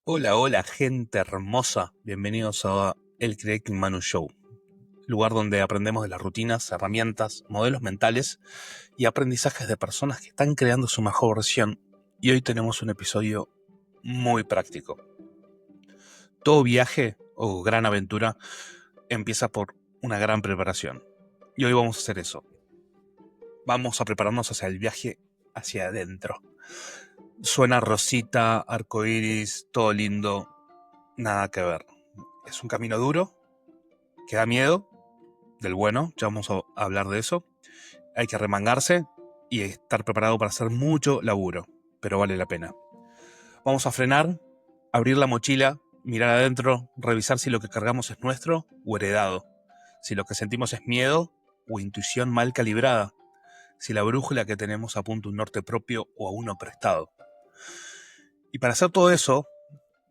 Hola, hola, gente hermosa. Bienvenidos a El Creating Manu Show, lugar donde aprendemos de las rutinas, herramientas, modelos mentales y aprendizajes de personas que están creando su mejor versión. Y hoy tenemos un episodio muy práctico. Todo viaje o gran aventura empieza por una gran preparación. Y hoy vamos a hacer eso. Vamos a prepararnos hacia el viaje hacia adentro. Suena rosita, arcoíris, todo lindo, nada que ver. Es un camino duro, que da miedo, del bueno, ya vamos a hablar de eso. Hay que remangarse y estar preparado para hacer mucho laburo, pero vale la pena. Vamos a frenar, abrir la mochila, mirar adentro, revisar si lo que cargamos es nuestro o heredado, si lo que sentimos es miedo o intuición mal calibrada, si la brújula que tenemos apunta a un norte propio o a uno prestado. Y para hacer todo eso,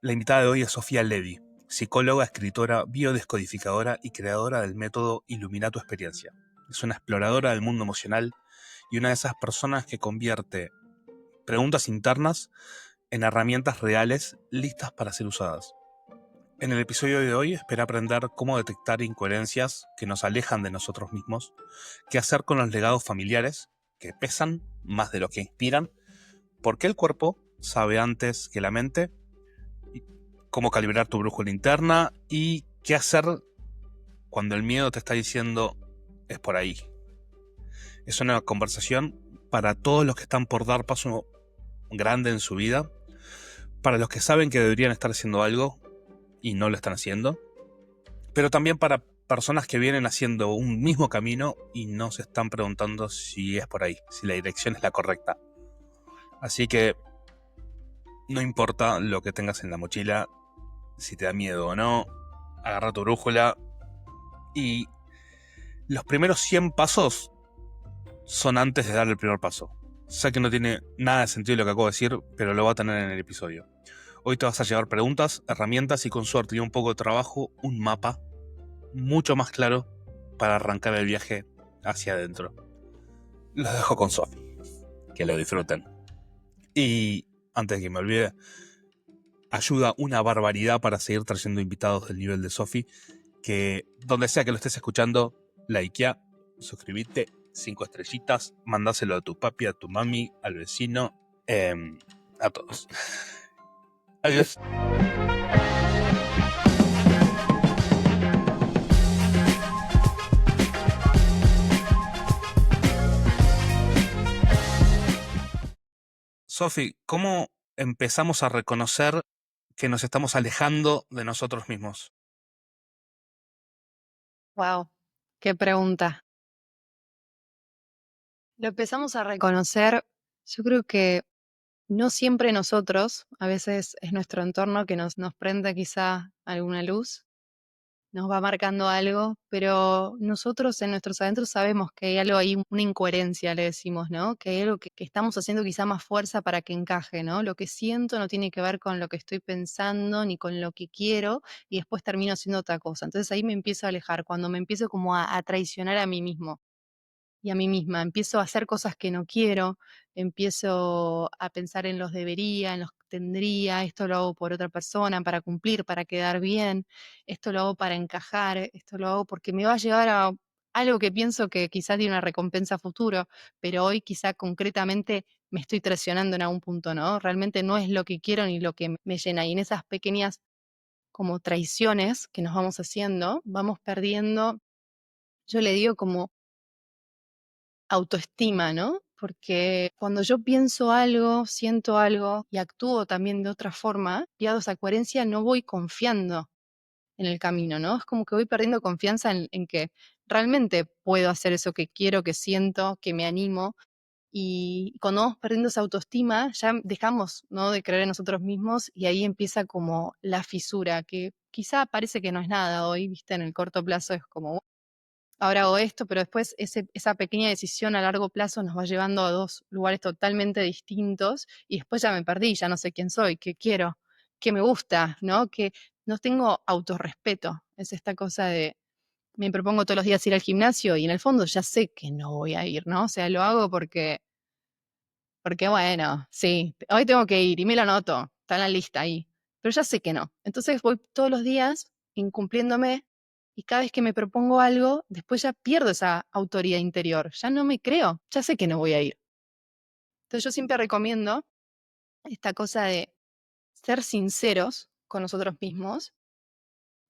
la invitada de hoy es Sofía Levi, psicóloga, escritora, biodescodificadora y creadora del método Ilumina tu experiencia. Es una exploradora del mundo emocional y una de esas personas que convierte preguntas internas en herramientas reales listas para ser usadas. En el episodio de hoy espera aprender cómo detectar incoherencias que nos alejan de nosotros mismos, qué hacer con los legados familiares que pesan más de lo que inspiran, por qué el cuerpo sabe antes que la mente, cómo calibrar tu brújula interna y qué hacer cuando el miedo te está diciendo es por ahí. Es una conversación para todos los que están por dar paso grande en su vida, para los que saben que deberían estar haciendo algo y no lo están haciendo, pero también para personas que vienen haciendo un mismo camino y no se están preguntando si es por ahí, si la dirección es la correcta. Así que no importa lo que tengas en la mochila, si te da miedo o no, agarra tu brújula y los primeros 100 pasos son antes de dar el primer paso. Sé que no tiene nada de sentido lo que acabo de decir, pero lo va a tener en el episodio. Hoy te vas a llevar preguntas, herramientas y con suerte y un poco de trabajo, un mapa mucho más claro para arrancar el viaje hacia adentro. Los dejo con Sofi. Que lo disfruten. Y antes de que me olvide, ayuda una barbaridad para seguir trayendo invitados del nivel de Sofi, que donde sea que lo estés escuchando, likea, suscribite, 5 estrellitas, mandáselo a tu papi, a tu mami, al vecino, a todos. Adiós. Sofi, ¿cómo empezamos a reconocer que nos estamos alejando de nosotros mismos? Wow, qué pregunta. Lo empezamos a reconocer, yo creo que no siempre nosotros, a veces es nuestro entorno que nos prende quizá alguna luz, nos va marcando algo, pero nosotros en nuestros adentros sabemos que hay algo ahí, una incoherencia, le decimos, ¿no? Que hay algo que estamos haciendo quizá más fuerza para que encaje, ¿no? Lo que siento no tiene que ver con lo que estoy pensando ni con lo que quiero y después termino haciendo otra cosa. Entonces ahí me empiezo a alejar, cuando me empiezo como a traicionar a mí mismo y a mí misma. Empiezo a hacer cosas que no quiero, empiezo a pensar en los debería, en los tendría, esto lo hago por otra persona, para cumplir, para quedar bien, esto lo hago para encajar, esto lo hago porque me va a llevar a algo que pienso que quizás tiene una recompensa a futuro, pero hoy quizá concretamente me estoy traicionando en algún punto, ¿no? Realmente no es lo que quiero ni lo que me llena. Y en esas pequeñas como traiciones que nos vamos haciendo, vamos perdiendo, yo le digo como autoestima, ¿no? Porque cuando yo pienso algo, siento algo y actúo también de otra forma, pierdo esa coherencia, no voy confiando en el camino, ¿no? Es como que voy perdiendo confianza en que realmente puedo hacer eso que quiero, que siento, que me animo. Y cuando vamos perdiendo esa autoestima, ya dejamos, ¿no?, de creer en nosotros mismos y ahí empieza como la fisura, que quizá parece que no es nada hoy, viste, en el corto plazo es como, ahora hago esto, pero después esa pequeña decisión a largo plazo nos va llevando a dos lugares totalmente distintos y después ya me perdí, ya no sé quién soy, qué quiero, qué me gusta, ¿no? Que no tengo autorrespeto. Es esta cosa de, me propongo todos los días ir al gimnasio y en el fondo ya sé que no voy a ir, ¿no? O sea, lo hago porque bueno, sí, hoy tengo que ir y me lo anoto, está en la lista ahí. pero ya sé que no. Entonces voy todos los días incumpliéndome y cada vez que me propongo algo, después ya pierdo esa autoridad interior, ya no me creo, ya sé que no voy a ir. Entonces yo siempre recomiendo esta cosa de ser sinceros con nosotros mismos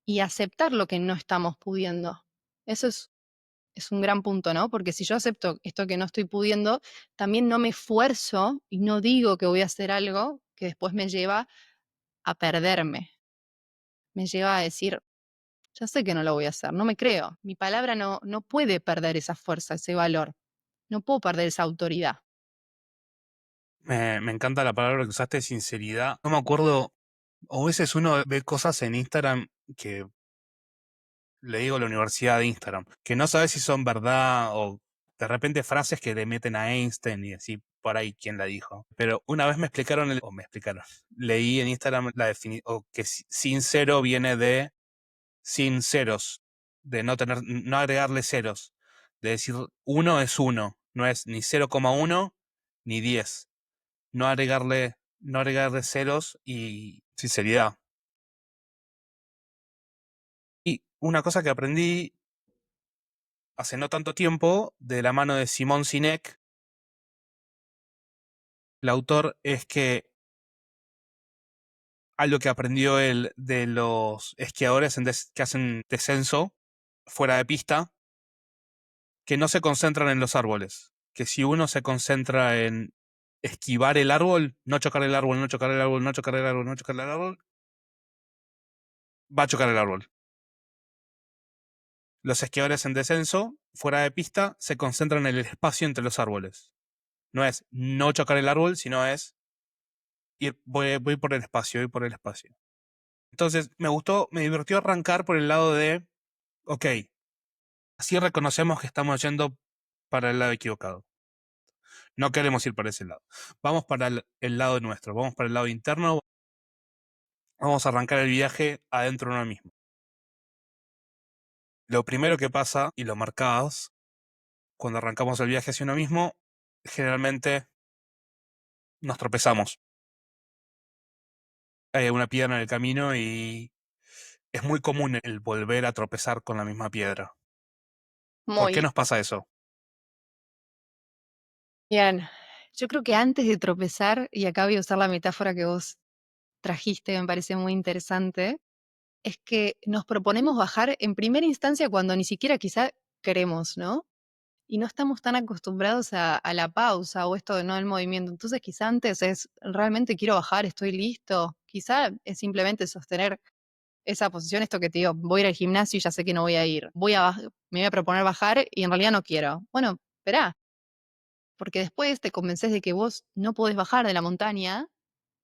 y aceptar lo que no estamos pudiendo. Eso es un gran punto, ¿no? Porque si yo acepto esto que no estoy pudiendo, también no me esfuerzo y no digo que voy a hacer algo que después me lleva a perderme, me lleva a decir, ya sé que no lo voy a hacer, no me creo, mi palabra no puede perder esa fuerza, ese valor, no puedo perder esa autoridad. Me encanta la palabra que usaste, sinceridad. No me acuerdo, o a veces uno ve cosas en Instagram que le digo la universidad de Instagram, que no sabes si son verdad o de repente frases que le meten a Einstein y así por ahí quién la dijo. Pero una vez me explicaron, o me explicaron, leí en Instagram la definición, o que sincero viene de sinceros, de no tener, no agregarle ceros, de decir uno es uno, no es ni 0,1 ni 10, no agregarle ceros y sinceridad. Y una cosa que aprendí hace no tanto tiempo, de la mano de Simón Sinek, el autor, es que algo que aprendió él de los esquiadores que hacen descenso fuera de pista, que no se concentran en los árboles, que si uno se concentra en esquivar el árbol, no chocar el árbol, no chocar el árbol, no chocar el árbol, no chocar el árbol, va a chocar el árbol. Los esquiadores en descenso, fuera de pista, se concentran en el espacio entre los árboles. No es no chocar el árbol, sino es voy por el espacio, voy por el espacio. Entonces, me gustó, me divirtió arrancar por el lado de, ok, así reconocemos que estamos yendo para el lado equivocado. No queremos ir para ese lado. Vamos para el lado nuestro, vamos para el lado interno, vamos a arrancar el viaje adentro de uno mismo. Lo primero que pasa, y lo marcás, cuando arrancamos el viaje hacia uno mismo, generalmente nos tropezamos. Hay una piedra en el camino y es muy común el volver a tropezar con la misma piedra. ¿Por qué Muy nos pasa eso? bien. Yo creo que antes de tropezar, y acá voy a usar la metáfora que vos trajiste, me parece muy interesante, es que nos proponemos bajar en primera instancia cuando ni siquiera quizá queremos, ¿no? Y no estamos tan acostumbrados a la pausa o esto de no al movimiento. Entonces, quizá antes es, realmente quiero bajar, estoy listo. Quizá es simplemente sostener esa posición, esto que te digo, voy a ir al gimnasio y ya sé que no voy a ir. Me voy a proponer bajar y en realidad no quiero. Bueno, esperá, porque después te convences de que vos no podés bajar de la montaña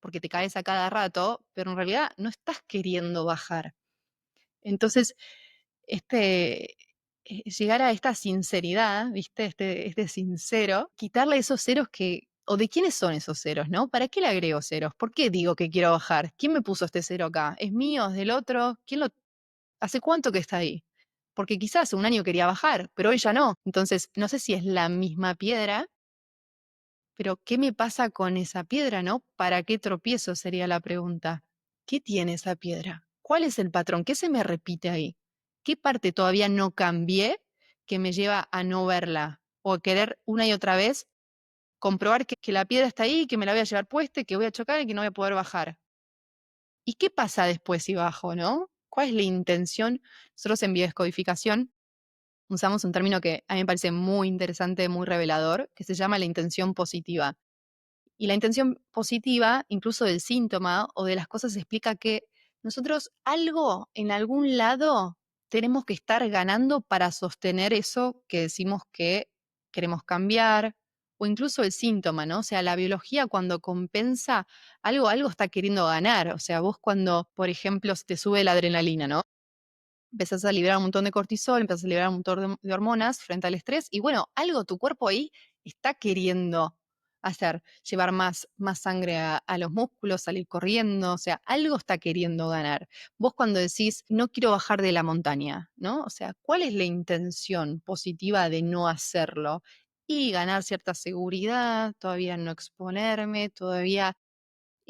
porque te caes a cada rato, pero en realidad no estás queriendo bajar. Entonces, este, llegar a esta sinceridad, ¿viste? Este sincero, quitarle esos ceros o de quiénes son esos ceros, ¿no? ¿Para qué le agrego ceros? ¿Por qué digo que quiero bajar? ¿Quién me puso este cero acá? ¿Es mío? ¿Es del otro? ¿Hace cuánto que está ahí? Porque quizás hace un año quería bajar, pero hoy ya no. Entonces, no sé si es la misma piedra, pero ¿qué me pasa con esa piedra, no? ¿Para qué tropiezo? Sería la pregunta. ¿Qué tiene esa piedra? ¿Cuál es el patrón? ¿Qué se me repite ahí? ¿Qué parte todavía no cambié que me lleva a no verla? O a querer una y otra vez comprobar que la piedra está ahí, que me la voy a llevar puesta, y que voy a chocar y que no voy a poder bajar. ¿Y qué pasa después si bajo, no? ¿Cuál es la intención? Nosotros en biodescodificación usamos un término que a mí me parece muy interesante, muy revelador, que se llama la intención positiva. Y la intención positiva, incluso del síntoma o de las cosas, explica que nosotros algo en algún lado tenemos que estar ganando para sostener eso que decimos que queremos cambiar, o incluso el síntoma, ¿no? O sea, la biología cuando compensa, algo está queriendo ganar. O sea, vos cuando, por ejemplo, se te sube la adrenalina, ¿no? Empezás a liberar un montón de cortisol, empezás a liberar un montón de hormonas frente al estrés y bueno, algo tu cuerpo ahí está queriendo hacer, llevar más sangre a los músculos, salir corriendo, o sea, algo está queriendo ganar. Vos cuando decís, no quiero bajar de la montaña, ¿no? O sea, ¿cuál es la intención positiva de no hacerlo? Y ganar cierta seguridad, todavía no exponerme, todavía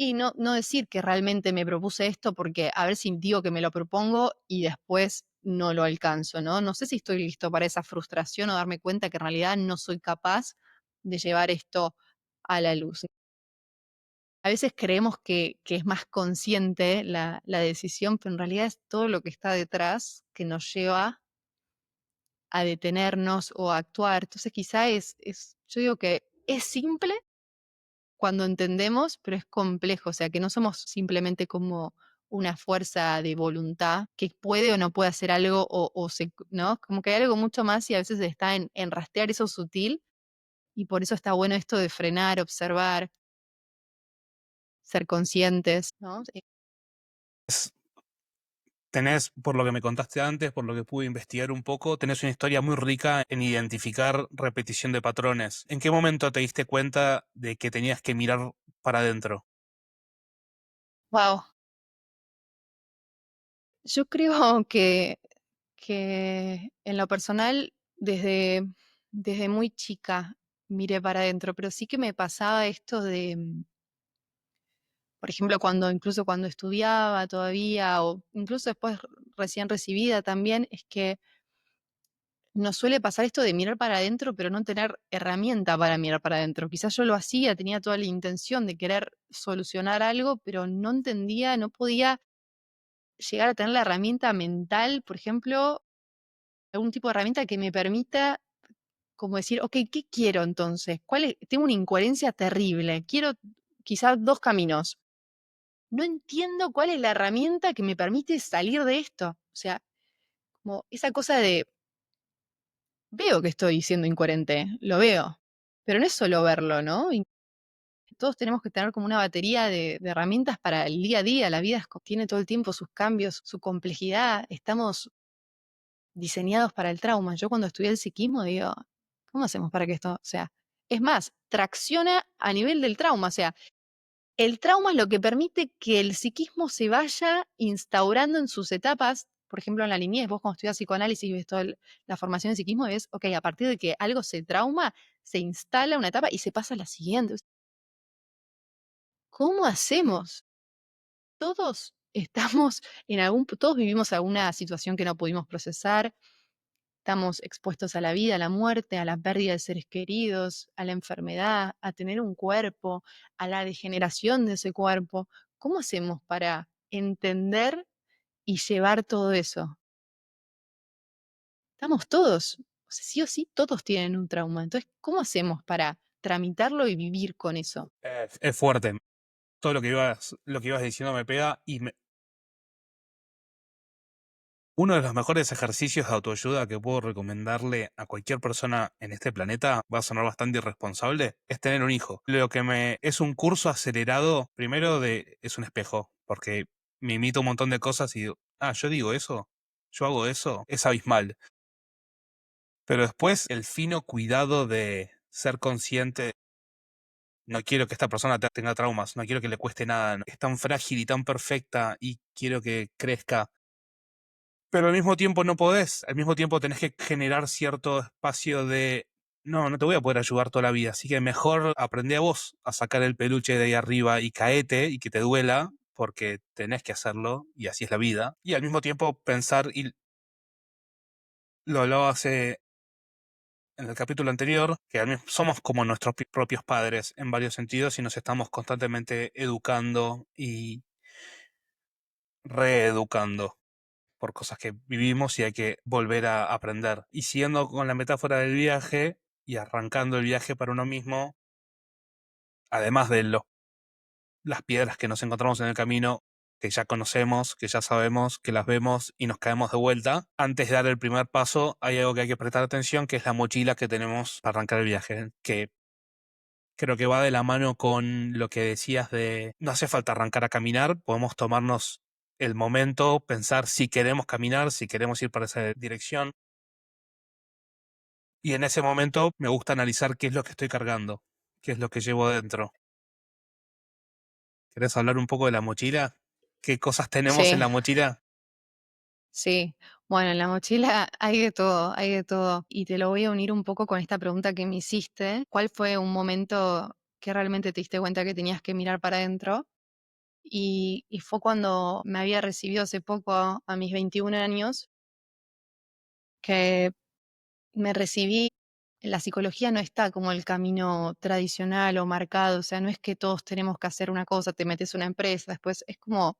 Y no decir que realmente me propuse esto porque a ver si digo que me lo propongo y después no lo alcanzo, ¿no? No sé si estoy listo para esa frustración o darme cuenta que en realidad no soy capaz de llevar esto a la luz. A veces creemos que es más consciente la decisión, pero en realidad es todo lo que está detrás que nos lleva a detenernos o a actuar. Entonces quizá yo digo que es simple cuando entendemos, pero es complejo, o sea, que no somos simplemente como una fuerza de voluntad que puede o no puede hacer algo ¿no? Como que hay algo mucho más y a veces está en rastrear eso sutil y por eso está bueno esto de frenar, observar, ser conscientes, ¿no? Es- Tenés, por lo que me contaste antes, por lo que pude investigar un poco, tenés una historia muy rica en identificar repetición de patrones. ¿En qué momento te diste cuenta de que tenías que mirar para adentro? Wow. Yo creo que en lo personal, desde muy chica miré para adentro, pero sí que me pasaba esto de, por ejemplo, incluso cuando estudiaba todavía, o incluso después recién recibida también, es que nos suele pasar esto de mirar para adentro, pero no tener herramienta para mirar para adentro. Quizás yo lo hacía, tenía toda la intención de querer solucionar algo, pero no entendía, no podía llegar a tener la herramienta mental, por ejemplo, algún tipo de herramienta que me permita como decir, ok, ¿qué quiero entonces? Tengo una incoherencia terrible, quiero quizás dos caminos. No entiendo cuál es la herramienta que me permite salir de esto. O sea, como esa cosa de, veo que estoy siendo incoherente, lo veo, pero no es solo verlo, ¿no? Y todos tenemos que tener como una batería de herramientas para el día a día. La vida tiene todo el tiempo sus cambios, su complejidad. Estamos diseñados para el trauma. Yo cuando estudié el psiquismo digo, ¿cómo hacemos para que esto, o sea, es más, tracciona a nivel del trauma, o sea, el trauma es lo que permite que el psiquismo se vaya instaurando en sus etapas. Por ejemplo, en la niñez, vos cuando estudias psicoanálisis y ves toda la formación de psiquismo, ves, ok, a partir de que algo se trauma, se instala una etapa y se pasa a la siguiente. ¿Cómo hacemos? Todos estamos todos vivimos alguna situación que no pudimos procesar, estamos expuestos a la vida, a la muerte, a la pérdida de seres queridos, a la enfermedad, a tener un cuerpo, a la degeneración de ese cuerpo. ¿Cómo hacemos para entender y llevar todo eso? Estamos todos, o sea, sí o sí, todos tienen un trauma. Entonces, ¿cómo hacemos para tramitarlo y vivir con eso? Es fuerte. Todo lo que ibas diciendo me pega uno de los mejores ejercicios de autoayuda que puedo recomendarle a cualquier persona en este planeta, va a sonar bastante irresponsable, es tener un hijo. Lo que es un curso acelerado, primero es un espejo, porque me imito un montón de cosas y digo, yo digo eso, yo hago eso, es abismal. Pero después el fino cuidado de ser consciente, no quiero que esta persona tenga traumas, no quiero que le cueste nada, es tan frágil y tan perfecta y quiero que crezca. Pero al mismo tiempo no podés, al mismo tiempo tenés que generar cierto espacio de, no te voy a poder ayudar toda la vida, así que mejor aprende a vos a sacar el peluche de ahí arriba y caete y que te duela, porque tenés que hacerlo y así es la vida. Y al mismo tiempo pensar, y lo hablaba hace en el capítulo anterior, que somos como nuestros propios padres en varios sentidos y nos estamos constantemente educando y reeducando por cosas que vivimos y hay que volver a aprender. Y siguiendo con la metáfora del viaje y arrancando el viaje para uno mismo, además de las piedras que nos encontramos en el camino, que ya conocemos, que ya sabemos, que las vemos y nos caemos de vuelta, antes de dar el primer paso hay algo que hay que prestar atención, que es la mochila que tenemos para arrancar el viaje, que creo que va de la mano con lo que decías de no hace falta arrancar a caminar, podemos tomarnos el momento, pensar si queremos caminar, si queremos ir para esa dirección. Y en ese momento me gusta analizar qué es lo que estoy cargando, qué es lo que llevo dentro. ¿Querés hablar un poco de la mochila? ¿Qué cosas tenemos en Sí, la mochila? sí. Bueno, en la mochila hay de todo, hay de todo. Y te lo voy a unir un poco con esta pregunta que me hiciste. ¿Cuál fue un momento que realmente te diste cuenta que tenías que mirar para adentro? y fue cuando me había recibido hace poco, a mis 21 años, que me recibí. La psicología no está como el camino tradicional o marcado, o sea, no es que todos tenemos que hacer una cosa, te metes a una empresa, después es como,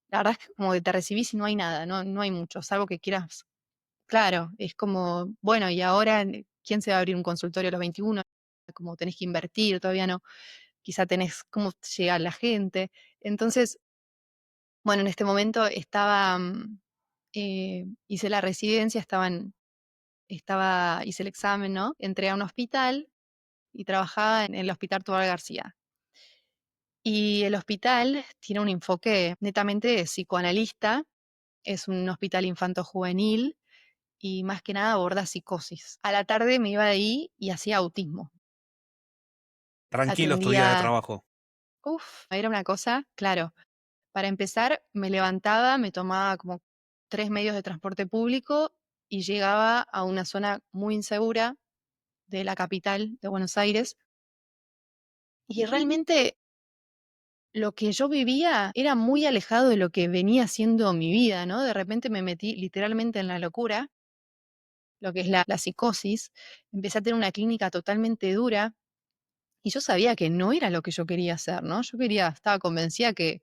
la verdad es que como que te recibís y no hay nada, no hay mucho, salvo que quieras. Claro, es como, bueno, y ahora, ¿quién se va a abrir un consultorio a los 21? Como tenés que invertir, todavía no, quizá tenés cómo llega la gente. Entonces, bueno, en este momento estaba, hice la residencia, hice el examen, ¿no? Entré a un hospital y trabajaba en el Hospital Tobar García. Y el hospital tiene un enfoque netamente psicoanalista, es un hospital infanto-juvenil y más que nada aborda psicosis. A la tarde me iba de ahí y hacía autismo. Tranquilos tu día de Atendía, trabajo. era una cosa, claro. Para empezar, me levantaba, me tomaba como 3 medios de transporte público y llegaba a una zona muy insegura de la capital de Buenos Aires. Y realmente lo que yo vivía era muy alejado de lo que venía siendo mi vida, ¿no? De repente me metí literalmente en la locura, lo que es la psicosis. Empecé a tener una clínica totalmente dura y yo sabía que no era lo que yo quería hacer, ¿no? Estaba convencida que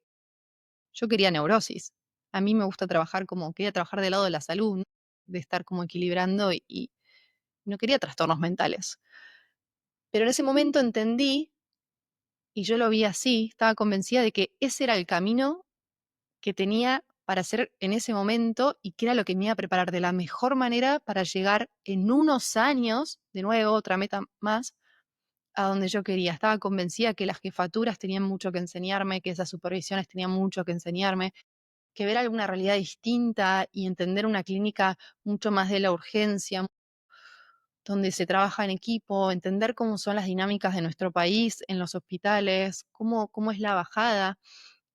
yo quería neurosis. A mí me gusta trabajar quería trabajar del lado de la salud, ¿no? De estar como equilibrando y no quería trastornos mentales. Pero en ese momento entendí, y yo lo vi así, estaba convencida de que ese era el camino que tenía para hacer en ese momento y que era lo que me iba a preparar de la mejor manera para llegar en unos años, de nuevo, otra meta más, a donde yo quería. Estaba convencida que las jefaturas tenían mucho que enseñarme, que esas supervisiones tenían mucho que enseñarme, que ver alguna realidad distinta y entender una clínica mucho más de la urgencia, donde se trabaja en equipo, entender cómo son las dinámicas de nuestro país en los hospitales, cómo es la bajada.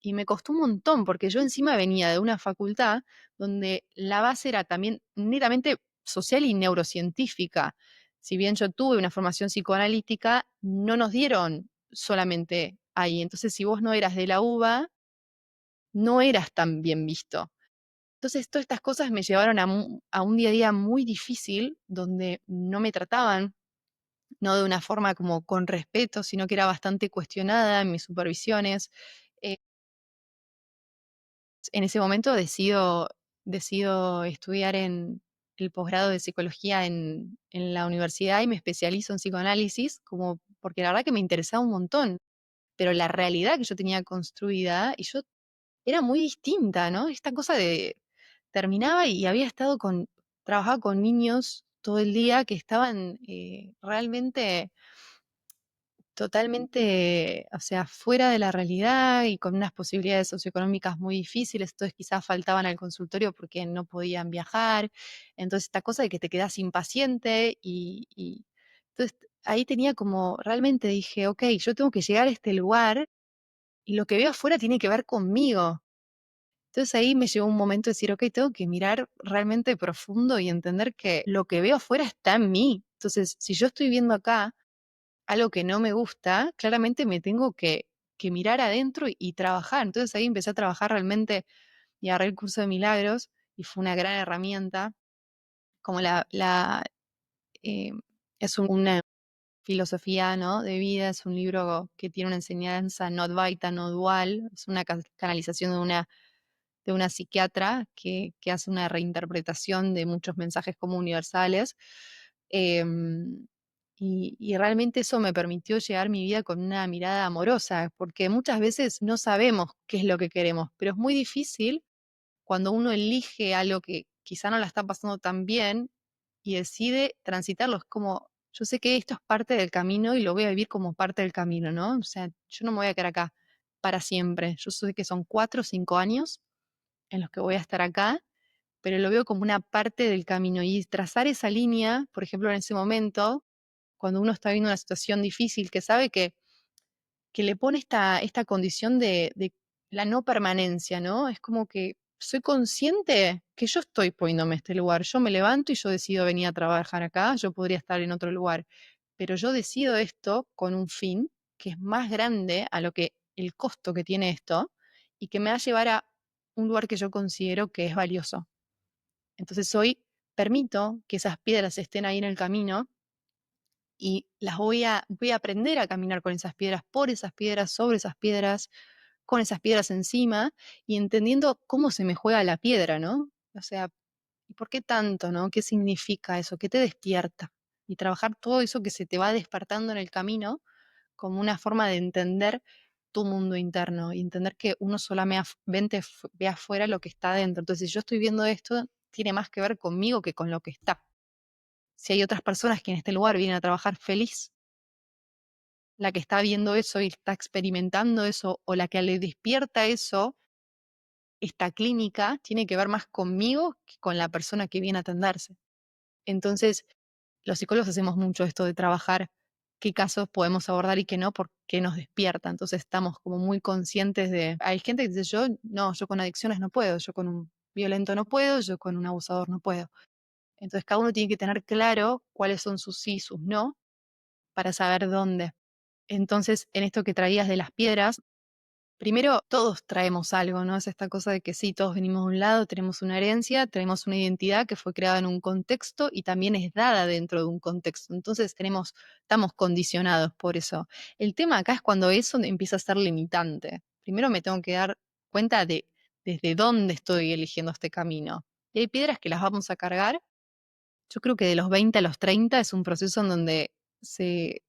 Y me costó un montón, porque yo encima venía de una facultad donde la base era también netamente social y neurocientífica. Si bien yo tuve una formación psicoanalítica, no nos dieron solamente ahí. Entonces, si vos no eras de la UBA, no eras tan bien visto. Entonces, todas estas cosas me llevaron a un día a día muy difícil, donde no me trataban, no de una forma como con respeto, sino que era bastante cuestionada en mis supervisiones. Eh, en ese momento decido estudiar en el posgrado de psicología en la universidad y me especializo en psicoanálisis, como, porque la verdad que me interesaba un montón, pero la realidad que yo tenía construida y yo era muy distinta, ¿no? Esta cosa de terminaba y había trabajaba con niños todo el día que estaban realmente totalmente, o sea, fuera de la realidad y con unas posibilidades socioeconómicas muy difíciles, entonces quizás faltaban al consultorio porque no podían viajar, entonces esta cosa de que te quedas impaciente entonces ahí tenía como, realmente dije, ok, yo tengo que llegar a este lugar y lo que veo afuera tiene que ver conmigo. Entonces ahí me llegó un momento de decir, ok, tengo que mirar realmente profundo y entender que lo que veo afuera está en mí. Entonces, si yo estoy viendo acá algo que no me gusta, claramente me tengo que mirar adentro y trabajar. Entonces ahí empecé a trabajar realmente y agarré el curso de milagros y fue una gran herramienta, como eh, es una filosofía, ¿no? De vida, es un libro que tiene una enseñanza no advaita, no dual, es una canalización de una psiquiatra que hace una reinterpretación de muchos mensajes como universales. Y realmente eso me permitió llegar mi vida con una mirada amorosa, porque muchas veces no sabemos qué es lo que queremos, pero es muy difícil cuando uno elige algo que quizá no la está pasando tan bien y decide transitarlo. Es como, yo sé que esto es parte del camino y lo voy a vivir como parte del camino, ¿no? O sea, yo no me voy a quedar acá para siempre. Yo sé que son 4 o 5 años en los que voy a estar acá, pero lo veo como una parte del camino. Y trazar esa línea, por ejemplo, en ese momento, cuando uno está viendo una situación difícil, que sabe que le pone esta condición de la no permanencia, ¿no? Es como que soy consciente que yo estoy poniéndome en este lugar. Yo me levanto y yo decido venir a trabajar acá, yo podría estar en otro lugar, pero yo decido esto con un fin que es más grande a lo que el costo que tiene esto y que me va a llevar a un lugar que yo considero que es valioso. Entonces hoy permito que esas piedras estén ahí en el camino y voy a aprender a caminar con esas piedras, por esas piedras, sobre esas piedras, con esas piedras encima y entendiendo cómo se me juega la piedra, ¿no? O sea, ¿y por qué tanto, no? ¿Qué significa eso? ¿Qué te despierta? Y trabajar todo eso que se te va despertando en el camino como una forma de entender tu mundo interno y entender que uno solamente ve afuera lo que está dentro. Entonces, si yo estoy viendo esto, tiene más que ver conmigo que con lo que está. Si hay otras personas que en este lugar vienen a trabajar feliz, la que está viendo eso y está experimentando eso, o la que le despierta eso, esta clínica tiene que ver más conmigo que con la persona que viene a atenderse. Entonces, los psicólogos hacemos mucho esto de trabajar qué casos podemos abordar y qué no, porque nos despierta. Entonces estamos como muy conscientes de, hay gente que dice, yo no, yo con adicciones no puedo, yo con un violento no puedo, yo con un abusador no puedo. Entonces cada uno tiene que tener claro cuáles son sus sí, sus no, para saber dónde. Entonces, en esto que traías de las piedras, primero, todos traemos algo, ¿no? Es esta cosa de que sí, todos venimos de un lado, tenemos una herencia, tenemos una identidad que fue creada en un contexto y también es dada dentro de un contexto. Entonces estamos condicionados por eso. El tema acá es cuando eso empieza a ser limitante. Primero me tengo que dar cuenta de desde dónde estoy eligiendo este camino. Y hay piedras que las vamos a cargar. Yo creo que de los 20 a los 30 es un proceso en donde se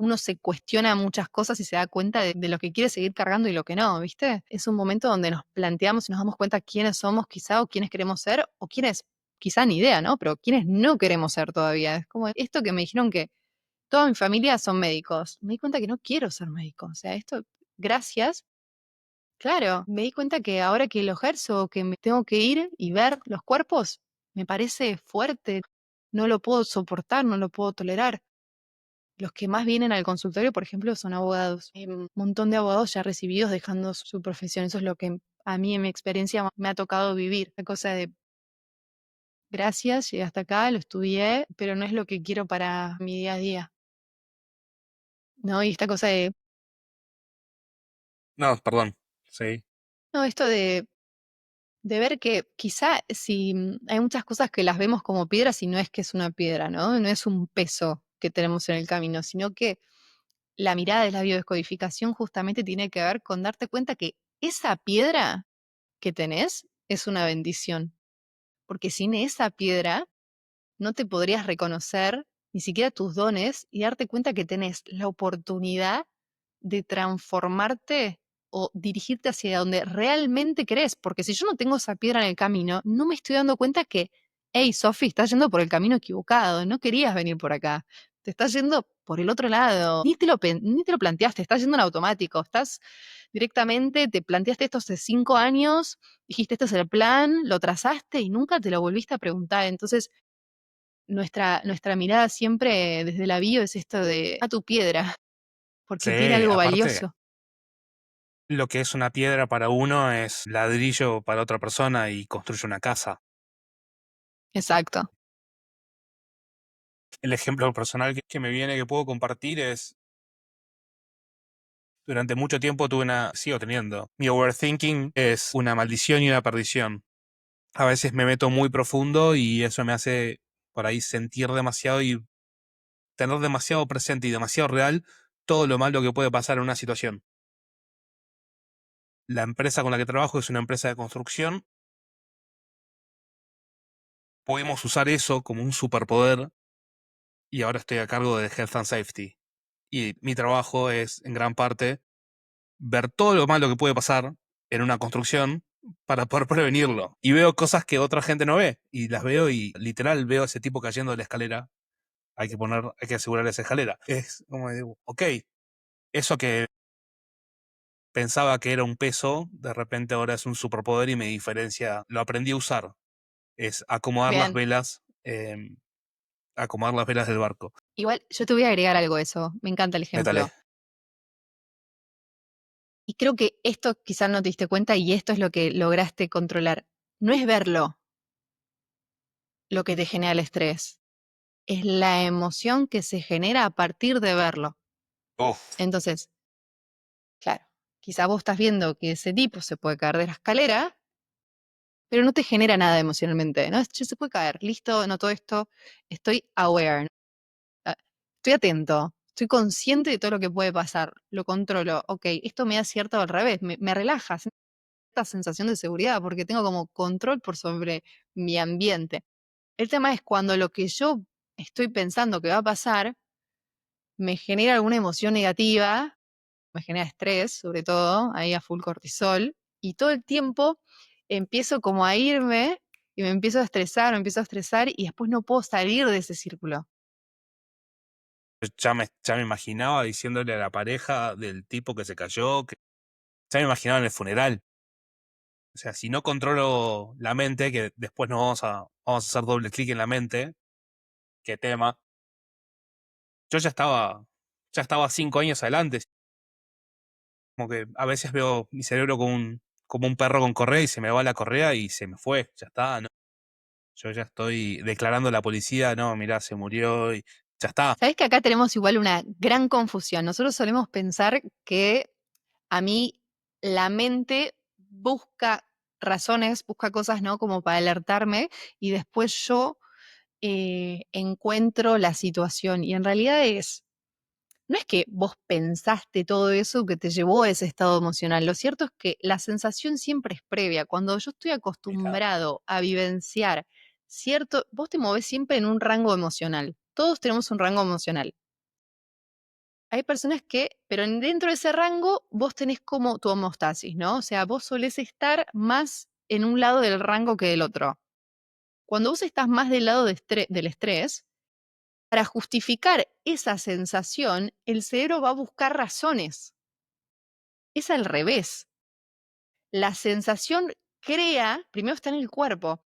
uno se cuestiona muchas cosas y se da cuenta de lo que quiere seguir cargando y lo que no, ¿viste? Es un momento donde nos planteamos y nos damos cuenta quiénes somos quizá o quiénes queremos ser o quiénes, quizá ni idea, ¿no? Pero quiénes no queremos ser todavía. Es como esto que me dijeron que toda mi familia son médicos. Me di cuenta que no quiero ser médico. O sea, esto, gracias. Claro, me di cuenta que ahora que lo ejerzo, que me tengo que ir y ver los cuerpos, me parece fuerte. No lo puedo soportar, no lo puedo tolerar. Los que más vienen al consultorio, por ejemplo, son abogados. Hay un montón de abogados ya recibidos dejando su profesión. Eso es lo que a mí en mi experiencia me ha tocado vivir. La cosa de, gracias, llegué hasta acá, lo estudié, pero no es lo que quiero para mi día a día. ¿No? Y esta cosa de, No, perdón. Sí. no, esto de ver que quizá si hay muchas cosas que las vemos como piedras y no es que es una piedra, ¿no? No es un peso que tenemos en el camino, sino que la mirada de la biodescodificación justamente tiene que ver con darte cuenta que esa piedra que tenés es una bendición, porque sin esa piedra no te podrías reconocer ni siquiera tus dones y darte cuenta que tenés la oportunidad de transformarte o dirigirte hacia donde realmente querés, porque si yo no tengo esa piedra en el camino, no me estoy dando cuenta que, hey, Sofi, estás yendo por el camino equivocado, no querías venir por acá, te estás yendo por el otro lado, ni te lo planteaste, estás yendo en automático, estás directamente, te planteaste esto hace 5 años, dijiste, este es el plan, lo trazaste y nunca te lo volviste a preguntar, entonces nuestra mirada siempre desde la bio es esto de a tu piedra, porque tiene Sí, algo aparte, valioso. lo que es una piedra para uno es ladrillo para otra persona y construye una casa. Exacto. El ejemplo personal que me viene que puedo compartir es, durante mucho tiempo sigo teniendo. Mi overthinking es una maldición y una perdición. A veces me meto muy profundo y eso me hace por ahí sentir demasiado y tener demasiado presente y demasiado real todo lo malo que puede pasar en una situación. La empresa con la que trabajo es una empresa de construcción. Podemos usar eso como un superpoder y ahora estoy a cargo de Health and Safety. Y mi trabajo es, en gran parte, ver todo lo malo que puede pasar en una construcción para poder prevenirlo. Y veo cosas que otra gente no ve. Y las veo y literal veo a ese tipo cayendo de la escalera. Hay que asegurar esa escalera. Es como digo, ok, eso que pensaba que era un peso, de repente ahora es un superpoder y me diferencia. Lo aprendí a usar. Es Bien. acomodar las velas del barco. Igual yo te voy a agregar algo a eso. Me encanta el ejemplo. Métale. Y creo que esto quizás no te diste cuenta y esto es lo que lograste controlar. No es verlo lo que te genera el estrés, es la emoción que se genera a partir de verlo. Uf. Entonces, claro, quizá vos estás viendo que ese tipo se puede caer de la escalera, pero no te genera nada emocionalmente, ¿no? Che, se puede caer, listo, noto esto, estoy aware, ¿no? Ah, estoy atento, estoy consciente de todo lo que puede pasar, lo controlo, ok, esto me da cierto al revés, me relaja, cierta sensación de seguridad, porque tengo como control por sobre mi ambiente. El tema es cuando lo que yo estoy pensando que va a pasar me genera alguna emoción negativa, me genera estrés, sobre todo, ahí a full cortisol, y todo el tiempo empiezo como a irme y me empiezo a estresar y después no puedo salir de ese círculo. Ya me imaginaba diciéndole a la pareja del tipo que se cayó, que ya me imaginaba en el funeral. O sea, si no controlo la mente, que después no vamos a hacer doble clic en la mente, qué tema. Yo ya estaba 5 años adelante. Como que a veces veo mi cerebro como un perro con correa y se me va la correa y se me fue. Ya está, ¿no? Yo ya estoy declarando a la policía, no, mirá, se murió y ya está. Sabés que acá tenemos igual una gran confusión. Nosotros solemos pensar que a mí la mente busca razones, busca cosas, ¿no? Como para alertarme y después yo encuentro la situación. Y en realidad no es que vos pensaste todo eso que te llevó a ese estado emocional. Lo cierto es que la sensación siempre es previa. Cuando yo estoy Mirá. acostumbrado a vivenciar cierto, vos te movés siempre en un rango emocional. Todos tenemos un rango emocional. Hay personas que, pero dentro de ese rango, vos tenés como tu homeostasis, ¿no? O sea, vos solés estar más en un lado del rango que del otro. Cuando vos estás más del lado del estrés, para justificar esa sensación, el cerebro va a buscar razones. Es al revés. La sensación crea, primero está en el cuerpo.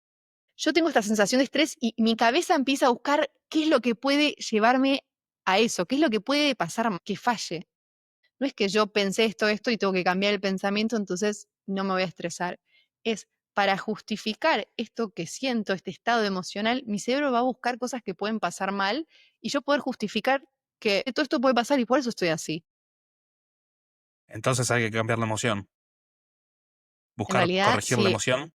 Yo tengo esta sensación de estrés y mi cabeza empieza a buscar qué es lo que puede llevarme a eso, qué es lo que puede pasar que falle. No es que yo pensé esto y tengo que cambiar el pensamiento, entonces no me voy a estresar. Es para justificar esto que siento, este estado emocional, mi cerebro va a buscar cosas que pueden pasar mal y yo poder justificar que todo esto puede pasar y por eso estoy así. Entonces hay que cambiar la emoción. En Buscar realidad, corregir la sí, emoción.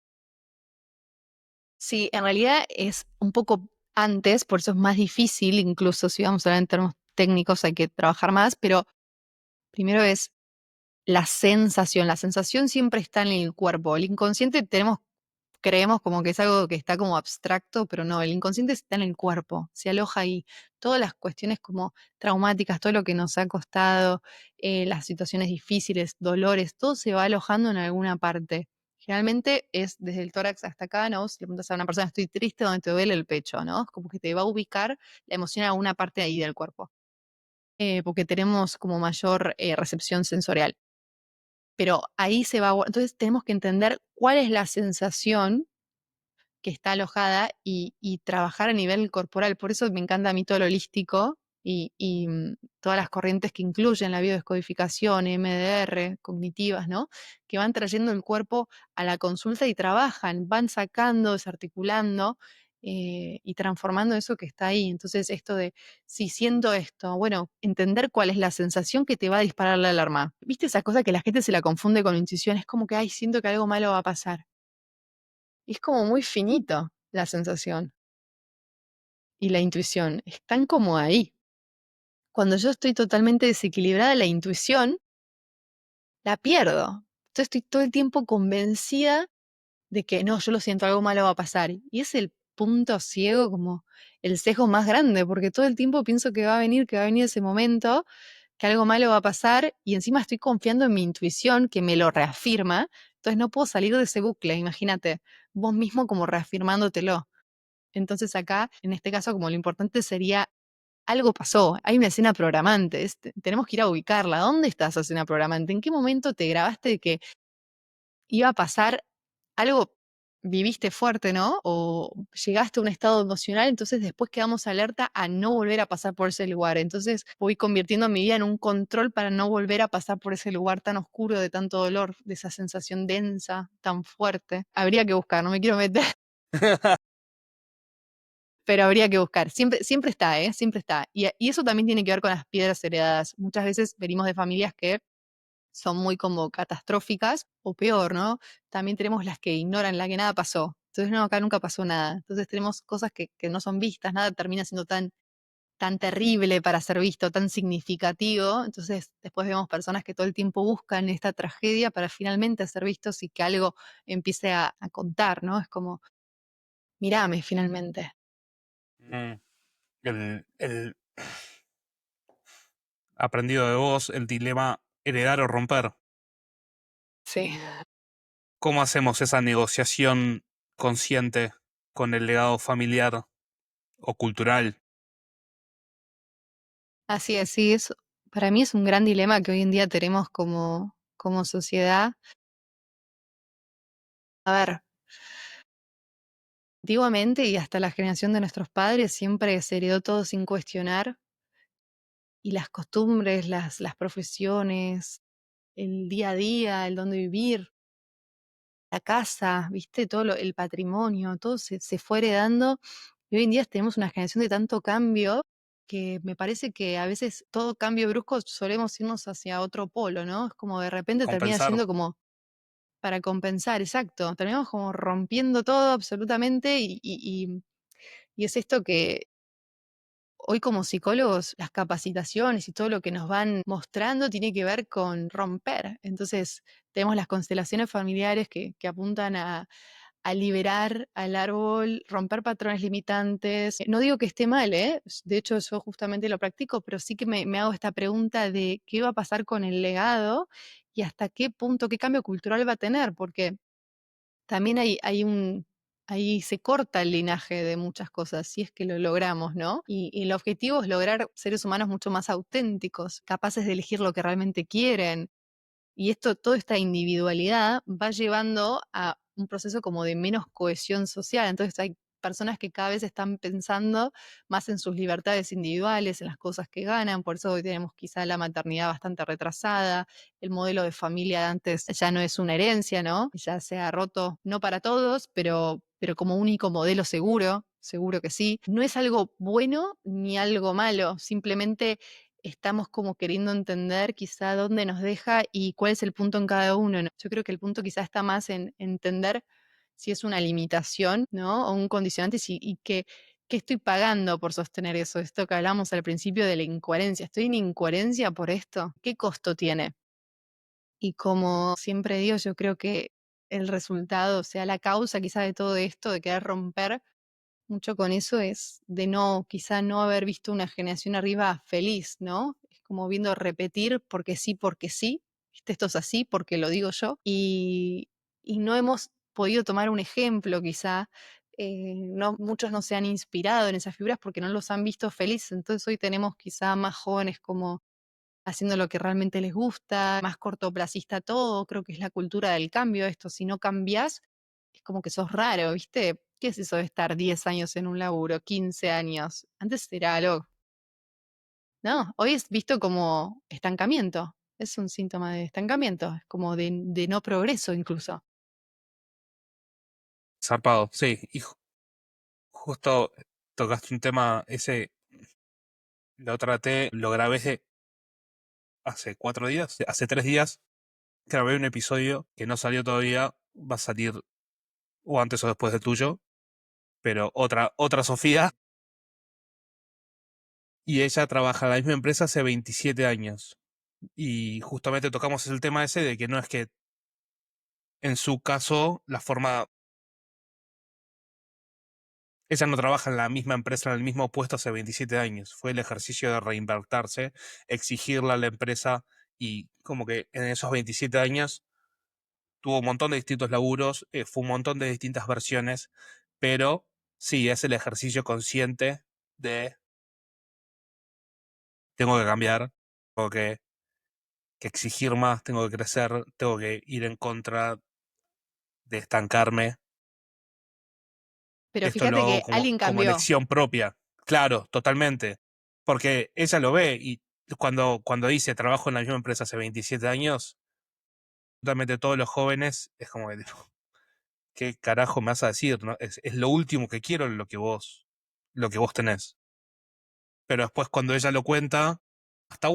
sí, en realidad es un poco antes, por eso es más difícil, incluso si vamos a hablar en términos técnicos hay que trabajar más, pero primero es la sensación siempre está en el cuerpo. El inconsciente creemos como que es algo que está como abstracto, pero no, el inconsciente está en el cuerpo, se aloja ahí. Todas las cuestiones como traumáticas, todo lo que nos ha costado, las situaciones difíciles, dolores, todo se va alojando en alguna parte. Generalmente es desde el tórax hasta acá, ¿no? Si le preguntas a una persona, estoy triste, donde te duele el pecho, ¿no? Es como que te va a ubicar la emoción a alguna parte ahí del cuerpo, porque tenemos como mayor recepción sensorial. Pero ahí se va, entonces tenemos que entender cuál es la sensación que está alojada y trabajar a nivel corporal. Por eso me encanta a mí todo lo holístico y todas las corrientes que incluyen la biodescodificación, MDR, cognitivas, ¿no? Que van trayendo el cuerpo a la consulta y trabajan, van sacando, desarticulando y transformando eso que está ahí. Entonces, esto de, si siento esto, bueno, entender cuál es la sensación que te va a disparar la alarma. ¿Viste esa cosa que la gente se la confunde con intuición? Es como que, ay, siento que algo malo va a pasar. Es como muy finito la sensación y la intuición. Están como ahí. Cuando yo estoy totalmente desequilibrada, la intuición la pierdo. Entonces estoy todo el tiempo convencida de que no, yo lo siento, algo malo va a pasar. Y es el punto ciego, como el sesgo más grande, porque todo el tiempo pienso que va a venir ese momento, que algo malo va a pasar, y encima estoy confiando en mi intuición, que me lo reafirma. Entonces no puedo salir de ese bucle, imagínate, vos mismo como reafirmándotelo. Entonces acá, en este caso, como lo importante sería, algo pasó, hay una escena programante, tenemos que ir a ubicarla. ¿Dónde está esa escena programante? ¿En qué momento te grabaste de que iba a pasar algo, viviste fuerte, ¿no? O llegaste a un estado emocional, entonces después quedamos alerta a no volver a pasar por ese lugar. Entonces voy convirtiendo mi vida en un control para no volver a pasar por ese lugar tan oscuro, de tanto dolor, de esa sensación densa, tan fuerte. Habría que buscar, no me quiero meter, pero habría que buscar. Siempre, siempre está, ¿eh? Siempre está. Y eso también tiene que ver con las piedras heredadas. Muchas veces venimos de familias que son muy como catastróficas, o peor, ¿no? También tenemos las que ignoran, la que nada pasó. Entonces, no, acá nunca pasó nada. Entonces tenemos cosas que no son vistas, nada termina siendo tan terrible para ser visto, tan significativo. Entonces, después vemos personas que todo el tiempo buscan esta tragedia para finalmente ser vistos y que algo empiece a contar, ¿no? Es como, mírame finalmente. Mm, el aprendido de vos, el dilema heredar o romper. Sí. ¿Cómo hacemos esa negociación consciente con el legado familiar o cultural? Así es, sí, para mí es un gran dilema que hoy en día tenemos como sociedad. A ver, antiguamente y hasta la generación de nuestros padres siempre se heredó todo sin cuestionar y las costumbres, las profesiones, el día a día, el dónde vivir, la casa, ¿viste? El patrimonio, todo se fue heredando y hoy en día tenemos una generación de tanto cambio que me parece que a veces todo cambio brusco solemos irnos hacia otro polo, ¿no? Es como de repente termina Compensar. siendo como para compensar, exacto. Terminamos como rompiendo todo absolutamente y es esto que hoy como psicólogos las capacitaciones y todo lo que nos van mostrando tiene que ver con romper. Entonces tenemos las constelaciones familiares que apuntan a liberar al árbol, romper patrones limitantes. No digo que esté mal, ¿eh? De hecho, yo justamente lo practico, pero sí que me hago esta pregunta de qué va a pasar con el legado y hasta qué punto, qué cambio cultural va a tener, porque también ahí se corta el linaje de muchas cosas, si es que lo logramos, ¿no? Y el objetivo es lograr seres humanos mucho más auténticos, capaces de elegir lo que realmente quieren, y toda esta individualidad va llevando a un proceso como de menos cohesión social. Entonces hay personas que cada vez están pensando más en sus libertades individuales, en las cosas que ganan, por eso hoy tenemos quizá la maternidad bastante retrasada, el modelo de familia de antes ya no es una herencia, ¿no? Ya se ha roto, no para todos, pero como único modelo seguro, seguro que sí. No es algo bueno ni algo malo, simplemente estamos como queriendo entender quizá dónde nos deja y cuál es el punto en cada uno, ¿no? Yo creo que el punto quizá está más en entender si es una limitación, ¿no? O un condicionante y qué estoy pagando por sostener eso. Esto que hablamos al principio de la incoherencia. ¿Estoy en incoherencia por esto? ¿Qué costo tiene? Y como siempre digo, yo creo que el resultado, o sea, la causa quizá de todo esto, de querer romper mucho con eso es de quizá no haber visto una generación arriba feliz, ¿no? Es como viendo repetir porque sí, ¿viste? Esto es así porque lo digo yo, y no hemos podido tomar un ejemplo quizá, no, muchos no se han inspirado en esas figuras porque no los han visto felices, entonces hoy tenemos quizá más jóvenes como haciendo lo que realmente les gusta, más cortoplacista todo, creo que es la cultura del cambio esto, si no cambias, es como que sos raro, ¿viste? ¿Qué es eso de estar 10 años en un laburo, 15 años? Antes era algo, ¿no? Hoy es visto como estancamiento, es un síntoma de estancamiento, es como de no progreso incluso. Zarpado, sí. Y justo tocaste un tema, ese lo traté, lo grabé hace 4 días, hace 3 días, grabé un episodio que no salió todavía, va a salir o antes o después del tuyo, pero otra Sofía, y ella trabaja en la misma empresa hace 27 años. Y justamente tocamos el tema ese de que no es que en su caso la forma, ella no trabaja en la misma empresa, en el mismo puesto hace 27 años, fue el ejercicio de reinvertirse, exigirle a la empresa y como que en esos 27 años tuvo un montón de distintos laburos, fue un montón de distintas versiones, pero sí, es el ejercicio consciente de tengo que cambiar, tengo que exigir más, tengo que crecer, tengo que ir en contra de estancarme. Pero Esto lo fíjate hago que como, alguien como cambió, elección propia. Claro, totalmente. Porque ella lo ve y cuando dice trabajo en la misma empresa hace 27 años, totalmente todos los jóvenes es como que, ¿qué carajo me vas a decir? ¿No? Es lo último que quiero lo que vos tenés. Pero después cuando ella lo cuenta, hasta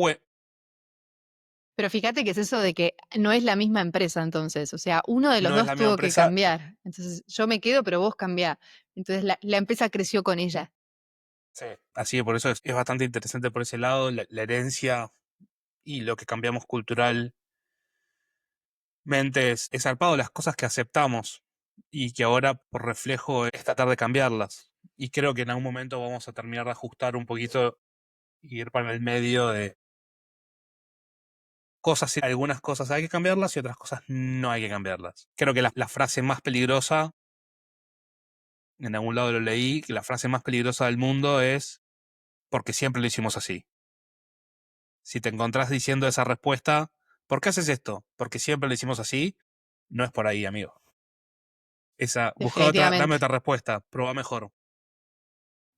Pero fíjate que es eso de que no es la misma empresa entonces, o sea, uno de los No es 2 la misma tuvo que empresa. cambiar. Entonces, yo me quedo, pero vos cambiá. Entonces, la empresa creció con ella. Sí. Así que por eso es bastante interesante por ese lado, la herencia y lo que cambiamos culturalmente es zarpado, las cosas que aceptamos y que ahora por reflejo es tratar de cambiarlas. Y creo que en algún momento vamos a terminar de ajustar un poquito y ir para el medio de cosas, algunas cosas hay que cambiarlas y otras cosas no hay que cambiarlas. Creo que la frase más peligrosa, en algún lado lo leí, que la frase más peligrosa del mundo es porque siempre lo hicimos así. Si te encontrás diciendo esa respuesta, ¿por qué haces esto? Porque siempre lo hicimos así, no es por ahí, amigo. Busca otra, dame Definitivamente. otra respuesta, prueba mejor,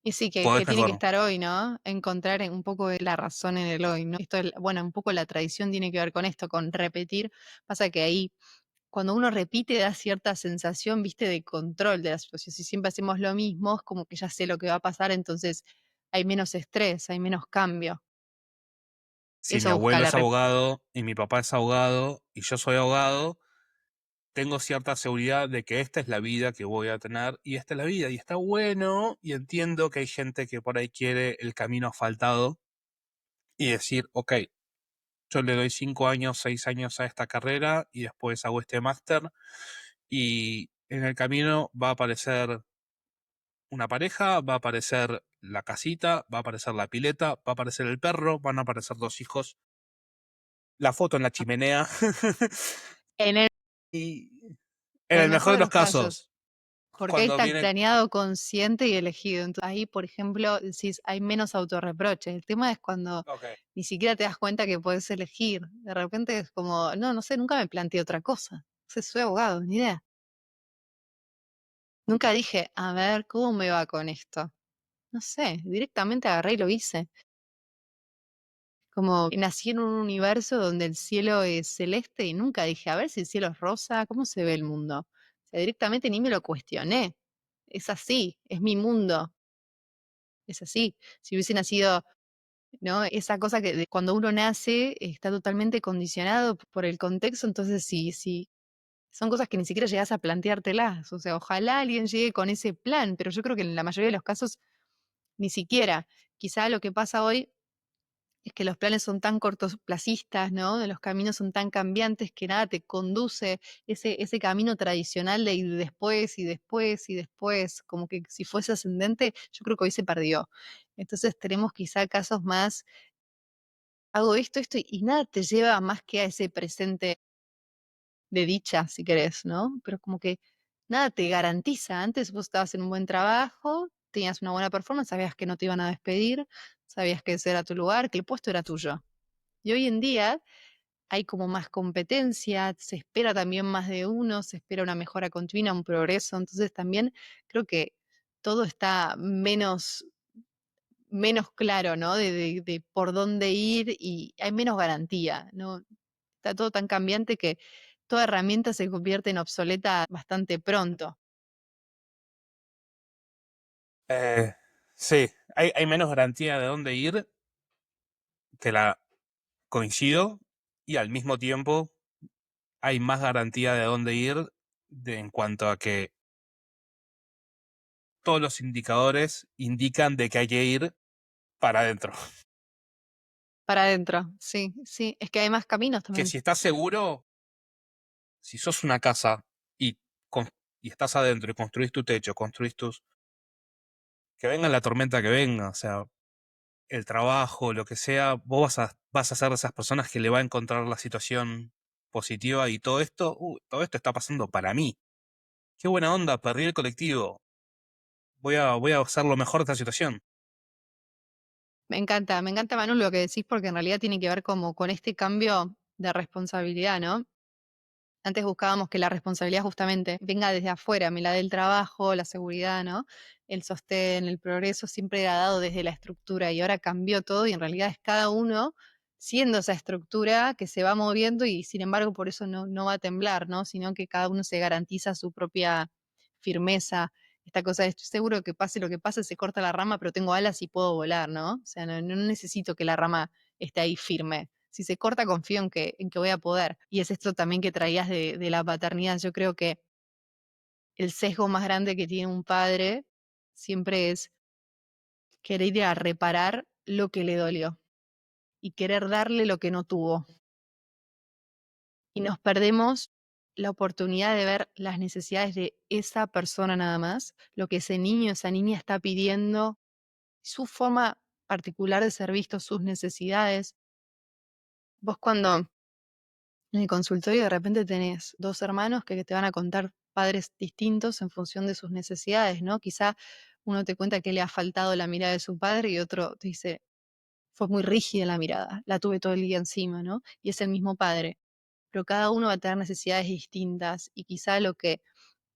Y sí, que podés tiene que mejor. estar hoy, ¿no? Encontrar un poco de la razón en el hoy, ¿no? Esto, bueno, un poco la tradición tiene que ver con esto, con repetir. Pasa que ahí, cuando uno repite, da cierta sensación, viste, de control de la situación. Si siempre hacemos lo mismo, es como que ya sé lo que va a pasar, entonces hay menos estrés, hay menos cambio. Si mi Eso busca abuelo la es abogado y mi papá es abogado y yo soy abogado, tengo cierta seguridad de que esta es la vida que voy a tener y esta es la vida y está bueno y entiendo que hay gente que por ahí quiere el camino asfaltado y decir, ok, yo le doy 5 años, 6 años a esta carrera y después hago este máster y en el camino va a aparecer una pareja, va a aparecer la casita, va a aparecer la pileta, va a aparecer el perro, van a aparecer 2 hijos, la foto en la chimenea en el, y en en el el mejor mejor de de los los casos. casos, Porque ahí cuando está viene... planeado, consciente y elegido. Entonces, ahí, por ejemplo, decís, hay menos autorreproches. El tema es cuando Ok. ni siquiera te das cuenta que puedes elegir. De repente es como, no, no sé, nunca me planteé otra cosa. No sé, soy abogado, ni idea. Nunca dije, a ver, ¿cómo me va con esto? No sé, directamente agarré y lo hice. Como nací en un universo donde el cielo es celeste y nunca dije, a ver si el cielo es rosa, ¿cómo se ve el mundo? O sea, directamente ni me lo cuestioné. Es así, es mi mundo, es así. Si hubiese nacido, ¿no? Esa cosa que cuando uno nace está totalmente condicionado por el contexto, entonces sí, sí, son cosas que ni siquiera llegas a planteártelas. O sea, ojalá alguien llegue con ese plan, pero yo creo que en la mayoría de los casos ni siquiera. Quizá lo que pasa hoy es que los planes son tan cortoplacistas, ¿no? De los caminos son tan cambiantes que nada te conduce ese camino tradicional de ir después y después y después, como que si fuese ascendente, yo creo que hoy se perdió. Entonces tenemos quizá casos más, hago esto y nada te lleva más que a ese presente de dicha, si querés, ¿no? Pero como que nada te garantiza. Antes vos estabas en un buen trabajo, tenías una buena performance, sabías que no te iban a despedir, sabías que ese era tu lugar, que el puesto era tuyo. Y hoy en día hay como más competencia, se espera también más de uno, se espera una mejora continua, un progreso. Entonces también creo que todo está menos claro, ¿no? De por dónde ir y hay menos garantía, ¿no? Está todo tan cambiante que toda herramienta se convierte en obsoleta bastante pronto. Sí, hay menos garantía de dónde ir, te la coincido, y al mismo tiempo hay más garantía de dónde ir en cuanto a que todos los indicadores indican de que hay que ir para adentro. Para adentro, sí, sí. Es que hay más caminos Que también. si estás seguro, si sos una casa y, y estás adentro y construís tu techo, construís tus... Que venga la tormenta que venga, o sea, el trabajo, lo que sea, vos vas a ser de esas personas que le va a encontrar la situación positiva y todo esto está pasando para mí. Qué buena onda, perdí el colectivo. Voy a hacer lo mejor de esta situación. Me encanta Manu lo que decís porque en realidad tiene que ver como con este cambio de responsabilidad, ¿no? Antes buscábamos que la responsabilidad justamente venga desde afuera, me la del trabajo, la seguridad, ¿no? El sostén, el progreso siempre era dado desde la estructura y ahora cambió todo y en realidad es cada uno siendo esa estructura que se va moviendo y sin embargo por eso no va a temblar, ¿no? Sino que cada uno se garantiza su propia firmeza. Esta cosa de estoy seguro que pase lo que pase, se corta la rama, pero tengo alas y puedo volar, ¿no? O sea, no necesito que la rama esté ahí firme. si se corta confío en que voy a poder. Y es esto también que traías de la paternidad. Yo creo que el sesgo más grande que tiene un padre siempre es querer ir a reparar lo que le dolió y querer darle lo que no tuvo. Y nos perdemos la oportunidad de ver las necesidades de esa persona nada más, lo que ese niño, esa niña está pidiendo, su forma particular de ser visto, sus necesidades. Vos cuando en el consultorio de repente tenés dos hermanos que te van a contar padres distintos en función de sus necesidades, ¿no? Quizá uno te cuenta que le ha faltado la mirada de su padre y otro te dice, fue muy rígida la mirada, la tuve todo el día encima, ¿no? Y es el mismo padre, pero cada uno va a tener necesidades distintas y quizá lo que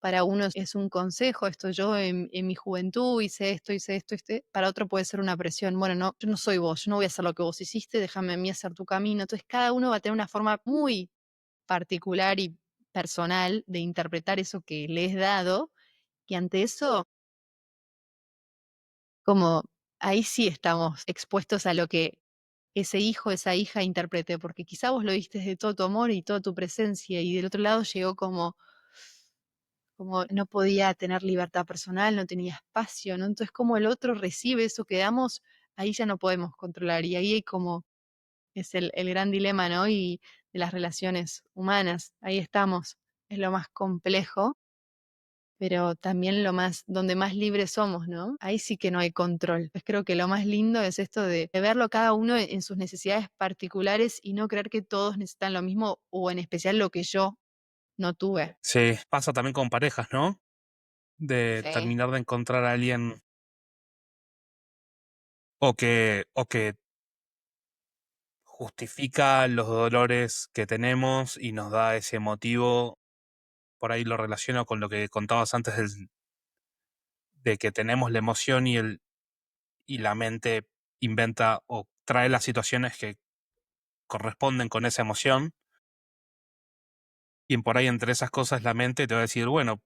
para uno es un consejo, esto yo en mi juventud hice esto, para otro puede ser una presión, bueno, no, yo no soy vos, yo no voy a hacer lo que vos hiciste, déjame a mí hacer tu camino. Entonces cada uno va a tener una forma muy particular y personal de interpretar eso que le es dado, y ante eso, como ahí sí estamos expuestos a lo que ese hijo, esa hija interprete, porque quizá vos lo diste de todo tu amor y toda tu presencia, y del otro lado llegó como no podía tener libertad personal, no tenía espacio, ¿no? Entonces, como el otro recibe eso que damos, ahí ya no podemos controlar, y ahí hay como, es el gran dilema, ¿no? Y de las relaciones humanas, ahí estamos, es lo más complejo, pero también lo más, donde más libres somos, ¿no? Ahí sí que no hay control. Pues creo que lo más lindo es esto de verlo cada uno en sus necesidades particulares y no creer que todos necesitan lo mismo o en especial lo que yo no tuve. Sí, pasa también con parejas, ¿no? De Sí. terminar de encontrar a alguien o que justifica los dolores que tenemos y nos da ese motivo. Por ahí lo relaciono con lo que contabas antes de que tenemos la emoción y la mente inventa o trae las situaciones que corresponden con esa emoción. Y por ahí entre esas cosas la mente te va a decir, bueno,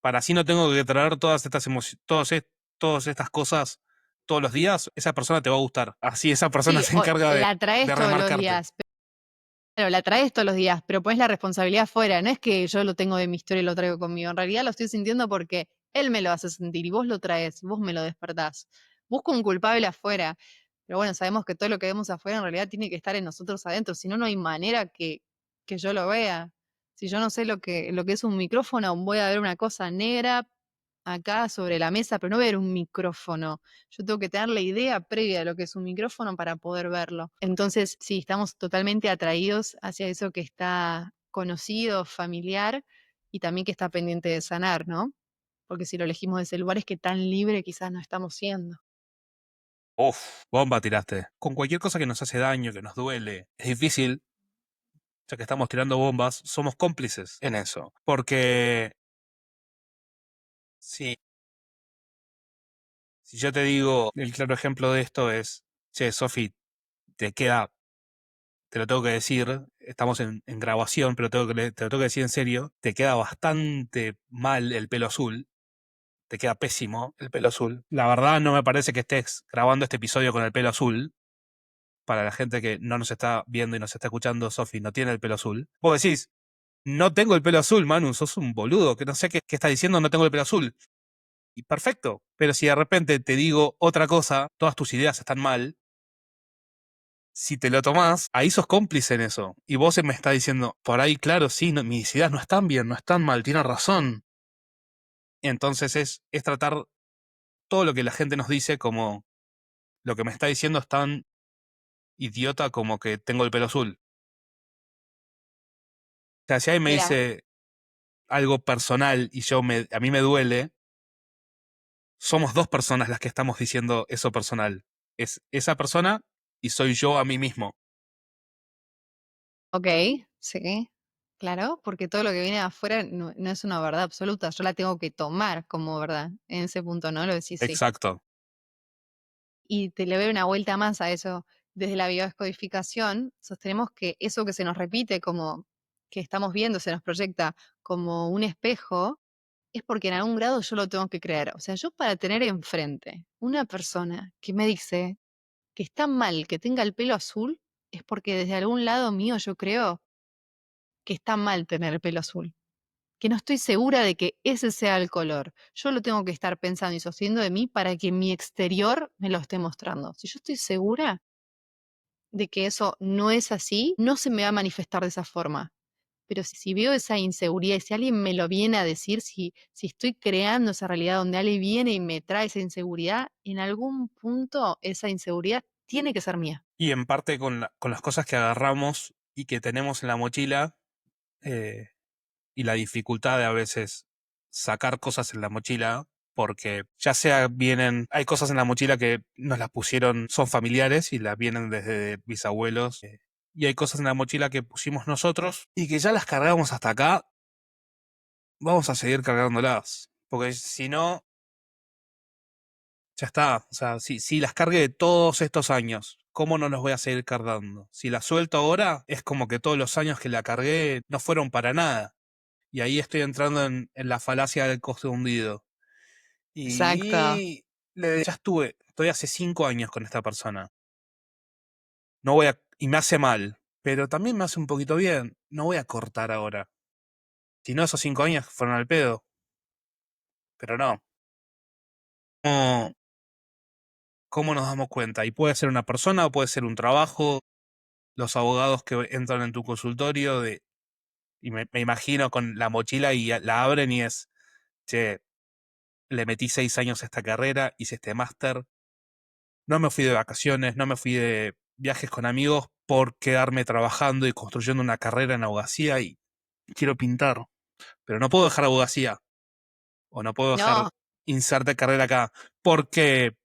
para así no tengo que traer todas estas emociones, todas estas cosas todos los días, esa persona te va a gustar. Así esa persona Sí, se o encarga la traes de todos los remarcarte. días. Claro, la traes todos los días, pero pones la responsabilidad afuera. No es que yo lo tengo de mi historia y lo traigo conmigo. En realidad lo estoy sintiendo porque él me lo hace sentir y vos lo traes, vos me lo despertás. Busco un culpable afuera. Pero bueno, sabemos que todo lo que vemos afuera en realidad tiene que estar en nosotros adentro. Si no, no hay manera que yo lo vea. Si yo no sé lo que es un micrófono, voy a ver una cosa negra acá sobre la mesa, pero no ver un micrófono. Yo tengo que tener la idea previa de lo que es un micrófono para poder verlo. Entonces, sí, estamos totalmente atraídos hacia eso que está conocido, familiar y también que está pendiente de sanar, ¿no? Porque si lo elegimos de ese lugar es que tan libre quizás no estamos siendo. Uf, bomba tiraste. Con cualquier cosa que nos hace daño, que nos duele, es difícil, ya que estamos tirando bombas, somos cómplices en eso. Porque si, si yo te digo, el claro ejemplo de esto es, che, Sofi, te queda, te lo tengo que decir, estamos en grabación, pero te lo tengo que decir en serio, te queda bastante mal el pelo azul, te queda pésimo el pelo azul. La verdad no me parece que estés grabando este episodio con el pelo azul. Para la gente que no nos está viendo y nos está escuchando, Sofi no tiene el pelo azul. Vos decís, no tengo el pelo azul, Manu, sos un boludo, que no sé qué está diciendo, no tengo el pelo azul. Y perfecto, pero si de repente te digo otra cosa, todas tus ideas están mal, si te lo tomás, ahí sos cómplice en eso. Y vos me estás diciendo, por ahí, claro, sí, mis ideas no están bien, no están mal, tienes razón. Entonces es tratar todo lo que la gente nos dice como lo que me está diciendo es tan idiota como que tengo el pelo azul. O sea, si alguien me Mira, dice algo personal y a mí me duele, somos dos personas las que estamos diciendo eso personal. Es esa persona y soy yo a mí mismo. ok, sí, claro, porque todo lo que viene de afuera no es una verdad absoluta, yo la tengo que tomar como verdad. En ese punto, ¿no? Lo decís, sí. Exacto. Y te le doy una vuelta más a eso. Desde la biodescodificación, sostenemos que eso que se nos repite como que estamos viendo, se nos proyecta como un espejo, es porque en algún grado yo lo tengo que creer. O sea, yo para tener enfrente una persona que me dice que está mal que tenga el pelo azul, es porque desde algún lado mío yo creo que está mal tener el pelo azul, que no estoy segura de que ese sea el color. Yo lo tengo que estar pensando y sosteniendo de mí para que mi exterior me lo esté mostrando. Si yo estoy segura de que eso no es así, no se me va a manifestar de esa forma. Pero si veo esa inseguridad y si alguien me lo viene a decir, si estoy creando esa realidad donde alguien viene y me trae esa inseguridad, en algún punto esa inseguridad tiene que ser mía. Y en parte con las cosas que agarramos y que tenemos en la mochila, eh, y la dificultad de a veces sacar cosas en la mochila, porque ya sea vienen, hay cosas en la mochila que nos las pusieron, son familiares y las vienen desde bisabuelos, y hay cosas en la mochila que pusimos nosotros y que ya las cargamos hasta acá, vamos a seguir cargándolas, porque si no, ya está, o sea, si las cargué todos estos años, ¿cómo no los voy a seguir cargando? Si las suelto ahora, es como que todos los años que la cargué no fueron para nada. Y ahí estoy entrando en la falacia del costo hundido. Exacto. Y ya estoy hace 5 años con esta persona. No voy a, y me hace mal, pero también me hace un poquito bien. No voy a cortar ahora. Si no, esos 5 años fueron al pedo. Pero no. ¿Cómo, cómo nos damos cuenta? Y puede ser una persona o puede ser un trabajo. Los abogados que entran en tu consultorio y me imagino con la mochila y la abren y es, che, le metí 6 años a esta carrera, hice este máster. No me fui de vacaciones, no me fui de viajes con amigos por quedarme trabajando y construyendo una carrera en abogacía y quiero pintar. Pero no puedo dejar abogacía o no puedo dejar No, inserte carrera acá. Porque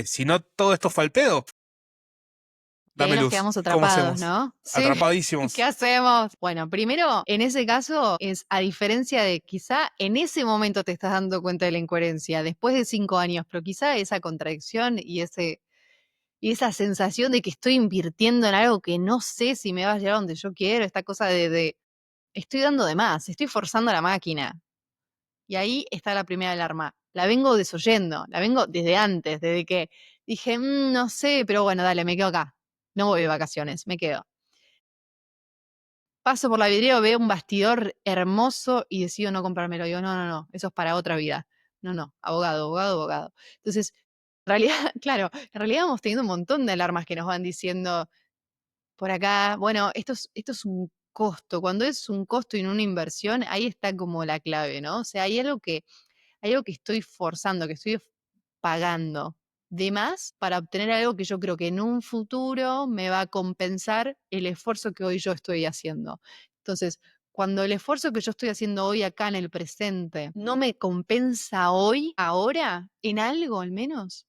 si no todo esto fue al pedo. y ahí Dame nos luz. quedamos ¿Cómo atrapados, hacemos? ¿no? Sí. ¿Qué Atrapadísimos. hacemos? Bueno, primero, en ese caso, es a diferencia de quizá en ese momento te estás dando cuenta de la incoherencia, después de 5 años, pero quizá esa contradicción y esa sensación de que estoy invirtiendo en algo que no sé si me va a llevar a donde yo quiero, esta cosa de estoy dando de más, estoy forzando la máquina. Y ahí está la primera alarma. La vengo desoyendo, la vengo desde antes, desde que dije, no sé, pero bueno, dale, me quedo acá. No voy de vacaciones, me quedo. Paso por la vidriera, veo un bastidor hermoso y decido no comprármelo. Digo, no, no, no, eso es para otra vida. No, no, abogado, abogado, abogado. Entonces, en realidad, claro, en realidad vamos teniendo un montón de alarmas que nos van diciendo por acá, bueno, esto es un costo. Cuando es un costo y no una inversión, ahí está como la clave, ¿no? O sea, hay algo que estoy forzando, que estoy pagando de más para obtener algo que yo creo que en un futuro me va a compensar el esfuerzo que hoy yo estoy haciendo. Entonces, cuando el esfuerzo que yo estoy haciendo hoy acá en el presente no me compensa hoy, ahora, en algo al menos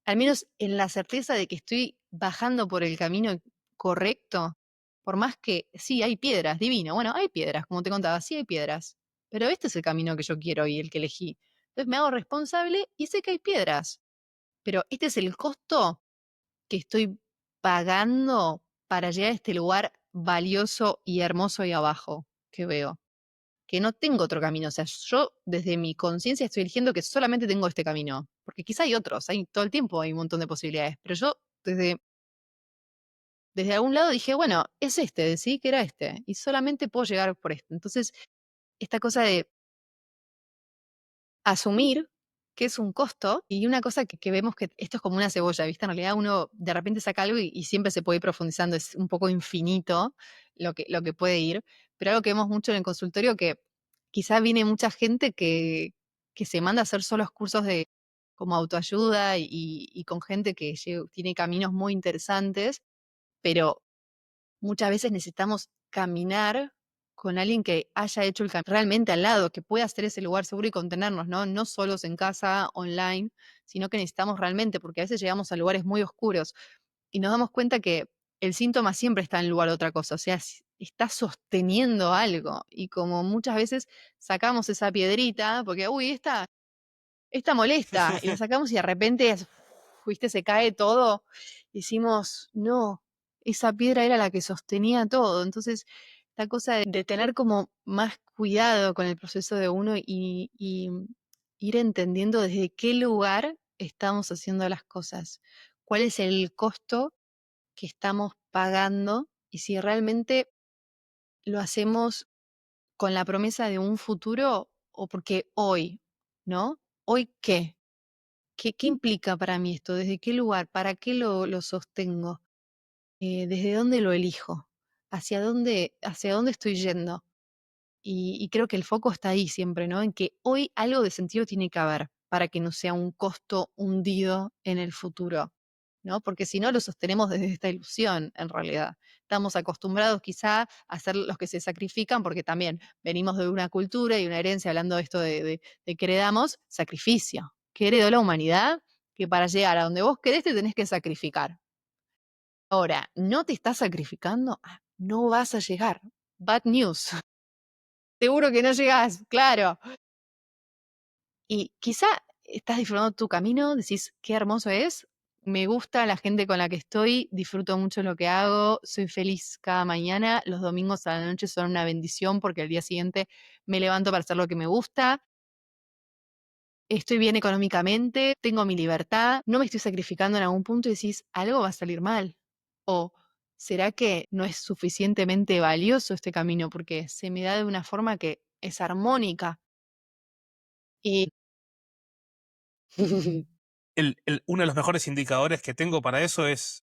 en la certeza de que estoy bajando por el camino correcto, por más que sí, hay piedras, divino, bueno, hay piedras, como te contaba, sí hay piedras, pero este es el camino que yo quiero y el que elegí. Entonces me hago responsable y sé que hay piedras, pero este es el costo que estoy pagando para llegar a este lugar valioso y hermoso ahí abajo que veo, que no tengo otro camino. O sea, yo desde mi conciencia estoy eligiendo que solamente tengo este camino, porque quizá hay otros, hay todo el tiempo hay un montón de posibilidades, pero yo desde algún lado dije, bueno, es este, decidí que era este, y solamente puedo llegar por este. Entonces, esta cosa de asumir que es un costo y una cosa que vemos que esto es como una cebolla, ¿viste? En realidad uno de repente saca algo y siempre se puede ir profundizando, es un poco infinito lo que puede ir, pero algo que vemos mucho en el consultorio que quizá viene mucha gente que se manda a hacer solos cursos de como autoayuda y con gente que tiene caminos muy interesantes, pero muchas veces necesitamos caminar con alguien que haya hecho el camino realmente al lado, que pueda hacer ese lugar seguro y contenernos, ¿no? No solos en casa, online, sino que necesitamos realmente, porque a veces llegamos a lugares muy oscuros y nos damos cuenta que el síntoma siempre está en lugar de otra cosa, o sea, está sosteniendo algo. Y como muchas veces sacamos esa piedrita, porque, uy, esta molesta, y la sacamos y de repente, fuiste, se cae todo, y decimos, no, esa piedra era la que sostenía todo. Entonces, esta cosa de tener como más cuidado con el proceso de uno y ir entendiendo desde qué lugar estamos haciendo las cosas, cuál es el costo que estamos pagando y si realmente lo hacemos con la promesa de un futuro o porque hoy, ¿no? ¿Hoy qué? ¿Qué implica para mí esto? ¿Desde qué lugar? ¿Para qué lo sostengo? ¿Desde dónde lo elijo? Hacia dónde estoy yendo? Y creo que el foco está ahí siempre, ¿no? En que hoy algo de sentido tiene que haber para que no sea un costo hundido en el futuro, ¿no? Porque si no, lo sostenemos desde esta ilusión, en realidad. Estamos acostumbrados quizá a ser los que se sacrifican, porque también venimos de una cultura y una herencia, hablando de esto de que heredamos, sacrificio. ¿Qué heredó la humanidad? Que para llegar a donde vos querés te tenés que sacrificar. Ahora, ¿no te estás sacrificando? No vas a llegar. Bad news. Seguro que no llegás, claro. Y quizá estás disfrutando tu camino, decís, qué hermoso es, me gusta la gente con la que estoy, disfruto mucho lo que hago, soy feliz cada mañana, los domingos a la noche son una bendición porque al día siguiente me levanto para hacer lo que me gusta, estoy bien económicamente, tengo mi libertad, no me estoy sacrificando en algún punto y decís, algo va a salir mal. O ¿será que no es suficientemente valioso este camino porque se me da de una forma que es armónica? Y Uno de los mejores indicadores que tengo para eso es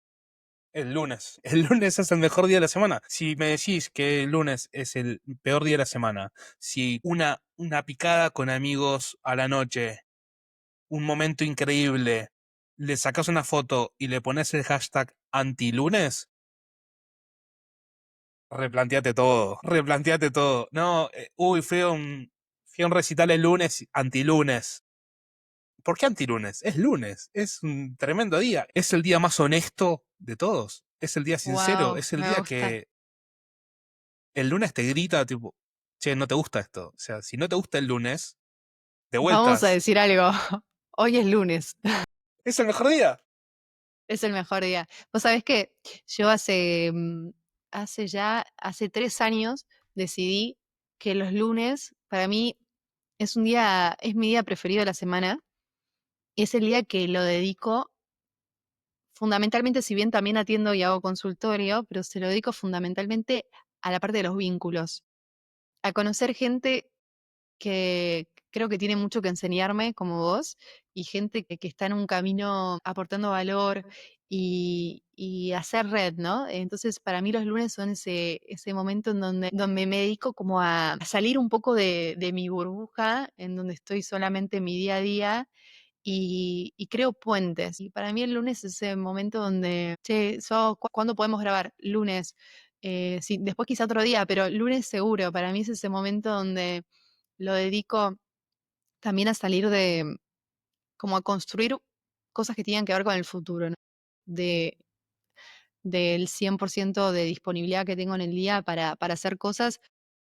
el lunes. El lunes es el mejor día de la semana. Si me decís que el lunes es el peor día de la semana, si una picada con amigos a la noche, un momento increíble, le sacas una foto y le pones el hashtag antilunes, replanteate todo, replanteate todo. No, fui a un recital el lunes, antilunes. ¿Por qué antilunes? Es lunes, es un tremendo día, es el día más honesto de todos, es el día sincero, wow, es el me día gusta. que el lunes te grita tipo, che, no te gusta esto. O sea, si no te gusta el lunes, de Vamos a vueltas, decir algo. Hoy es lunes, es el mejor día. es el mejor día. Vos sabés que yo hace 3 años decidí que los lunes para mí es mi día preferido de la semana. Es el día que lo dedico fundamentalmente, si bien también atiendo y hago consultorio, pero se lo dedico fundamentalmente a la parte de los vínculos, a conocer gente que creo que tiene mucho que enseñarme, como vos, y gente que está en un camino aportando valor y hacer red, ¿no? Entonces, para mí los lunes son ese momento en donde me dedico como a salir un poco de mi burbuja, en donde estoy solamente en mi día a día. Y creo puentes. Y para mí el lunes es ese momento donde, che, ¿cuándo podemos grabar? Lunes. Sí, después quizá otro día, pero lunes seguro. Para mí es ese momento donde lo dedico también a salir como a construir cosas que tengan que ver con el futuro, ¿no? De, del 100% de disponibilidad que tengo en el día para hacer cosas,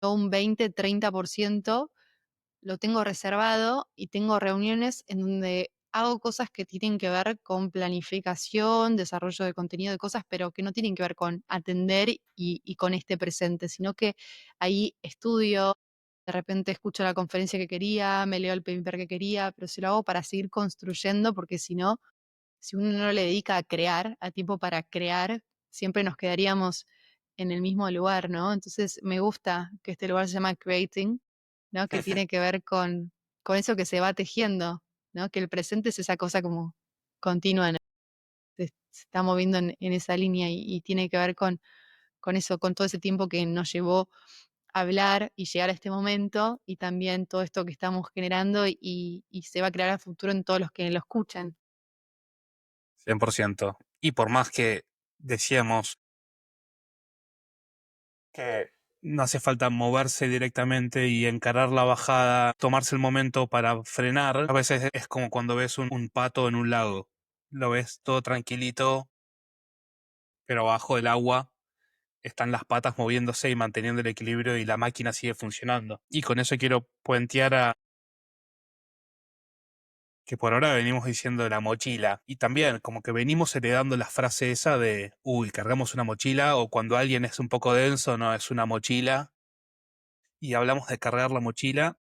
yo un 20-30% lo tengo reservado y tengo reuniones en donde hago cosas que tienen que ver con planificación, desarrollo de contenido de cosas, pero que no tienen que ver con atender y con este presente, sino que ahí estudio, de repente escucho la conferencia que quería, me leo el paper que quería, pero si lo hago para seguir construyendo, porque si no, si uno no le dedica a crear, a tiempo para crear, siempre nos quedaríamos en el mismo lugar, ¿no? Entonces me gusta que este lugar se llama Creating, ¿no? Que tiene que ver con eso que se va tejiendo, ¿no? Que el presente es esa cosa como continua, ¿no? Se está moviendo en esa línea y tiene que ver con eso, con todo ese tiempo que nos llevó a hablar y llegar a este momento y también todo esto que estamos generando y se va a crear a futuro en todos los que lo escuchan. 100%. Y por más que decíamos que no hace falta moverse directamente y encarar la bajada, tomarse el momento para frenar, a veces es como cuando ves un pato en un lago. Lo ves todo tranquilito, pero abajo del agua están las patas moviéndose y manteniendo el equilibrio y la máquina sigue funcionando. Y con eso quiero puentear a que por ahora venimos diciendo la mochila. Y también como que venimos heredando la frase esa de, uy, cargamos una mochila, o cuando alguien es un poco denso, no, es una mochila. Y hablamos de cargar la mochila,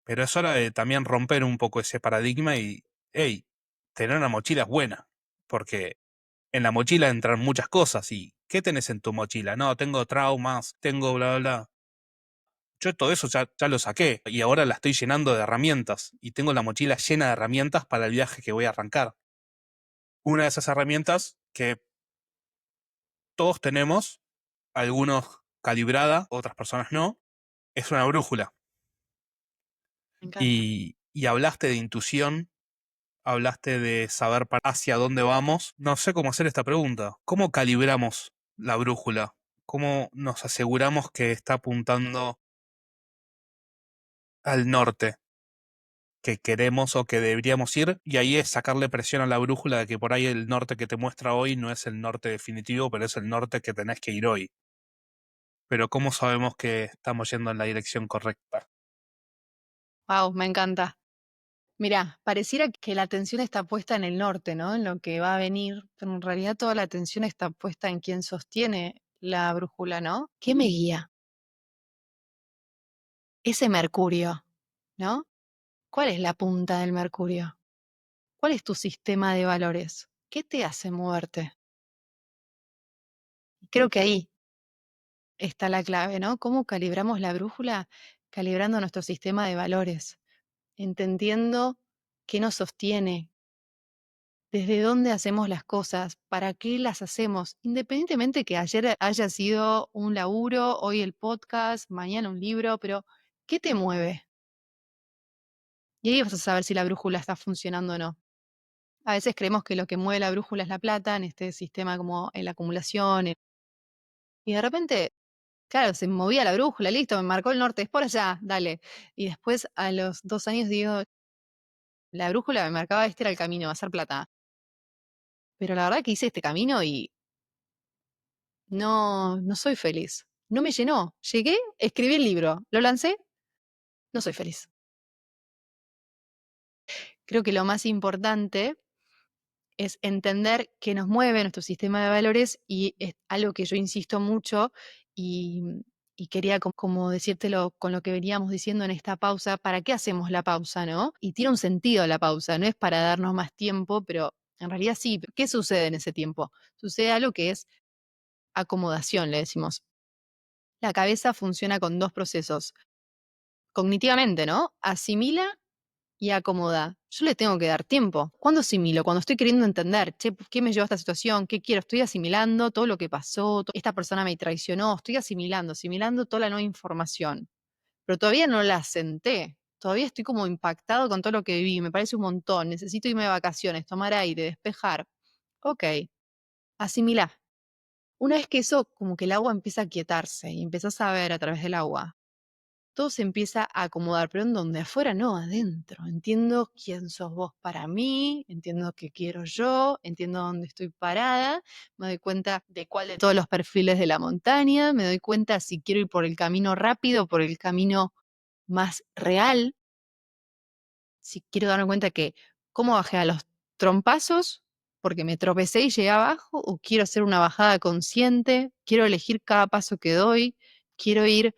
pero es hora de también romper un poco ese paradigma y, hey, tener una mochila es buena, porque En la mochila entran muchas cosas y ¿qué tenés en tu mochila? No, tengo traumas, tengo bla, bla, bla. Yo todo eso ya lo saqué y ahora la estoy llenando de herramientas y tengo la mochila llena de herramientas para el viaje que voy a arrancar. Una de esas herramientas que todos tenemos, algunos calibrada, otras personas no, es una brújula. Me encanta. Y hablaste de intuición, hablaste de saber hacia dónde vamos. No sé cómo hacer esta pregunta. ¿Cómo calibramos la brújula? ¿Cómo nos aseguramos que está apuntando al norte que queremos o que deberíamos ir? Y ahí es sacarle presión a la brújula de que por ahí el norte que te muestra hoy no es el norte definitivo, pero es el norte que tenés que ir hoy. Pero ¿cómo sabemos que estamos yendo en la dirección correcta? Wow, me encanta. Mirá, pareciera que la atención está puesta en el norte, ¿no? En lo que va a venir, pero en realidad toda la atención está puesta en quien sostiene la brújula, ¿no? ¿Qué me guía? Ese Mercurio, ¿no? ¿Cuál es la punta del Mercurio? ¿Cuál es tu sistema de valores? ¿Qué te hace moverte? Creo que ahí está la clave, ¿no? ¿Cómo calibramos la brújula? Calibrando nuestro sistema de valores, entendiendo qué nos sostiene, desde dónde hacemos las cosas, para qué las hacemos, independientemente que ayer haya sido un laburo, hoy el podcast, mañana un libro, pero ¿qué te mueve? Y ahí vas a saber si la brújula está funcionando o no. A veces creemos que lo que mueve la brújula es la plata en este sistema como en la acumulación. Y de repente, claro, se movía la brújula, listo, me marcó el norte, es por allá, dale. Y después a los 2 años digo, la brújula me marcaba este era el camino, hacer plata. Pero la verdad que hice este camino y no soy feliz. No me llenó. Llegué, escribí el libro, lo lancé, no soy feliz. Creo que lo más importante es entender qué nos mueve nuestro sistema de valores y es algo que yo insisto mucho y, y quería como decírtelo con lo que veníamos diciendo en esta pausa, ¿para qué hacemos la pausa, no? Y tiene un sentido la pausa, no es para darnos más tiempo, pero en realidad sí. ¿Qué sucede en ese tiempo? Sucede algo que es acomodación, le decimos. La cabeza funciona con dos procesos. Cognitivamente, ¿no? Asimila y acomoda. Yo le tengo que dar tiempo. ¿Cuándo asimilo? Cuando estoy queriendo entender, che, ¿qué me llevó a esta situación? ¿Qué quiero? Estoy asimilando todo lo que pasó, esta persona me traicionó, estoy asimilando toda la nueva información. Pero todavía no la senté. Todavía estoy como impactado con todo lo que viví, me parece un montón, necesito irme de vacaciones, tomar aire, despejar. Ok, asimilá. Una vez que eso, como que el agua empieza a quietarse y empezás a ver a través del agua, todo se empieza a acomodar, pero ¿en dónde? Afuera no, adentro. Entiendo quién sos vos para mí, entiendo qué quiero yo, entiendo dónde estoy parada, me doy cuenta de cuál de todos los perfiles de la montaña, me doy cuenta si quiero ir por el camino rápido, por el camino más real, si quiero darme cuenta que cómo bajé a los trompazos porque me tropecé y llegué abajo, o quiero hacer una bajada consciente, quiero elegir cada paso que doy, quiero ir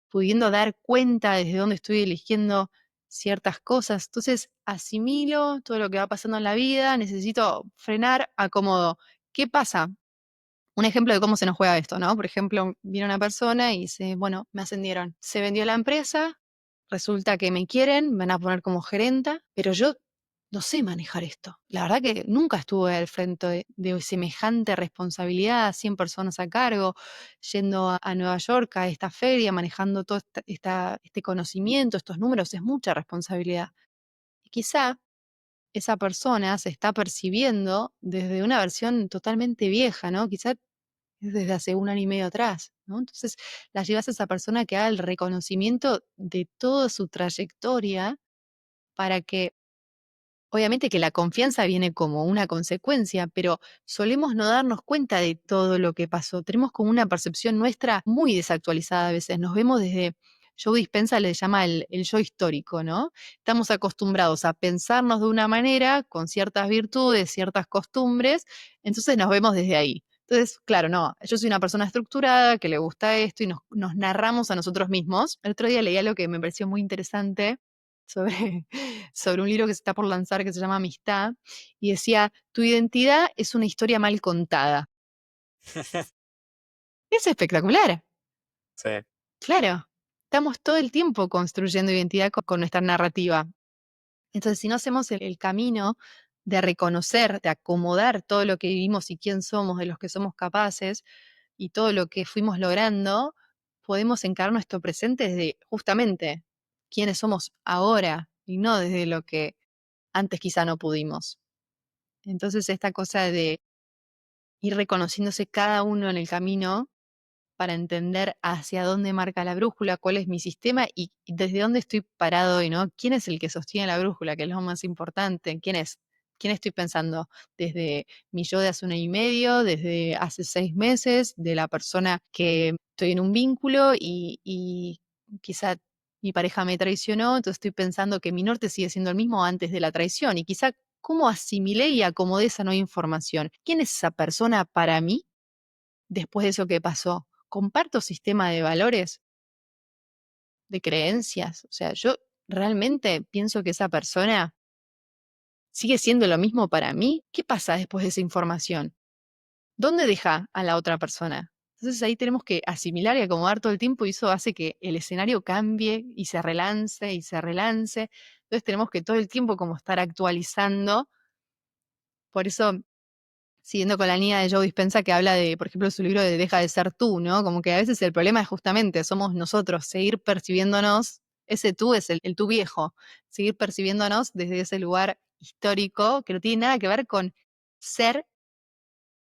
pudiendo dar cuenta desde dónde estoy eligiendo ciertas cosas. Entonces, asimilo todo lo que va pasando en la vida, necesito frenar, acomodo. ¿Qué pasa? Un ejemplo de cómo se nos juega esto, ¿no? Por ejemplo, viene una persona y dice, bueno, me ascendieron, se vendió la empresa, resulta que me quieren, me van a poner como gerenta, pero yo no sé manejar esto. La verdad que nunca estuve al frente de semejante responsabilidad, 100 personas a cargo, yendo a Nueva York a esta feria, manejando todo este conocimiento, estos números, es mucha responsabilidad. Y quizá esa persona se está percibiendo desde una versión totalmente vieja, ¿no? Quizá es desde hace 1 año y medio atrás, ¿no? Entonces, la llevas a esa persona que haga el reconocimiento de toda su trayectoria para que obviamente que la confianza viene como una consecuencia, pero solemos no darnos cuenta de todo lo que pasó. Tenemos como una percepción nuestra muy desactualizada a veces. Nos vemos desde, Joe Dispenza le llama el yo histórico, ¿no? Estamos acostumbrados a pensarnos de una manera, con ciertas virtudes, ciertas costumbres, entonces nos vemos desde ahí. Entonces, claro, no, yo soy una persona estructurada, que le gusta esto y nos narramos a nosotros mismos. El otro día leí algo que me pareció muy interesante sobre, sobre un libro que se está por lanzar que se llama Amistad, y decía, tu identidad es una historia mal contada. Es espectacular, Sí, claro. Estamos todo el tiempo construyendo identidad con nuestra narrativa. Entonces, si no hacemos el camino de reconocer, de acomodar todo lo que vivimos y quién somos, de los que somos capaces y todo lo que fuimos logrando, podemos encarar nuestro presente desde justamente quiénes somos ahora y no desde lo que antes quizá no pudimos. Entonces, esta cosa de ir reconociéndose cada uno en el camino para entender hacia dónde marca la brújula, cuál es mi sistema y desde dónde estoy parado hoy, ¿no? ¿Quién es el que sostiene la brújula, que es lo más importante? ¿Quién es? ¿Quién estoy pensando? Desde mi yo de hace 1 año y medio, desde hace 6 meses, de la persona que estoy en un vínculo y quizá mi pareja me traicionó, entonces estoy pensando que mi norte sigue siendo el mismo antes de la traición y quizá cómo asimilé y acomodé esa nueva información. ¿Quién es esa persona para mí después de eso que pasó? ¿Comparto sistema de valores, de creencias? O sea, yo realmente pienso que esa persona sigue siendo lo mismo para mí. ¿Qué pasa después de esa información? ¿Dónde deja a la otra persona? Entonces ahí tenemos que asimilar y acomodar todo el tiempo y eso hace que el escenario cambie y se relance y se relance. Entonces tenemos que todo el tiempo como estar actualizando. Por eso siguiendo con la línea de Joe Dispenza que habla de, por ejemplo, su libro de Deja de ser tú, ¿no? Como que a veces el problema es justamente, somos nosotros, seguir percibiéndonos, ese tú es el tú viejo, seguir percibiéndonos desde ese lugar histórico que no tiene nada que ver con ser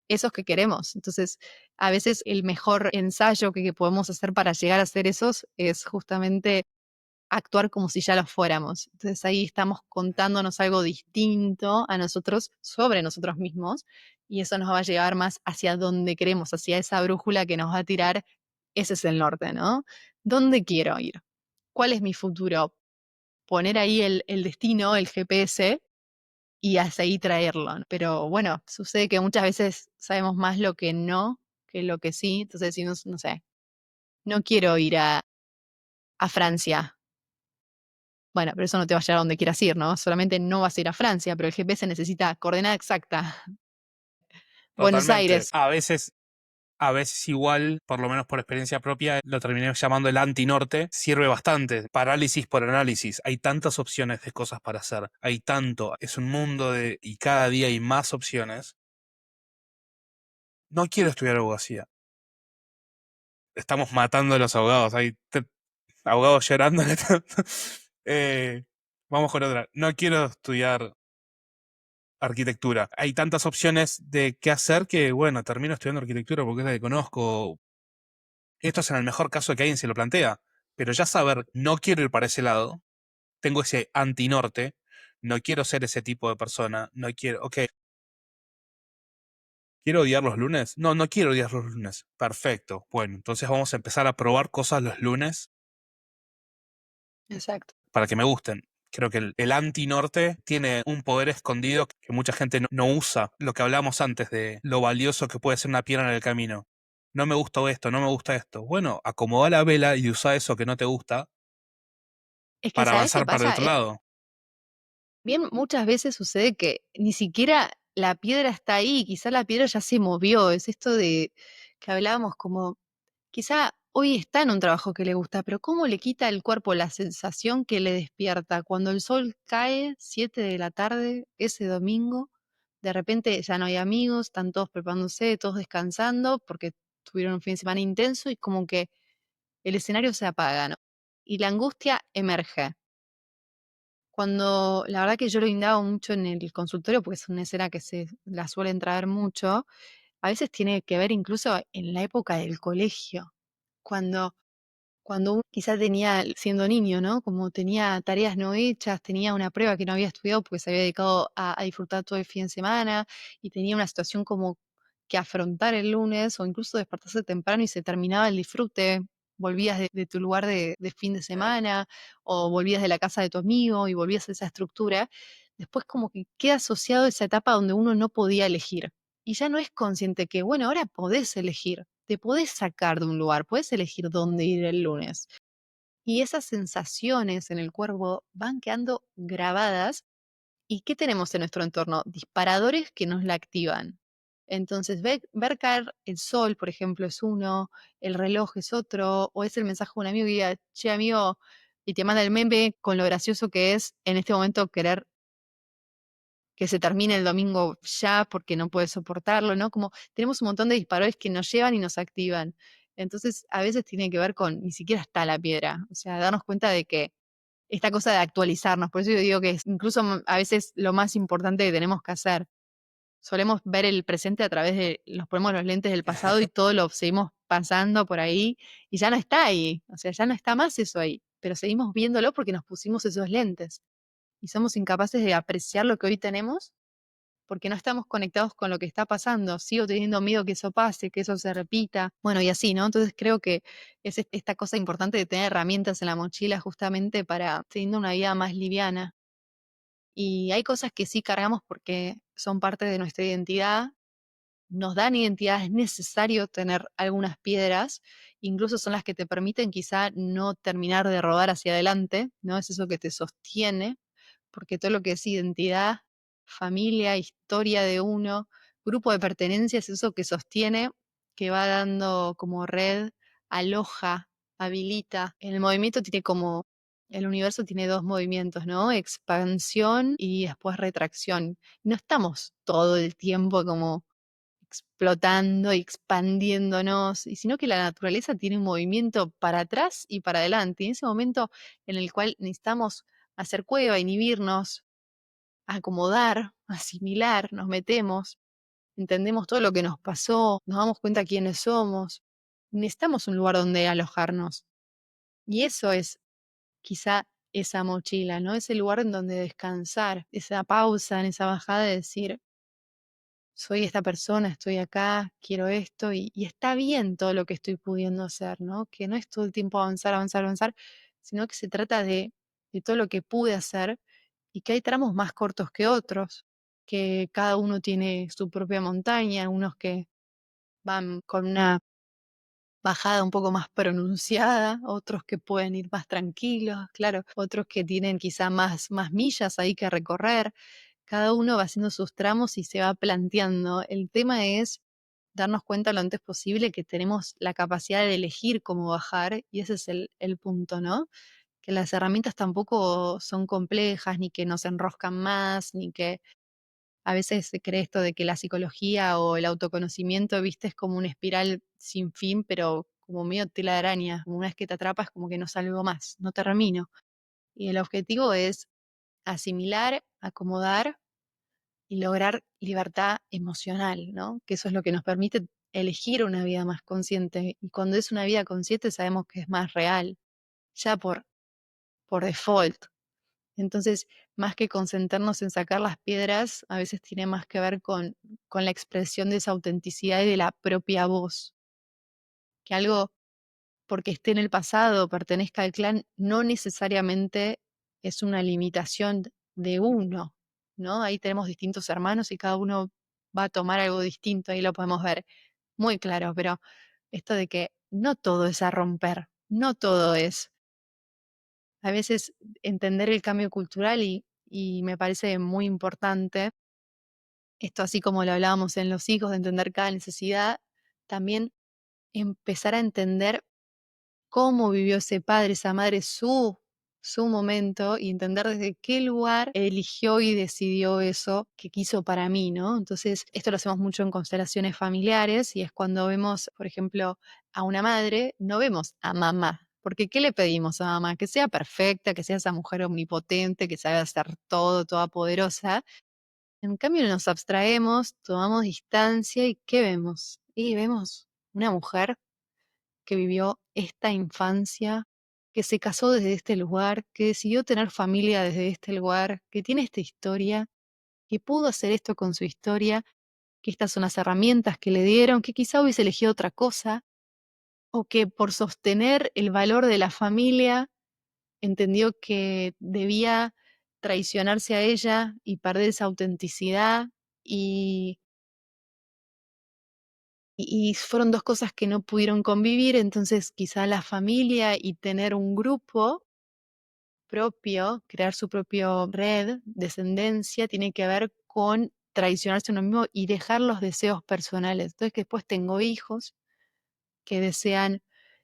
esos que queremos. Entonces, a veces el mejor ensayo que podemos hacer para llegar a ser esos es justamente actuar como si ya lo fuéramos. Entonces ahí estamos contándonos algo distinto a nosotros sobre nosotros mismos y eso nos va a llevar más hacia donde queremos, hacia esa brújula que nos va a tirar, ese es el norte, ¿no? ¿Dónde quiero ir? ¿Cuál es mi futuro? Poner ahí el destino, el GPS y hacia ahí traerlo, ¿no? Pero bueno, sucede que muchas veces sabemos más lo que no que lo que sí, entonces decimos, no sé, no quiero ir a Francia. Bueno, pero eso no te va a llevar a donde quieras ir, ¿no? Solamente no vas a ir a Francia, pero el GPS necesita coordenada exacta. Buenos totalmente. Aires. A veces igual, por lo menos por experiencia propia, lo terminé llamando el antinorte, sirve bastante. Parálisis por análisis. Hay tantas opciones de cosas para hacer. Hay tanto. Es un mundo de... y cada día hay más opciones. No quiero estudiar abogacía. Estamos matando a los abogados. Hay abogados llorando. Eh, vamos con otra. No quiero estudiar arquitectura. Hay tantas opciones de qué hacer que, bueno, termino estudiando arquitectura porque es la que conozco. Esto es en el mejor caso de que alguien se lo plantea. Pero ya saber, no quiero ir para ese lado, tengo ese antinorte, no quiero ser ese tipo de persona, no quiero, ok, ¿quiero odiar los lunes? No, no quiero odiar los lunes. Perfecto. Bueno, entonces vamos a empezar a probar cosas los lunes Exacto. para que me gusten. Creo que el antinorte tiene un poder escondido que mucha gente no usa. Lo que hablamos antes de lo valioso que puede ser una piedra en el camino. No me gusta esto, no me gusta esto. Bueno, acomoda la vela y usa eso que no te gusta Es que, para ¿sabes qué avanzar para el pasa? otro lado. Bien, muchas veces sucede que ni siquiera la piedra está ahí, quizá la piedra ya se movió. Es esto de que hablábamos como, quizá hoy está en un trabajo que le gusta, pero ¿cómo le quita al cuerpo la sensación que le despierta cuando el sol cae 7 de la tarde ese domingo? De repente ya no hay amigos, están todos preparándose, todos descansando porque tuvieron un fin de semana intenso y como que el escenario se apaga, ¿no? Y la angustia emerge. Cuando la verdad que yo lo indago mucho en el consultorio, porque es una escena que se la suelen traer mucho, a veces tiene que ver incluso en la época del colegio, cuando uno quizá tenía, siendo niño, ¿no? Como tenía tareas no hechas, tenía una prueba que no había estudiado porque se había dedicado a disfrutar todo el fin de semana y tenía una situación como que afrontar el lunes o incluso despertarse temprano y se terminaba el disfrute, volvías de tu lugar de fin de semana o volvías de la casa de tu amigo y volvías a esa estructura, después como que queda asociado esa etapa donde uno no podía elegir y ya no es consciente que, bueno, ahora podés elegir, te podés sacar de un lugar, podés elegir dónde ir el lunes. Y esas sensaciones en el cuerpo van quedando grabadas. ¿Y qué tenemos en nuestro entorno? Disparadores que nos la activan. Entonces, ver caer el sol, por ejemplo, es uno, el reloj es otro, o es el mensaje de un amigo y diga, che, amigo, y te manda el meme con lo gracioso que es en este momento querer que se termine el domingo ya porque no puedes soportarlo, ¿no? Como tenemos un montón de disparadores que nos llevan y nos activan. Entonces, a veces tiene que ver con ni siquiera está la piedra, o sea, darnos cuenta de que esta cosa de actualizarnos, por eso yo digo que es incluso a veces lo más importante que tenemos que hacer. Solemos ver el presente a través de, nos ponemos los lentes del pasado y todo lo seguimos pasando por ahí y ya no está ahí, o sea, ya no está más eso ahí, pero seguimos viéndolo porque nos pusimos esos lentes y somos incapaces de apreciar lo que hoy tenemos porque no estamos conectados con lo que está pasando. Sigo teniendo miedo que eso pase, que eso se repita. Bueno, y así, ¿no? Entonces creo que es esta cosa importante de tener herramientas en la mochila justamente para teniendo una vida más liviana. Y hay cosas que sí cargamos porque son parte de nuestra identidad, nos dan identidad, es necesario tener algunas piedras, incluso son las que te permiten quizá no terminar de rodar hacia adelante, ¿no? Es eso que te sostiene, porque todo lo que es identidad, familia, historia de uno, grupo de pertenencia es eso que sostiene, que va dando como red, aloja, habilita. El movimiento tiene como, el universo tiene dos movimientos, ¿no? Expansión y después retracción. No estamos todo el tiempo como explotando y expandiéndonos, y sino que la naturaleza tiene un movimiento para atrás y para adelante. Y en ese momento en el cual necesitamos hacer cueva, inhibirnos, acomodar, asimilar, nos metemos, entendemos todo lo que nos pasó, nos damos cuenta quiénes somos, necesitamos un lugar donde alojarnos. Y eso es quizá esa mochila, ¿no? Ese lugar en donde descansar, esa pausa, en esa bajada de decir, soy esta persona, estoy acá, quiero esto, y está bien todo lo que estoy pudiendo hacer, ¿no? Que no es todo el tiempo avanzar, avanzar, avanzar, sino que se trata de todo lo que pude hacer y que hay tramos más cortos que otros, que cada uno tiene su propia montaña, unos que van con una bajada un poco más pronunciada, otros que pueden ir más tranquilos, claro, otros que tienen quizá más millas ahí que recorrer. Cada uno va haciendo sus tramos y se va planteando. El tema es darnos cuenta lo antes posible que tenemos la capacidad de elegir cómo bajar y ese es el punto, ¿no? Que las herramientas tampoco son complejas, ni que nos enroscan más, ni que a veces se cree esto de que la psicología o el autoconocimiento, viste, es como una espiral sin fin, pero como medio tela de araña. Como una vez que te atrapas, como que no salgo más, no termino. Y el objetivo es asimilar, acomodar y lograr libertad emocional, ¿no? Que eso es lo que nos permite elegir una vida más consciente. Y cuando es una vida consciente sabemos que es más real, ya por default. Entonces, más que concentrarnos en sacar las piedras, a veces tiene más que ver con la expresión de esa autenticidad y de la propia voz. Que algo, porque esté en el pasado, pertenezca al clan, no necesariamente es una limitación de uno, ¿no? Ahí tenemos distintos hermanos y cada uno va a tomar algo distinto, ahí lo podemos ver muy claro, pero esto de que no todo es a romper, no todo es a veces entender el cambio cultural y me parece muy importante, esto así como lo hablábamos en los hijos, de entender cada necesidad, también empezar a entender cómo vivió ese padre, esa madre, su momento y entender desde qué lugar eligió y decidió eso que quiso para mí, ¿no? Entonces, esto lo hacemos mucho en constelaciones familiares y es cuando vemos, por ejemplo, a una madre, no vemos a mamá. Porque ¿qué le pedimos a mamá? Que sea perfecta, que sea esa mujer omnipotente, que sabe hacer todo, toda poderosa. En cambio nos abstraemos, tomamos distancia y ¿qué vemos? Y vemos una mujer que vivió esta infancia, que se casó desde este lugar, que decidió tener familia desde este lugar, que tiene esta historia, que pudo hacer esto con su historia, que estas son las herramientas que le dieron, que quizá hubiese elegido otra cosa, o que por sostener el valor de la familia entendió que debía traicionarse a ella y perder esa autenticidad y y fueron dos cosas que no pudieron convivir, entonces quizá la familia y tener un grupo propio, crear su propio red, descendencia, tiene que ver con traicionarse a uno mismo y dejar los deseos personales. Entonces, que después tengo hijos que desean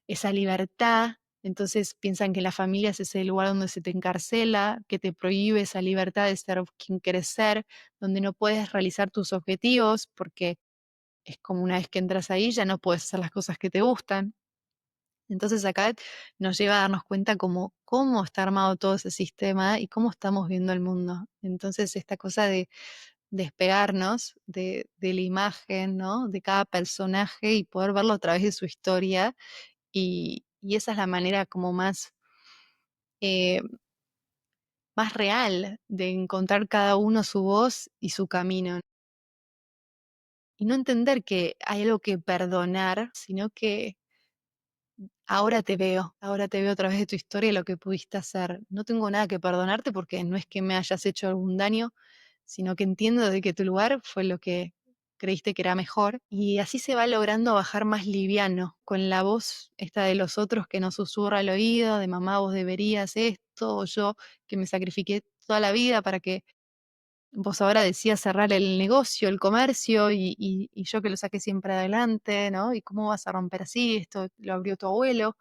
esa libertad, entonces piensan que la familia es ese lugar donde se te encarcela, que te prohíbe esa libertad de ser quien quieres ser, donde no puedes realizar tus objetivos, porque es como una vez que entras ahí ya no puedes hacer las cosas que te gustan. Entonces acá nos lleva a darnos cuenta cómo está armado todo ese sistema y cómo estamos viendo el mundo. Entonces esta cosa de despegarnos de la imagen, ¿no? De cada personaje y poder verlo a través de su historia. Y esa es la manera como eh, más real de encontrar cada uno su voz y su camino. Y no entender que hay algo que perdonar, sino que ahora te veo a través de tu historia lo que pudiste hacer. No tengo nada que perdonarte porque no es que me hayas hecho algún daño, sino que entiendo de que tu lugar fue lo que creíste que era mejor. Y así se va logrando bajar más liviano, con la voz esta de los otros que nos susurra al oído, de mamá, vos deberías esto, o yo que me sacrifiqué toda la vida para que vos ahora decías cerrar el negocio, el comercio, y yo que lo saqué siempre adelante, ¿no? ¿Y cómo vas a romper así? Esto lo abrió tu abuelo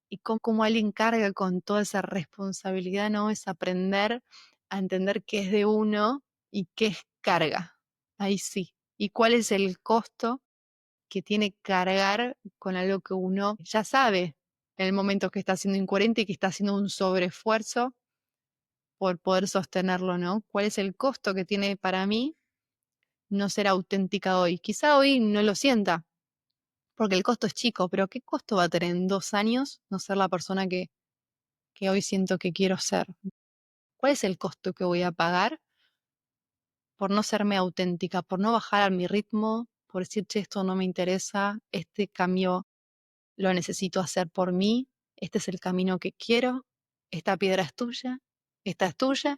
y cómo alguien carga con toda esa responsabilidad, ¿no? Es aprender a entender qué es de uno y qué es carga. Ahí sí. Y cuál es el costo que tiene cargar con algo que uno ya sabe en el momento que está siendo incoherente y que está haciendo un sobreesfuerzo por poder sostenerlo, ¿no? ¿Cuál es el costo que tiene para mí no ser auténtica hoy? Quizá hoy no lo sienta, porque el costo es chico, pero ¿qué costo va a tener en 2 años no ser la persona que hoy siento que quiero ser? ¿Cuál es el costo que voy a pagar por no serme auténtica, por no bajar a mi ritmo, por decir, che, esto no me interesa, este cambio lo necesito hacer por mí, este es el camino que quiero, esta piedra es tuya, esta es tuya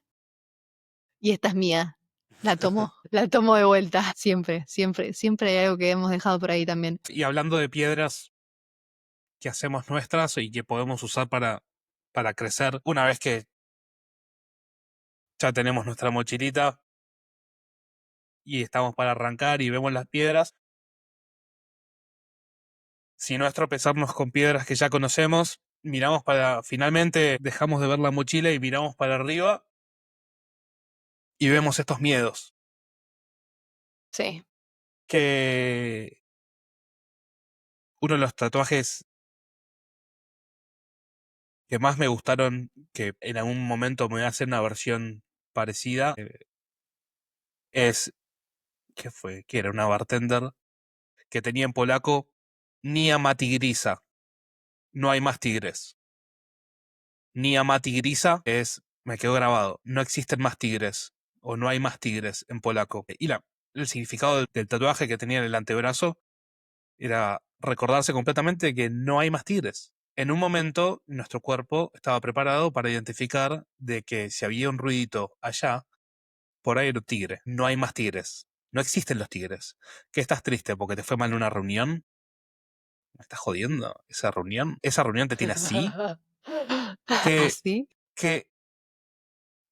y esta es mía. La tomo de vuelta, siempre, siempre, siempre hay algo que hemos dejado por ahí también. Y hablando de piedras que hacemos nuestras y que podemos usar para crecer, una vez que ya tenemos nuestra mochilita y estamos para arrancar y vemos las piedras, si no es tropezarnos con piedras que ya conocemos, miramos finalmente dejamos de ver la mochila y miramos para arriba y vemos estos miedos. Sí, Que uno de los tatuajes que más me gustaron, que en algún momento me voy a hacer una versión parecida, es, ¿qué fue? Que era una bartender que tenía en polaco Nia ma tigrisa, no hay más tigres. Nia ma tigrisa me quedó grabado, no existen más tigres, o no hay más tigres en polaco. Y el significado del tatuaje que tenía en el antebrazo era recordarse completamente que no hay más tigres. En un momento, nuestro cuerpo estaba preparado para identificar de que si había un ruidito allá, por ahí era un tigre. No hay más tigres. No existen los tigres. ¿Qué estás triste porque te fue mal en una reunión? ¿Me estás jodiendo? ¿Esa reunión? ¿Esa reunión te tiene así? ¿Qué, ¿así? qué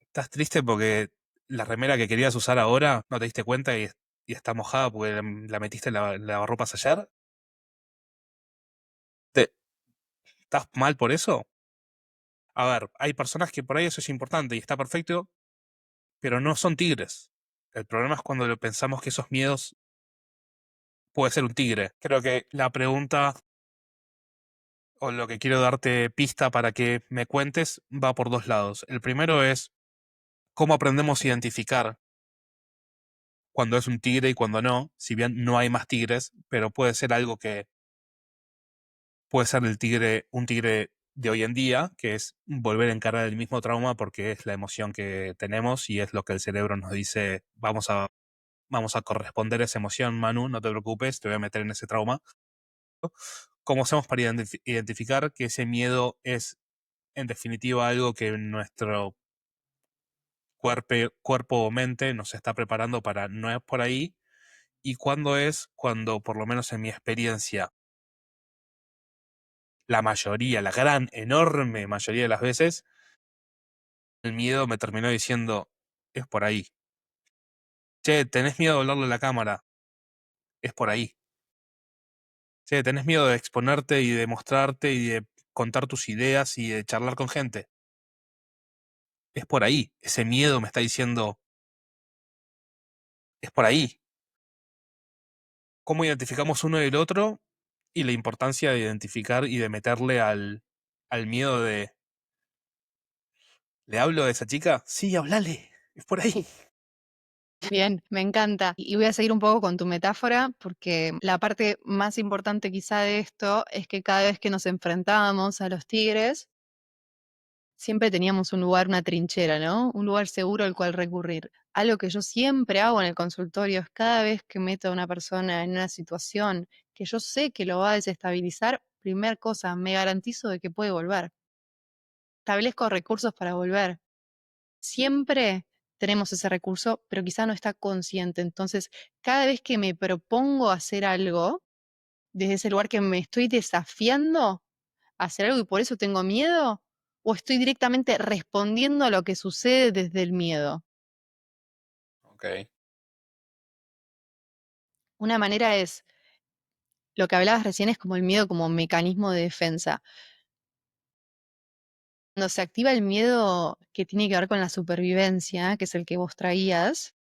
estás triste porque la remera que querías usar ahora no te diste cuenta y está mojada porque la metiste en la lavarropas ayer? ¿Estás mal por eso? A ver, hay personas que por ahí eso es importante y está perfecto, pero no son tigres. El problema es cuando lo pensamos que esos miedos puede ser un tigre. Creo que la pregunta o lo que quiero darte pista para que me cuentes va por dos lados. El primero es cómo aprendemos a identificar cuando es un tigre y cuando no, si bien no hay más tigres, pero puede ser algo que puede ser un tigre de hoy en día, que es volver a encarar el mismo trauma porque es la emoción que tenemos y es lo que el cerebro nos dice, vamos a corresponder a esa emoción, Manu, no te preocupes, te voy a meter en ese trauma. ¿Cómo hacemos para identificar que ese miedo es, en definitiva, algo que nuestro cuerpo o mente nos está preparando para no es por ahí? y cuándo es cuando, por lo menos en mi experiencia, la mayoría, la gran, enorme mayoría de las veces, el miedo me terminó diciendo, es por ahí. Che, ¿tenés miedo de hablarle a la cámara? Es por ahí. Che, ¿tenés miedo de exponerte y de mostrarte y de contar tus ideas y de charlar con gente? Es por ahí. Ese miedo me está diciendo, es por ahí. ¿Cómo identificamos uno y el otro? Y la importancia de identificar y de meterle al miedo de, ¿le hablo de esa chica? Sí, hablale. Es por ahí. Bien, me encanta. Y voy a seguir un poco con tu metáfora, porque la parte más importante quizá de esto es que cada vez que nos enfrentábamos a los tigres, siempre teníamos un lugar, una trinchera, ¿no? Un lugar seguro al cual recurrir. Algo que yo siempre hago en el consultorio es cada vez que meto a una persona en una situación que yo sé que lo va a desestabilizar, primer cosa, me garantizo de que puede volver. Establezco recursos para volver. Siempre tenemos ese recurso, pero quizá no está consciente. Entonces, cada vez que me propongo hacer algo, desde ese lugar que me estoy desafiando a hacer algo y por eso tengo miedo, o estoy directamente respondiendo a lo que sucede desde el miedo. Ok. Una manera es, lo que hablabas recién es como el miedo como mecanismo de defensa. Cuando se activa el miedo que tiene que ver con la supervivencia, que es el que vos traías,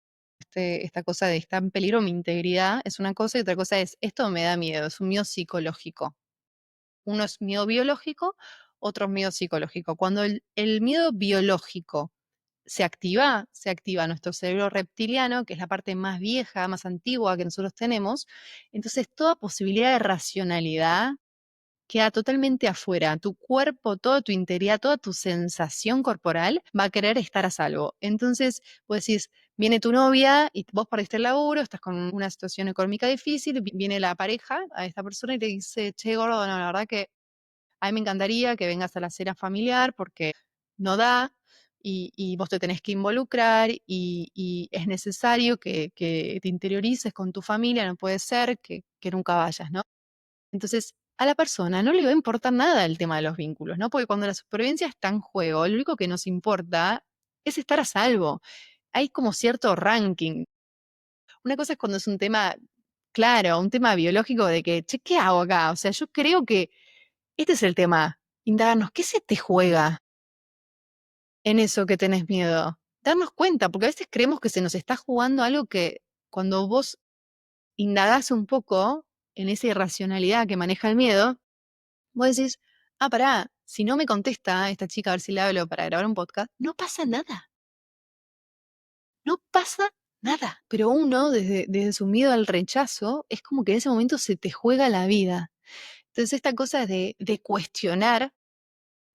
esta cosa de está en peligro mi integridad, es una cosa y otra cosa es, esto me da miedo, es un miedo psicológico. Uno es miedo biológico, otro es miedo psicológico. Cuando el miedo biológico se activa nuestro cerebro reptiliano, que es la parte más vieja, más antigua que nosotros tenemos, entonces toda posibilidad de racionalidad queda totalmente afuera. Tu cuerpo, toda tu integridad, toda tu sensación corporal va a querer estar a salvo. Entonces, vos decís, viene tu novia y vos perdiste el laburo, estás con una situación económica difícil, viene la pareja a esta persona y le dice, che, gordo, no, la verdad que a mí me encantaría que vengas a la cena familiar porque no da y vos te tenés que involucrar y es necesario que te interiorices con tu familia, no puede ser que nunca vayas, ¿no? Entonces, a la persona no le va a importar nada el tema de los vínculos, ¿no? Porque cuando la supervivencia está en juego, lo único que nos importa es estar a salvo. Hay como cierto ranking. Una cosa es cuando es un tema, claro, un tema biológico de que, che, ¿qué hago acá? O sea, yo creo que este es el tema. Indagarnos, ¿qué se te juega en eso que tenés miedo? Darnos cuenta, porque a veces creemos que se nos está jugando algo que cuando vos indagás un poco en esa irracionalidad que maneja el miedo, vos decís, ah, pará, si no me contesta esta chica a ver si le hablo para grabar un podcast, no pasa nada, no pasa nada. Pero uno, desde su miedo al rechazo, es como que en ese momento se te juega la vida. Entonces esta cosa de cuestionar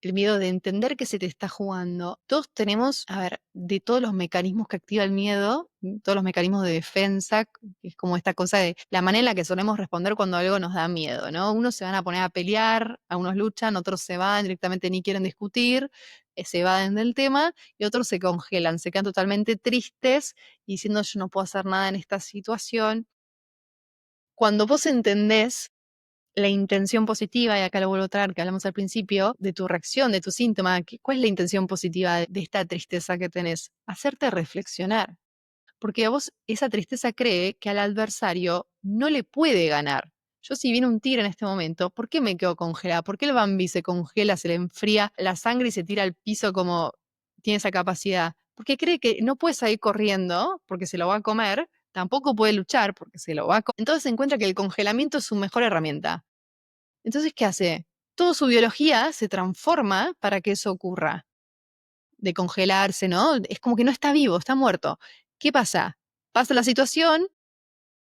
el miedo de entender que se te está jugando. Todos tenemos, a ver, de todos los mecanismos que activa el miedo, todos los mecanismos de defensa, que es como esta cosa de la manera en la que solemos responder cuando algo nos da miedo, ¿no? Unos se van a poner a pelear, algunos luchan, otros se van directamente ni quieren discutir, se evaden del tema, y otros se congelan, se quedan totalmente tristes diciendo yo no puedo hacer nada en esta situación. Cuando vos entendés la intención positiva, y acá lo vuelvo a traer, que hablamos al principio, de tu reacción, de tu síntoma, ¿cuál es la intención positiva de esta tristeza que tenés? Hacerte reflexionar, porque a vos esa tristeza cree que al adversario no le puede ganar. Yo si viene un tigre en este momento, ¿por qué me quedo congelada? ¿Por qué el Bambi se congela, se le enfría la sangre y se tira al piso como tiene esa capacidad? Porque cree que no puede salir corriendo porque se lo va a comer, tampoco puede luchar porque se lo va a comer. Entonces se encuentra que el congelamiento es su mejor herramienta. Entonces, ¿qué hace? Toda su biología se transforma para que eso ocurra, de congelarse, ¿no? Es como que no está vivo, está muerto. ¿Qué pasa? Pasa la situación,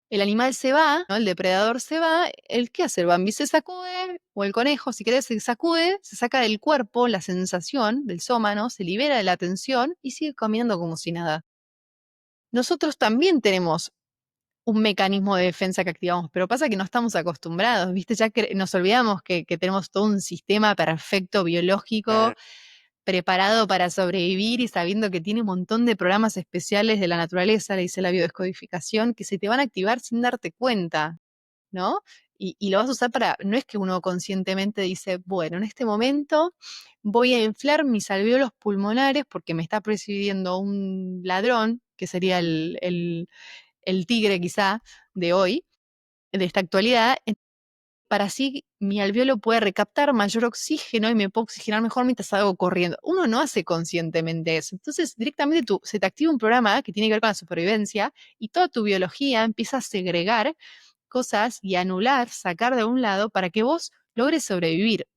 el animal se va, ¿no? El depredador se va, ¿el qué hace? El Bambi se sacude, o el conejo, si querés, se sacude, se saca del cuerpo la sensación del sómano, se libera de la tensión y sigue caminando como si nada. Nosotros también tenemos un mecanismo de defensa que activamos, pero pasa que no estamos acostumbrados, ¿viste? Ya que nos olvidamos que tenemos todo un sistema perfecto biológico preparado para sobrevivir y sabiendo que tiene un montón de programas especiales de la naturaleza, le dice la biodescodificación, que se te van a activar sin darte cuenta, ¿no? Y lo vas a usar para, no es que uno conscientemente dice, bueno, en este momento voy a inflar mis alvéolos pulmonares porque me está persiguiendo un ladrón, que sería el tigre quizá de hoy, de esta actualidad, para así mi alvéolo puede recaptar mayor oxígeno y me puedo oxigenar mejor mientras salgo corriendo. Uno no hace conscientemente eso. Entonces, directamente se te activa un programa que tiene que ver con la supervivencia y toda tu biología empieza a segregar cosas y anular, sacar de un lado para que vos logres sobrevivir.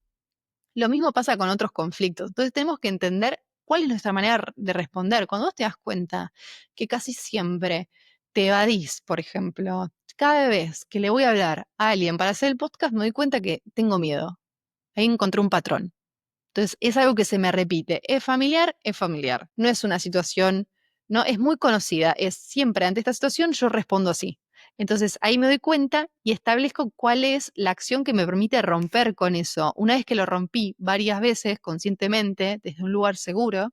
Lo mismo pasa con otros conflictos. Entonces tenemos que entender cuál es nuestra manera de responder. Cuando vos te das cuenta que casi siempre te evadís, por ejemplo, cada vez que le voy a hablar a alguien para hacer el podcast, me doy cuenta que tengo miedo. Ahí encontré un patrón. Entonces, es algo que se me repite. Es familiar, es familiar. No es una situación, no, es muy conocida. Es siempre ante esta situación yo respondo así. Entonces, ahí me doy cuenta y establezco cuál es la acción que me permite romper con eso. Una vez que lo rompí varias veces conscientemente, desde un lugar seguro,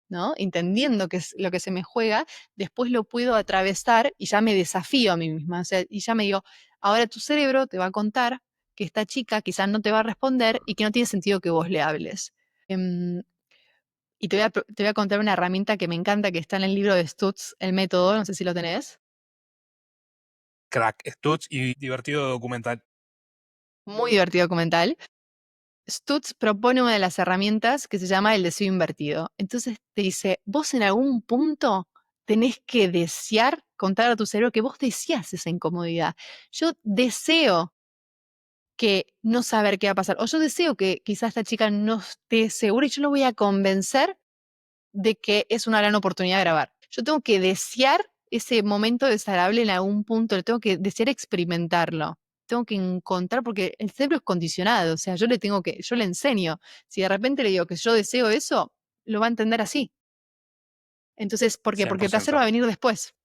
¿no? Entendiendo qué es lo que se me juega, después lo puedo atravesar y ya me desafío a mí misma. O sea, y ya me digo, ahora tu cerebro te va a contar que esta chica quizás no te va a responder y que no tiene sentido que vos le hables. Em, y te voy a contar una herramienta que me encanta, que está en el libro de Stutz, el método, no sé si lo tenés. Crack, Stutz y divertido documental. Muy divertido documental. Stutz propone una de las herramientas que se llama el deseo invertido. Entonces te dice, vos en algún punto tenés que desear, contar a tu cerebro que vos deseas esa incomodidad. Yo deseo que no saber qué va a pasar, o yo deseo que quizás esta chica no esté segura y yo lo voy a convencer de que es una gran oportunidad de grabar. Yo tengo que desear ese momento desagradable en algún punto, lo tengo que desear experimentarlo. Tengo que encontrar, porque el cerebro es condicionado, o sea, yo le enseño. Si de repente le digo que yo deseo eso, lo va a entender así. Entonces, ¿por qué? Porque el placer va 100%. a venir después.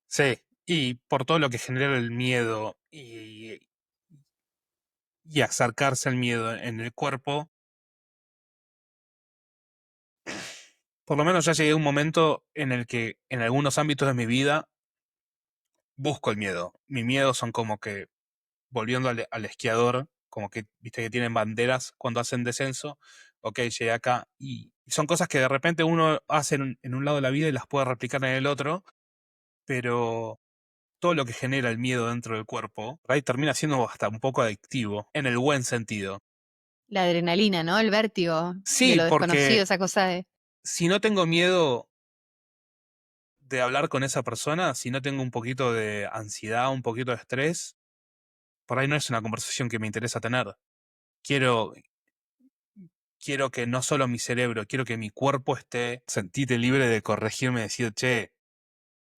Sí, y por todo lo que genera el miedo y acercarse al miedo en el cuerpo, por lo menos ya llegué a un momento en el que en algunos ámbitos de mi vida busco el miedo. Mis miedos son como que, volviendo al esquiador, como que, viste que tienen banderas cuando hacen descenso, ok, llegué acá, y son cosas que de repente uno hace en un lado de la vida y las puede replicar en el otro, pero todo lo que genera el miedo dentro del cuerpo, por ahí termina siendo hasta un poco adictivo, en el buen sentido. La adrenalina, ¿no? El vértigo de Sí, lo desconocido, porque esa cosa de... si no tengo miedo de hablar con esa persona, si no tengo un poquito de ansiedad, un poquito de estrés, por ahí no es una conversación que me interesa tener. Quiero, quiero que no solo mi cerebro, quiero que mi cuerpo esté, sentite libre de corregirme y decir, che,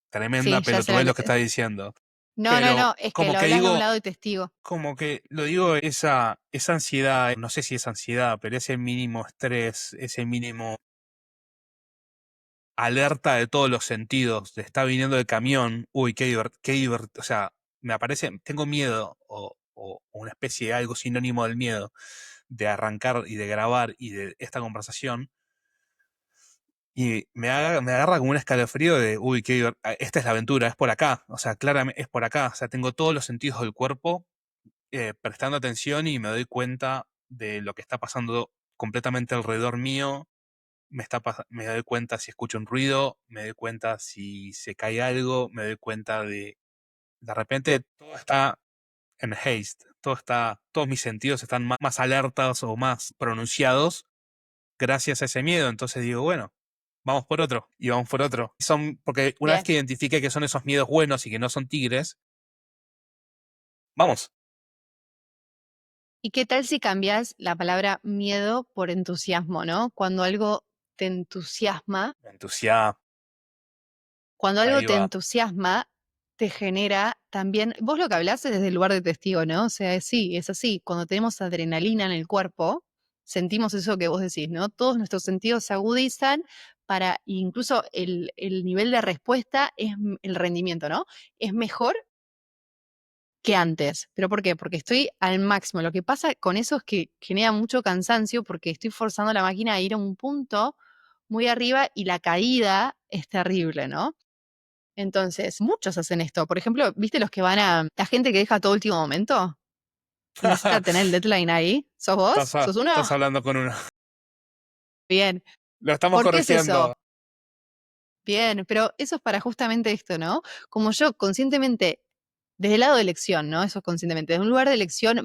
tremenda Sí, ya sé lo pelotudez que lo que te... estás diciendo. No, no, Pero no, es que como lo que hablas de un digo, lado y testigo. como que lo digo, esa ansiedad, no sé si es ansiedad, pero ese mínimo estrés, ese mínimo alerta de todos los sentidos, de está viniendo el camión, uy, qué divertido, o sea, me aparece, tengo miedo, o una especie de algo sinónimo del miedo, de arrancar y de grabar y de esta conversación, y me agarra como un escalofrío de, uy, esta es la aventura, es por acá, o sea, claramente es por acá, o sea, tengo todos los sentidos del cuerpo prestando atención y me doy cuenta de lo que está pasando completamente alrededor mío, me doy cuenta si escucho un ruido, me doy cuenta si se cae algo, me doy cuenta de repente todo está en haste, todos mis sentidos están más alertas o más pronunciados gracias a ese miedo. Entonces digo, bueno, vamos por otro y vamos por otro. Porque una vez Bien. que identifique que son esos miedos buenos y que no son tigres, vamos, ¿Y qué tal si cambias la palabra miedo por entusiasmo, ¿no? entusiasmo, Cuando algo ahí te va. entusiasma, te genera también, vos lo que hablaste desde el lugar de testigo, ¿no? O sea, sí, es así. Cuando tenemos adrenalina en el cuerpo, sentimos eso que vos decís, ¿no? Todos nuestros sentidos se agudizan para, incluso el nivel de respuesta es el rendimiento, ¿no? Es mejor que antes. ¿Pero por qué? Porque estoy al máximo. Lo que pasa con eso es que genera mucho cansancio porque estoy forzando la máquina a ir a un punto muy arriba y la caída es terrible, ¿no? Entonces, muchos hacen esto. Por ejemplo, ¿viste los que van a... la gente que deja todo último momento? Y necesita tener el deadline ahí. ¿Sos vos? ¿Sos uno? Estás hablando con uno. Bien. Lo estamos ¿Por qué es corrigiendo. eso? Bien, pero eso es para justamente esto, ¿no? Como yo conscientemente, desde el lado de elección, ¿no? Eso es conscientemente. Desde un lugar de elección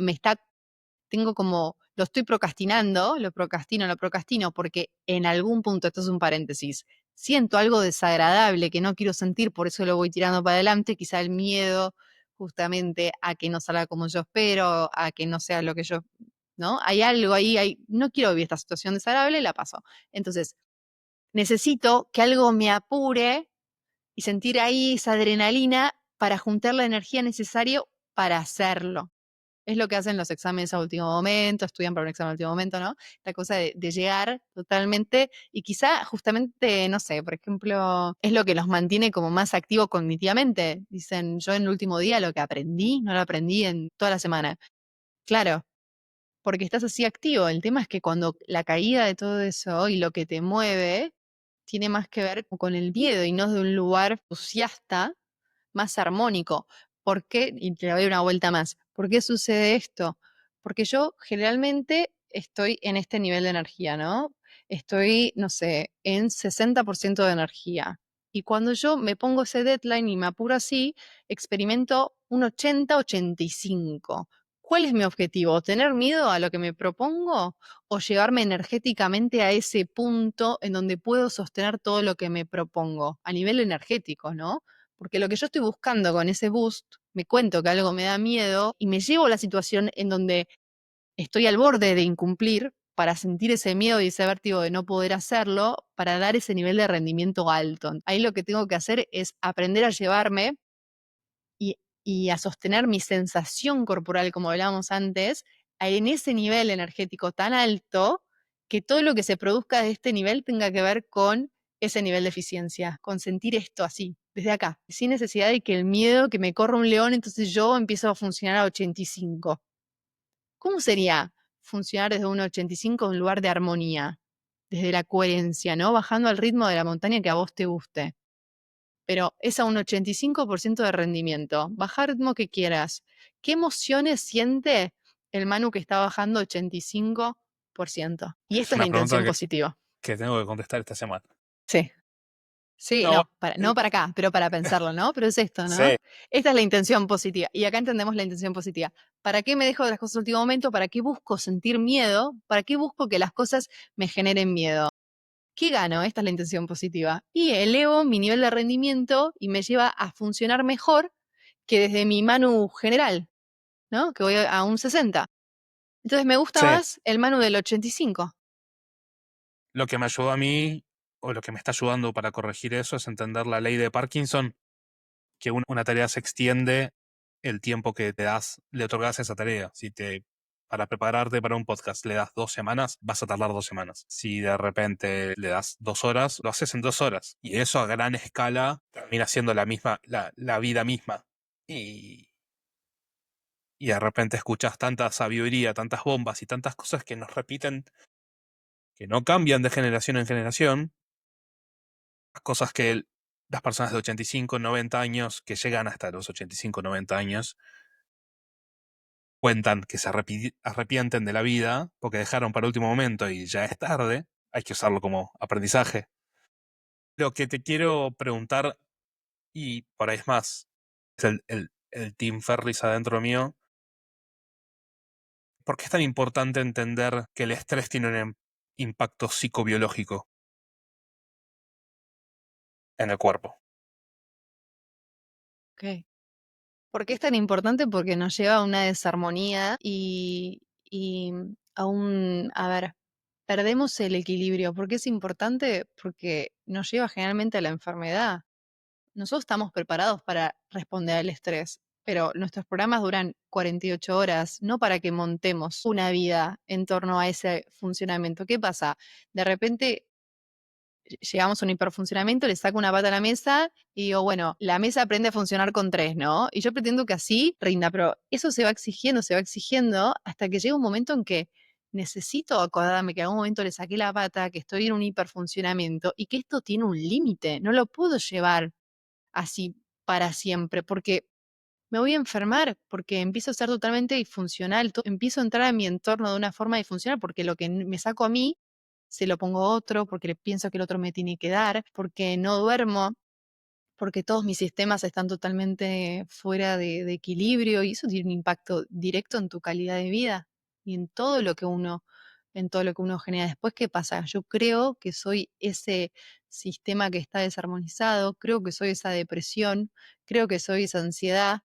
tengo como, lo estoy procrastinando, lo procrastino, porque en algún punto, esto es un paréntesis, siento algo desagradable que no quiero sentir, por eso lo voy tirando para adelante, quizá el miedo justamente a que no salga como yo espero, a que no sea lo que yo, ¿no? Hay algo ahí, no quiero vivir esta situación desagradable, la paso. Entonces, necesito que algo me apure y sentir ahí esa adrenalina para juntar la energía necesaria para hacerlo. Es lo que hacen los exámenes a último momento, estudian para un examen a último momento, ¿no? La cosa de llegar totalmente y quizá justamente, no sé, por ejemplo, es lo que los mantiene como más activos cognitivamente. Dicen, yo en el último día lo que aprendí, no lo aprendí en toda la semana. Claro, porque estás así activo. El tema es que cuando la caída de todo eso y lo que te mueve tiene más que ver con el miedo y no de un lugar entusiasta, más armónico. ¿Por qué? Y te doy una vuelta más. ¿Por qué sucede esto? Porque yo generalmente estoy en este nivel de energía, ¿no? Estoy, no sé, en 60% de energía. Y cuando yo me pongo ese deadline y me apuro así, experimento un 80-85. ¿Cuál es mi objetivo? ¿Tener miedo a lo que me propongo o llevarme energéticamente a ese punto en donde puedo sostener todo lo que me propongo a nivel energético, ¿no? Porque lo que yo estoy buscando con ese boost, me cuento que algo me da miedo y me llevo a la situación en donde estoy al borde de incumplir para sentir ese miedo y ese vértigo de no poder hacerlo, para dar ese nivel de rendimiento alto. Ahí lo que tengo que hacer es aprender a llevarme y a sostener mi sensación corporal, como hablábamos antes, en ese nivel energético tan alto que todo lo que se produzca de este nivel tenga que ver con ese nivel de eficiencia, con sentir esto así, desde acá, sin necesidad de que el miedo que me corra un león, entonces yo empiezo a funcionar a 85. ¿Cómo sería funcionar desde un 85 en un lugar de armonía? Desde la coherencia, ¿no? Bajando al ritmo de la montaña que a vos te guste, pero es a un 85% de rendimiento. Bajar ritmo que quieras. ¿Qué emociones siente el Manu que está bajando 85%? Y Es esta es la una pregunta intención positiva. que tengo que contestar esta semana. Sí. Sí, No, no, no para acá, pero para pensarlo, ¿no? Pero es esto, sí, ¿no? Esta es la intención positiva. Y acá entendemos la intención positiva. ¿Para qué me dejo de las cosas al último momento? ¿Para qué busco sentir miedo? ¿Para qué busco que las cosas me generen miedo? ¿Qué gano? Esta es la intención positiva. Y elevo mi nivel de rendimiento y me lleva a funcionar mejor que desde mi Manu general, ¿no? Que voy a un 60. Entonces me gusta sí. más el Manu del 85. Lo que me ayudó a mí, o lo que me está ayudando para corregir eso, es entender la ley de Parkinson, que una tarea se extiende el tiempo que te das, le otorgas a esa tarea. Para prepararte para un podcast le das 2 semanas, vas a tardar 2 semanas. Si de repente le das 2 horas, lo haces en 2 horas. Y eso a gran escala termina siendo la misma, la vida misma. Y, y de repente escuchas tanta sabiduría, tantas bombas y tantas cosas que nos repiten, que no cambian de generación en generación, cosas que las personas de 85, 90 años, que llegan hasta los 85, 90 años, cuentan que se arrepienten de la vida porque dejaron para último momento y ya es tarde, hay que usarlo como aprendizaje. Lo que te quiero preguntar, y por ahí es más, es el Team Ferris adentro mío, ¿por qué es tan importante entender que el estrés tiene un impacto psicobiológico en el cuerpo? Ok. ¿Por qué es tan importante? Porque nos lleva a una desarmonía y a a ver, perdemos el equilibrio. ¿Por qué es importante? Porque nos lleva generalmente a la enfermedad. Nosotros estamos preparados para responder al estrés, pero nuestros programas duran 48 horas, no para que montemos una vida en torno a ese funcionamiento. ¿Qué pasa? De repente llegamos a un hiperfuncionamiento, le saco una pata a la mesa y digo, bueno, la mesa aprende a funcionar con tres, ¿no? Y yo pretendo que así rinda, pero eso se va exigiendo hasta que llega un momento en que necesito acordarme que en algún momento le saqué la pata, que estoy en un hiperfuncionamiento y que esto tiene un límite, no lo puedo llevar así para siempre, porque me voy a enfermar, porque empiezo a ser totalmente disfuncional, empiezo a entrar a mi entorno de una forma disfuncional, porque lo que me saco a mí, se lo pongo a otro, porque le pienso que el otro me tiene que dar, porque no duermo, porque todos mis sistemas están totalmente fuera de equilibrio y eso tiene un impacto directo en tu calidad de vida y en todo lo que uno genera. Después, ¿qué pasa? Yo creo que soy ese sistema que está desarmonizado, creo que soy esa depresión, creo que soy esa ansiedad.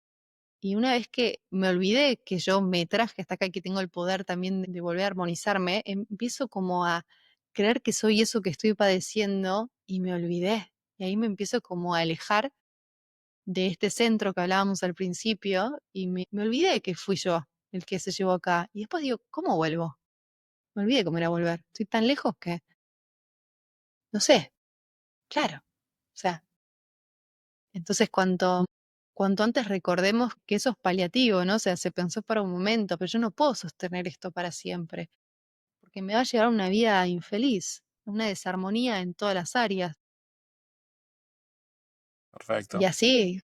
Y una vez que me olvidé que yo me traje hasta acá y que tengo el poder también de volver a armonizarme, empiezo como a creer que soy eso que estoy padeciendo y me olvidé. Y ahí me empiezo como a alejar de este centro que hablábamos al principio y me olvidé que fui yo el que se llevó acá. Y después digo, ¿cómo vuelvo? Me olvidé cómo era volver. Estoy tan lejos que, no sé, claro. O sea, entonces cuanto antes recordemos que eso es paliativo, ¿no? O sea, se pensó para un momento, pero yo no puedo sostener esto para siempre, porque me va a llevar a una vida infeliz, una desarmonía en todas las áreas. Y Perfecto. así,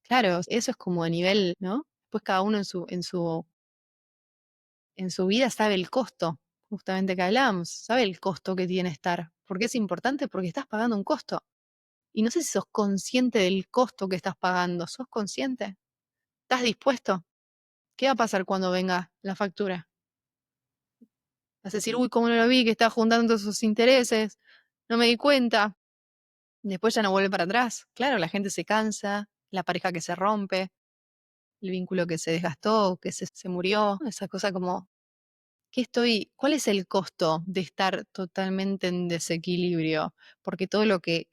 claro, eso es como a nivel, ¿no? Pues cada uno en su vida sabe el costo, justamente que hablamos, sabe el costo que tiene estar. ¿Por qué es importante? Porque estás pagando un costo. Y no sé si sos consciente del costo que estás pagando. ¿Sos consciente? ¿Estás dispuesto? ¿Qué va a pasar cuando venga la factura? Vas a decir, uy, ¿cómo no lo vi? Que estaba juntando todos sus intereses. No me di cuenta. Después ya no vuelve para atrás. Claro, la gente se cansa, la pareja que se rompe, el vínculo que se desgastó, que se murió. Esa cosa como, ¿cuál es el costo de estar totalmente en desequilibrio? Porque todo lo que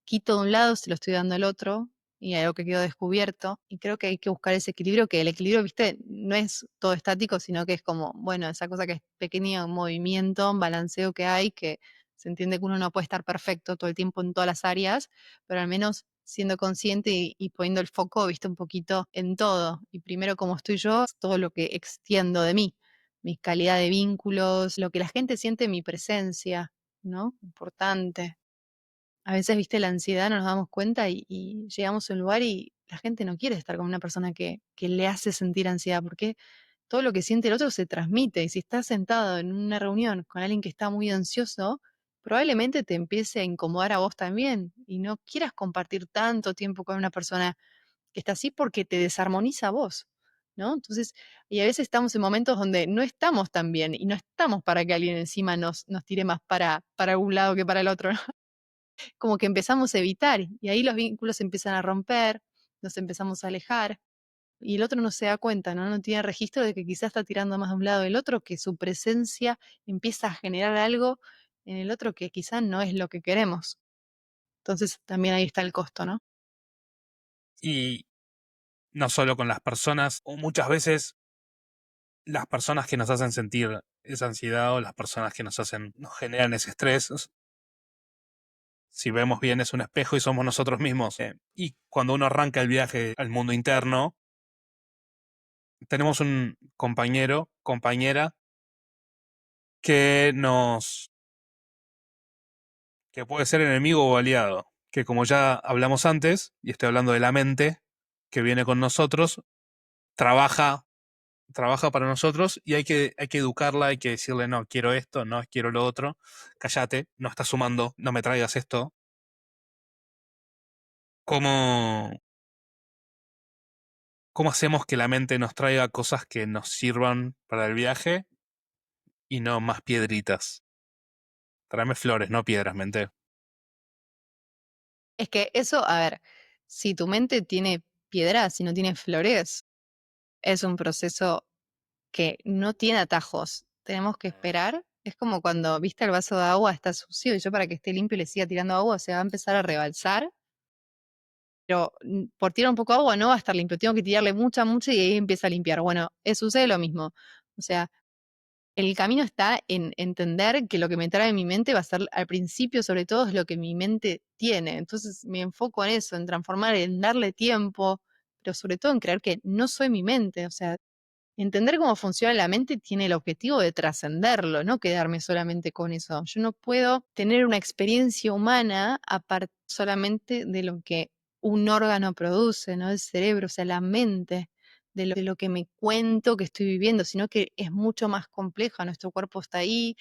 quito de un lado, se lo estoy dando al otro, y algo que quedó descubierto. Y creo que hay que buscar ese equilibrio, que el equilibrio, viste, no es todo estático, sino que es como, bueno, esa cosa que es pequeño movimiento, un balanceo que hay, que se entiende que uno no puede estar perfecto todo el tiempo en todas las áreas, pero al menos siendo consciente y poniendo el foco, viste, un poquito en todo. Y primero, como estoy yo, todo lo que extiendo de mí, mi calidad de vínculos, lo que la gente siente en mi presencia, ¿no? Importante. A veces, viste, la ansiedad no nos damos cuenta y llegamos a un lugar y la gente no quiere estar con una persona que le hace sentir ansiedad, porque todo lo que siente el otro se transmite. Y si estás sentado en una reunión con alguien que está muy ansioso, probablemente te empiece a incomodar a vos también y no quieras compartir tanto tiempo con una persona que está así porque te desarmoniza a vos, ¿no? Entonces, y a veces estamos en momentos donde no estamos tan bien y no estamos para que alguien encima nos tire más para un lado que para el otro, ¿no? Como que empezamos a evitar y ahí los vínculos se empiezan a romper, nos empezamos a alejar y el otro no se da cuenta, ¿no? No tiene registro de que quizás está tirando más de un lado del otro, que su presencia empieza a generar algo en el otro que quizás no es lo que queremos. Entonces también ahí está el costo, ¿no? Y no solo con las personas, o muchas veces las personas que nos hacen sentir esa ansiedad o las personas que nos generan ese estrés, si vemos bien es un espejo y somos nosotros mismos. Y cuando uno arranca el viaje al mundo interno, tenemos un compañero, compañera, que que puede ser enemigo o aliado, que como ya hablamos antes, y estoy hablando de la mente, que viene con nosotros, trabaja, trabaja para nosotros y hay que educarla, hay que decirle, no, quiero esto, no, quiero lo otro, cállate, no estás sumando, no me traigas esto. ¿Cómo, cómo hacemos que la mente nos traiga cosas que nos sirvan para el viaje y no más piedritas? Tráeme flores, no piedras, mente. Es que eso, a ver, si tu mente tiene piedras, si no tiene flores, es un proceso que no tiene atajos. Tenemos que esperar. Es como cuando, viste, el vaso de agua está sucio y yo para que esté limpio le siga tirando agua, se va a empezar a rebalsar, pero por tirar un poco de agua no va a estar limpio. Tengo que tirarle mucha, mucha y ahí empieza a limpiar. Bueno, sucede lo mismo. O sea, El camino está en entender que lo que me trae mi mente va a ser al principio, sobre todo, es lo que mi mente tiene. Entonces me enfoco en eso, en transformar, en darle tiempo, pero sobre todo en creer que no soy mi mente. O sea, entender cómo funciona la mente tiene el objetivo de trascenderlo, no quedarme solamente con eso. Yo no puedo tener una experiencia humana aparte solamente de lo que un órgano produce, ¿no? El cerebro, o sea, la mente, de lo que me cuento que estoy viviendo, sino que es mucho más compleja. Nuestro cuerpo está ahí,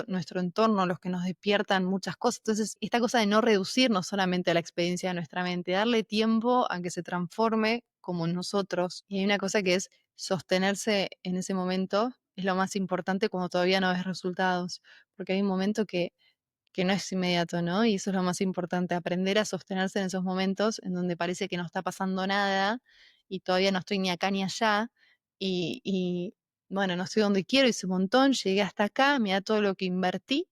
nuestro entorno, los que nos despiertan muchas cosas. Entonces, esta cosa de no reducirnos solamente a la experiencia de nuestra mente, darle tiempo a que se transforme como en nosotros. Y hay una cosa que es sostenerse en ese momento es lo más importante cuando todavía no ves resultados, porque hay un momento que no es inmediato, ¿no? Y eso es lo más importante, aprender a sostenerse en esos momentos en donde parece que no está pasando nada y todavía no estoy ni acá ni allá y bueno, no estoy donde quiero, hice un montón, llegué hasta acá, me da todo lo que invertí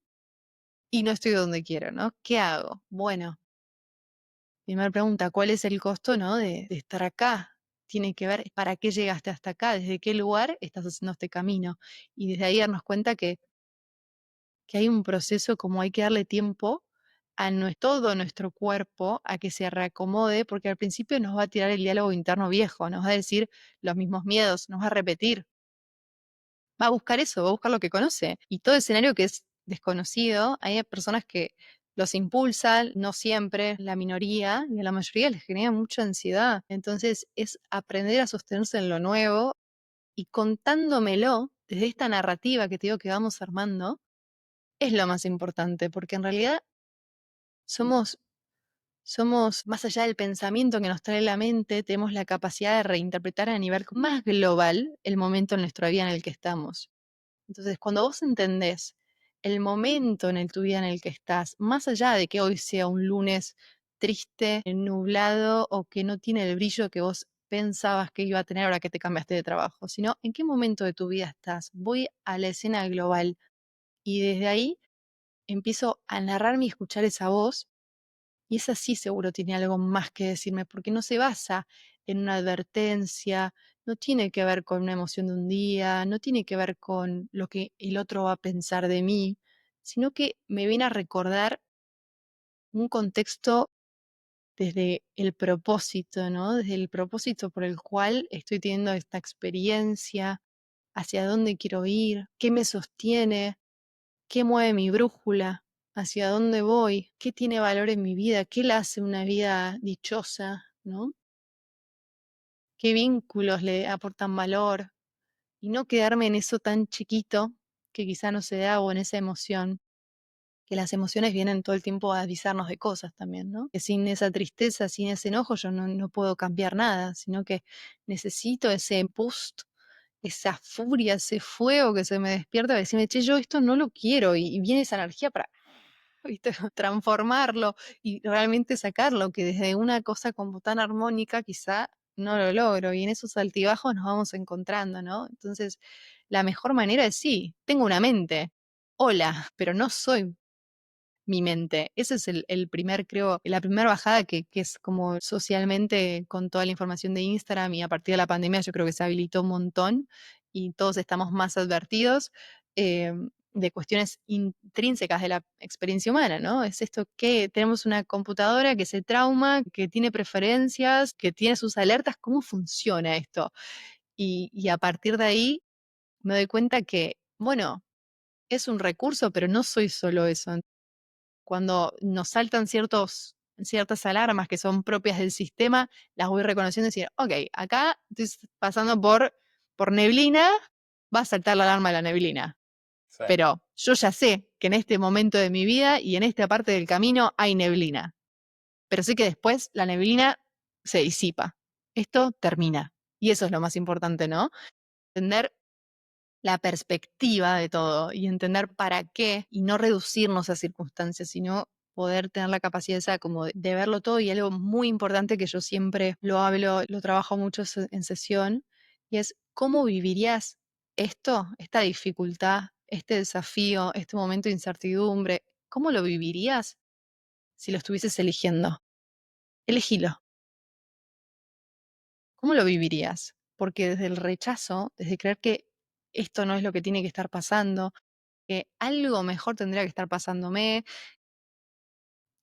y no estoy donde quiero, ¿no? ¿Qué hago? Bueno, primera pregunta, ¿cuál es el costo, no, de estar acá? Tiene que ver para qué llegaste hasta acá, desde qué lugar estás haciendo este camino. Y desde ahí darnos cuenta que hay un proceso como hay que darle tiempo a todo nuestro cuerpo a que se reacomode, porque al principio nos va a tirar el diálogo interno viejo, nos va a decir los mismos miedos, nos va a repetir, va a buscar eso, va a buscar lo que conoce. Y todo escenario que es desconocido, hay personas que los impulsan, no siempre, la minoría, y a la mayoría les genera mucha ansiedad. Entonces es aprender a sostenerse en lo nuevo y contándomelo desde esta narrativa que te digo que vamos armando, es lo más importante, porque en realidad somos más allá del pensamiento que nos trae la mente, tenemos la capacidad de reinterpretar a nivel más global el momento en nuestra vida en el que estamos. Entonces, cuando vos entendés el momento en tu vida en el que estás, más allá de que hoy sea un lunes triste, nublado o que no tiene el brillo que vos pensabas que iba a tener ahora que te cambiaste de trabajo, sino en qué momento de tu vida estás. Voy a la escena global y desde ahí empiezo a narrarme y escuchar esa voz y esa sí seguro tiene algo más que decirme porque no se basa en una advertencia, no tiene que ver con una emoción de un día, no tiene que ver con lo que el otro va a pensar de mí, sino que me viene a recordar un contexto desde el propósito, ¿no? Desde el propósito por el cual estoy teniendo esta experiencia, hacia dónde quiero ir, qué me sostiene, qué mueve mi brújula, hacia dónde voy, qué tiene valor en mi vida, qué la hace una vida dichosa, ¿no? Qué vínculos le aportan valor y no quedarme en eso tan chiquito que quizá no se da o en esa emoción, que las emociones vienen todo el tiempo a avisarnos de cosas también, ¿no? Que sin esa tristeza, sin ese enojo, yo no puedo cambiar nada, sino que necesito ese boost, esa furia, ese fuego que se me despierta a decirme, che, yo esto no lo quiero y viene esa energía para, ¿viste? Transformarlo y realmente sacarlo, que desde una cosa como tan armónica quizá no lo logro y en esos altibajos nos vamos encontrando, ¿no? Entonces, la mejor manera es sí, tengo una mente, hola, pero no soy mi mente. Ese es el primer, creo, la primera bajada que es como socialmente con toda la información de Instagram y a partir de la pandemia yo creo que se habilitó un montón y todos estamos más advertidos de cuestiones intrínsecas de la experiencia humana, ¿no? Es esto que tenemos una computadora que se trauma, que tiene preferencias, que tiene sus alertas, ¿cómo funciona esto? Y a partir de ahí me doy cuenta que, bueno, es un recurso, pero no soy solo eso. Cuando nos saltan ciertas alarmas que son propias del sistema, las voy reconociendo y decir, ok, acá estoy pasando por neblina, va a saltar la alarma de la neblina. Sí. Pero yo ya sé que en este momento de mi vida y en esta parte del camino hay neblina. Pero sé que después la neblina se disipa. Esto termina. Y eso es lo más importante, ¿no? Entender la perspectiva de todo y entender para qué y no reducirnos a circunstancias, sino poder tener la capacidad esa como de verlo todo y algo muy importante que yo siempre lo hablo, lo trabajo mucho en sesión y es cómo vivirías esto, esta dificultad, este desafío, este momento de incertidumbre, ¿cómo lo vivirías si lo estuvieses eligiendo? Elegilo. ¿Cómo lo vivirías? Porque desde el rechazo, desde creer que esto no es lo que tiene que estar pasando, que algo mejor tendría que estar pasándome.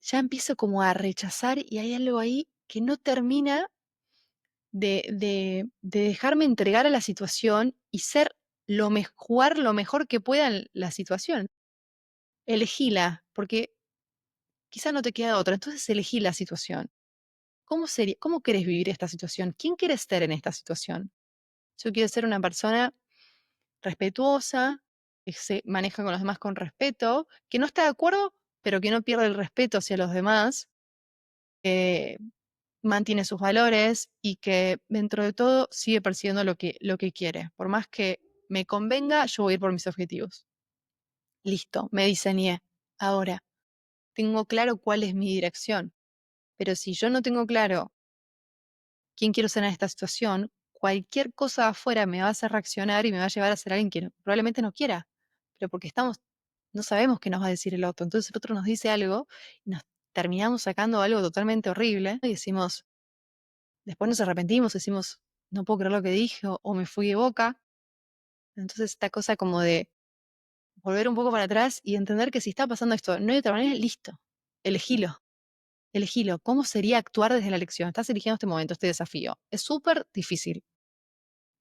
Ya empiezo como a rechazar y hay algo ahí que no termina de dejarme entregar a la situación y ser jugar lo mejor que pueda en la situación. Elegíla, porque quizá no te queda otra, entonces elegí la situación. ¿Cómo querés vivir esta situación? ¿Quién quieres ser en esta situación? Yo quiero ser una persona respetuosa, que se maneja con los demás con respeto, que no está de acuerdo, pero que no pierde el respeto hacia los demás, que mantiene sus valores y que dentro de todo sigue persiguiendo lo que quiere. Por más que me convenga, yo voy a ir por mis objetivos. Listo, me diseñé. Ahora, tengo claro cuál es mi dirección. Pero si yo no tengo claro quién quiero ser en esta situación, cualquier cosa afuera me va a hacer reaccionar y me va a llevar a ser alguien que probablemente no quiera. Pero porque no sabemos qué nos va a decir el otro. Entonces el otro nos dice algo y nos terminamos sacando algo totalmente horrible y decimos, después nos arrepentimos, decimos, no puedo creer lo que dije o me fui de boca. Entonces esta cosa como de volver un poco para atrás y entender que si está pasando esto, no hay otra manera, listo, elegilo. Elegilo. ¿Cómo sería actuar desde la elección? Estás eligiendo este momento, este desafío. Es súper difícil.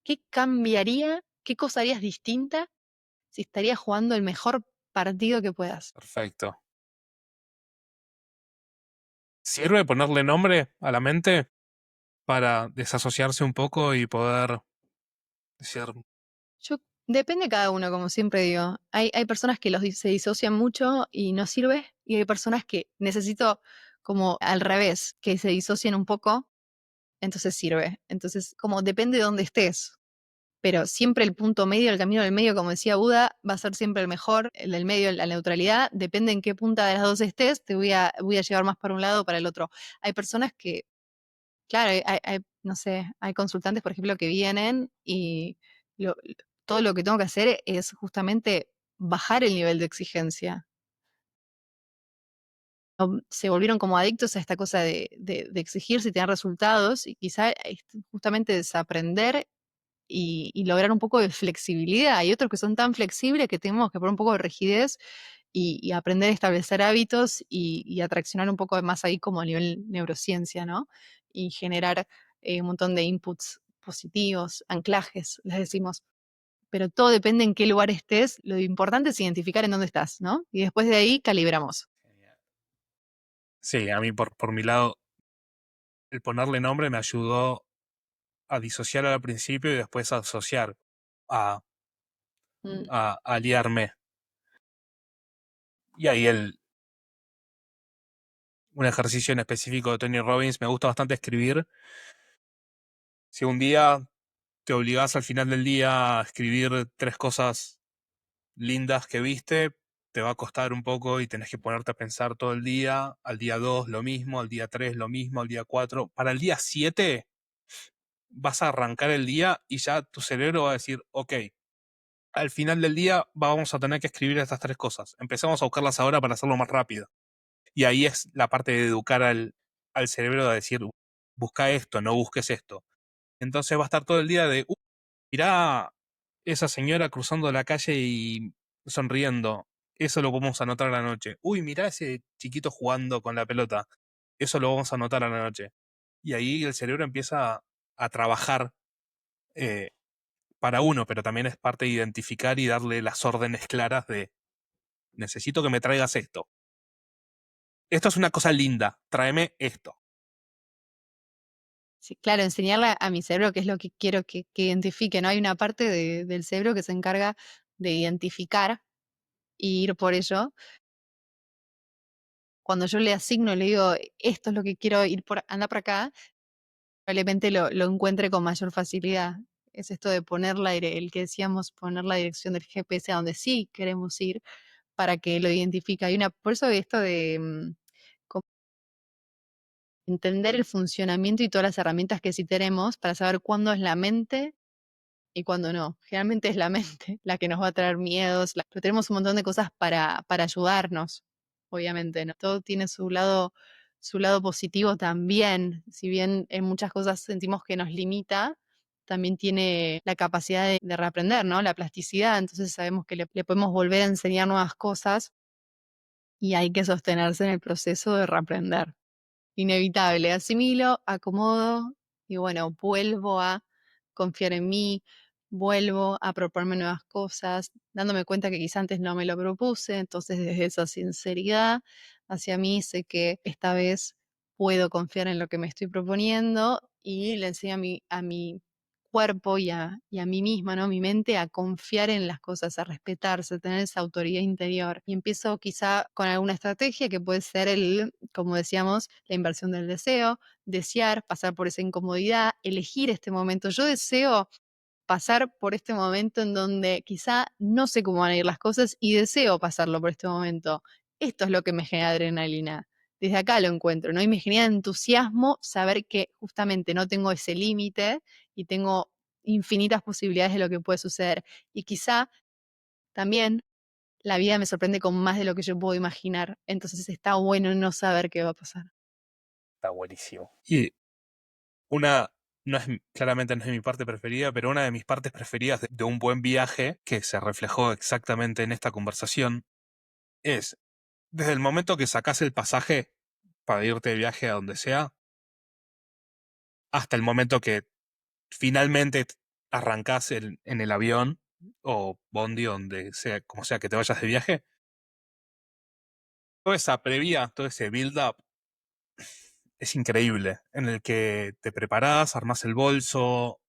¿Qué cambiaría? ¿Qué cosa harías distinta si estarías jugando el mejor partido que puedas? Perfecto. ¿Sirve ponerle nombre a la mente para desasociarse un poco y poder decir, Yo, depende de cada uno, como siempre digo. Hay personas que se disocian mucho y no sirve, y hay personas que necesito como al revés, que se disocien un poco, entonces sirve. Entonces, como depende de dónde estés. Pero siempre el punto medio, el camino del medio, como decía Buda, va a ser siempre el mejor, el del medio, la neutralidad, depende en qué punta de las dos estés, voy a llevar más para un lado o para el otro. Hay personas que, claro, no sé, hay consultantes, por ejemplo, que vienen y todo lo que tengo que hacer es justamente bajar el nivel de exigencia. Se volvieron como adictos a esta cosa de exigirse y tener resultados y quizá justamente desaprender y lograr un poco de flexibilidad. Hay otros que son tan flexibles que tenemos que poner un poco de rigidez y aprender a establecer hábitos y atraccionar un poco más ahí como a nivel neurociencia, ¿no? Y generar un montón de inputs positivos, anclajes, les decimos. Pero todo depende en qué lugar estés. Lo importante es identificar en dónde estás, ¿no? Y después de ahí calibramos. sí, a mí por mi lado, el ponerle nombre me ayudó a disociar al principio y después a asociar, a, Mm, a aliarme. Y ahí un ejercicio en específico de Tony Robbins, me gusta bastante escribir. Si un día te obligás al final del día a escribir 3 cosas lindas que viste, te va a costar un poco y tenés que ponerte a pensar todo el día. Al día 2 lo mismo, al día 3 lo mismo, al día 4. Para el día 7 vas a arrancar el día y ya tu cerebro va a decir, ok, al final del día vamos a tener que escribir estas 3 cosas. Empecemos a buscarlas ahora para hacerlo más rápido. Y ahí es la parte de educar al cerebro de decir, busca esto, no busques esto. Entonces va a estar todo el día de, mirá esa señora cruzando la calle y sonriendo. Eso lo vamos a anotar a la noche. Uy, mirá ese chiquito jugando con la pelota. Eso lo vamos a anotar a la noche. Y ahí el cerebro empieza a trabajar eh, para uno, pero también es parte de identificar y darle las órdenes claras de necesito que me traigas esto. Esto es una cosa linda, tráeme esto. sí, claro, enseñarle a mi cerebro qué es lo que quiero que identifique, ¿no? Hay una parte del cerebro que se encarga de identificar y ir por ello. Cuando yo le asigno, le digo, esto es lo que quiero ir anda por acá, probablemente lo encuentre con mayor facilidad. Es esto de el que decíamos, poner la dirección del GPS a donde sí queremos ir para que lo identifique. Por eso esto de como entender el funcionamiento y todas las herramientas que sí tenemos para saber cuándo es la mente y cuándo no. Generalmente es la mente la que nos va a traer miedos, pero tenemos un montón de cosas para ayudarnos, obviamente, ¿no? Todo tiene su lado positivo también, si bien en muchas cosas sentimos que nos limita, también tiene la capacidad de reaprender, ¿no? La plasticidad, entonces sabemos que le podemos volver a enseñar nuevas cosas y hay que sostenerse en el proceso de reaprender. Inevitable, asimilo, acomodo y bueno, vuelvo a confiar en mí, vuelvo a proponerme nuevas cosas, dándome cuenta que quizá antes no me lo propuse, entonces desde esa sinceridad hacia mí sé que esta vez puedo confiar en lo que me estoy proponiendo y le enseño a mi cuerpo y a mí misma, ¿no? A mi mente a confiar en las cosas, a respetarse, a tener esa autoridad interior. Y empiezo quizá con alguna estrategia que puede ser como decíamos, la inversión del deseo, desear, pasar por esa incomodidad, elegir este momento. Yo deseo pasar por este momento en donde quizá no sé cómo van a ir las cosas y deseo pasarlo por este momento. Esto es lo que me genera adrenalina. Desde acá lo encuentro, ¿no? Y me genera entusiasmo saber que justamente no tengo ese límite y tengo infinitas posibilidades de lo que puede suceder. Y quizá también la vida me sorprende con más de lo que yo puedo imaginar. Entonces está bueno no saber qué va a pasar. Está buenísimo. Y una, no es, claramente no es mi parte preferida, pero una de mis partes preferidas de un buen viaje, que se reflejó exactamente en esta conversación, es desde el momento que sacás el pasaje para irte de viaje a donde sea, hasta el momento que finalmente arrancás en el avión o bondi, donde sea, como sea que te vayas de viaje, toda esa previa, todo ese build-up es increíble, en el que te preparás, armás el bolso,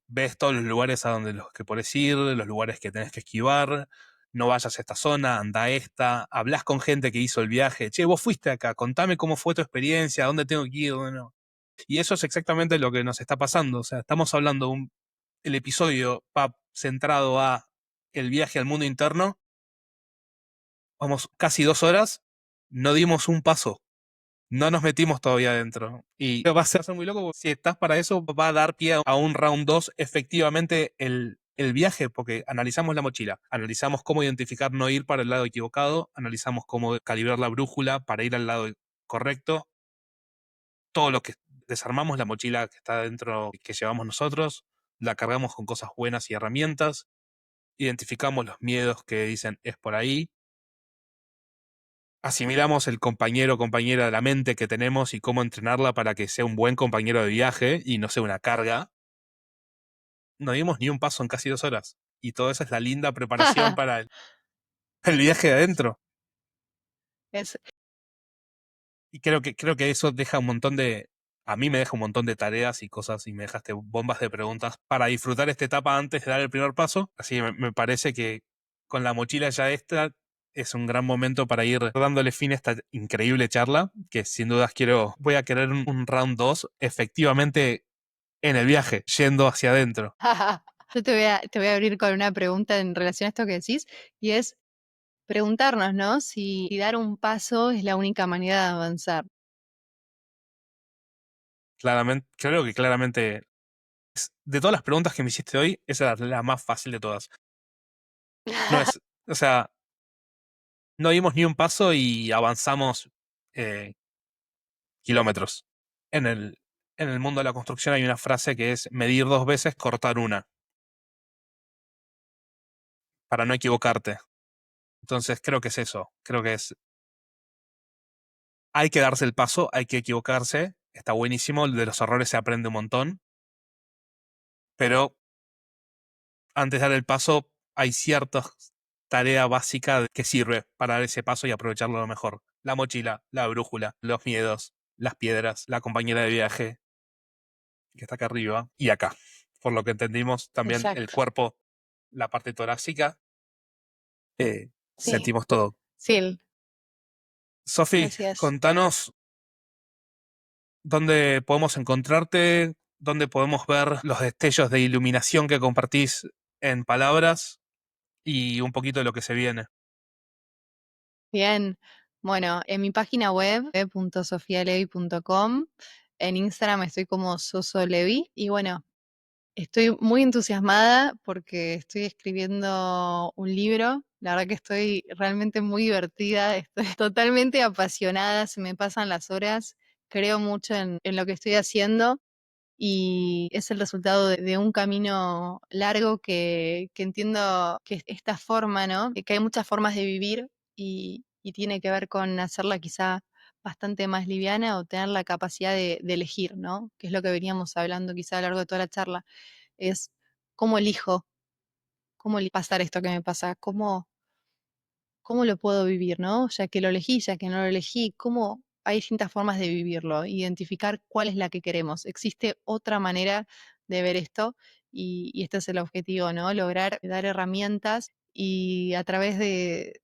ves todos los lugares a donde los que podés ir, los lugares que tenés que esquivar, no vayas a esta zona, anda a esta, hablas con gente que hizo el viaje, che, vos fuiste acá, contame cómo fue tu experiencia, dónde tengo que ir, dónde no. Y eso es exactamente lo que nos está pasando, o sea, estamos hablando el episodio va centrado a el viaje al mundo interno, vamos casi 2 horas, no dimos un paso. No nos metimos todavía adentro. Y va a ser muy loco porque si estás para eso, va a dar pie a un round 2 efectivamente el viaje, porque analizamos la mochila, analizamos cómo identificar no ir para el lado equivocado, analizamos cómo calibrar la brújula para ir al lado correcto, todo lo que desarmamos la mochila que está dentro, que llevamos nosotros, la cargamos con cosas buenas y herramientas, identificamos los miedos que dicen es por ahí, asimilamos el compañero o compañera de la mente que tenemos y cómo entrenarla para que sea un buen compañero de viaje y no sea una carga. No dimos ni un paso en casi 2 horas. Y todo eso es la linda preparación para el viaje de adentro. Es, Y creo que eso deja un montón de. A mí me deja un montón de tareas y cosas y me dejaste bombas de preguntas para disfrutar esta etapa antes de dar el primer paso. Así que me parece que con la mochila ya esta es un gran momento para ir dándole fin a esta increíble charla, que sin dudas voy a querer un round 2 efectivamente en el viaje, yendo hacia adentro. Yo te voy a abrir con una pregunta en relación a esto que decís, y es preguntarnos, ¿no? Si dar un paso es la única manera de avanzar. Claramente, creo que claramente, de todas las preguntas que me hiciste hoy, esa es la más fácil de todas. No es, o sea, no dimos ni un paso y avanzamos eh, kilómetros. En en el mundo de la construcción hay una frase que es medir 2 veces, cortar una, para no equivocarte. Entonces creo que es eso, creo que es, hay que darse el paso, hay que equivocarse, está buenísimo, de los errores se aprende un montón, pero antes de dar el paso hay cierta tarea básica que sirve para dar ese paso y aprovecharlo a lo mejor. La mochila, la brújula, los miedos, las piedras, la compañera de viaje que está acá arriba y acá. Por lo que entendimos, también el Exacto. cuerpo, la parte torácica, Sí, sentimos todo. sí, Sofi, así es. contanos dónde podemos encontrarte, dónde podemos ver los destellos de iluminación que compartís en palabras y un poquito de lo que se viene. Bien. Bueno, en mi página web, www.sofialevi.com, en Instagram estoy como sosolevi y bueno, estoy muy entusiasmada porque estoy escribiendo un libro. La verdad que estoy realmente muy divertida, estoy totalmente apasionada, se me pasan las horas, creo mucho en lo que estoy haciendo y es el resultado de un camino largo que entiendo que esta forma, ¿no? Que hay muchas formas de vivir y tiene que ver con hacerla quizá bastante más liviana o tener la capacidad de elegir, ¿no? Que es lo que veníamos hablando quizá a lo largo de toda la charla, es cómo elijo, pasar esto que me pasa, cómo lo puedo vivir, ¿no? Ya que lo elegí, ya que no lo elegí, cómo hay distintas formas de vivirlo, identificar cuál es la que queremos. Existe otra manera de ver esto y este es el objetivo, ¿no? Lograr dar herramientas y a través de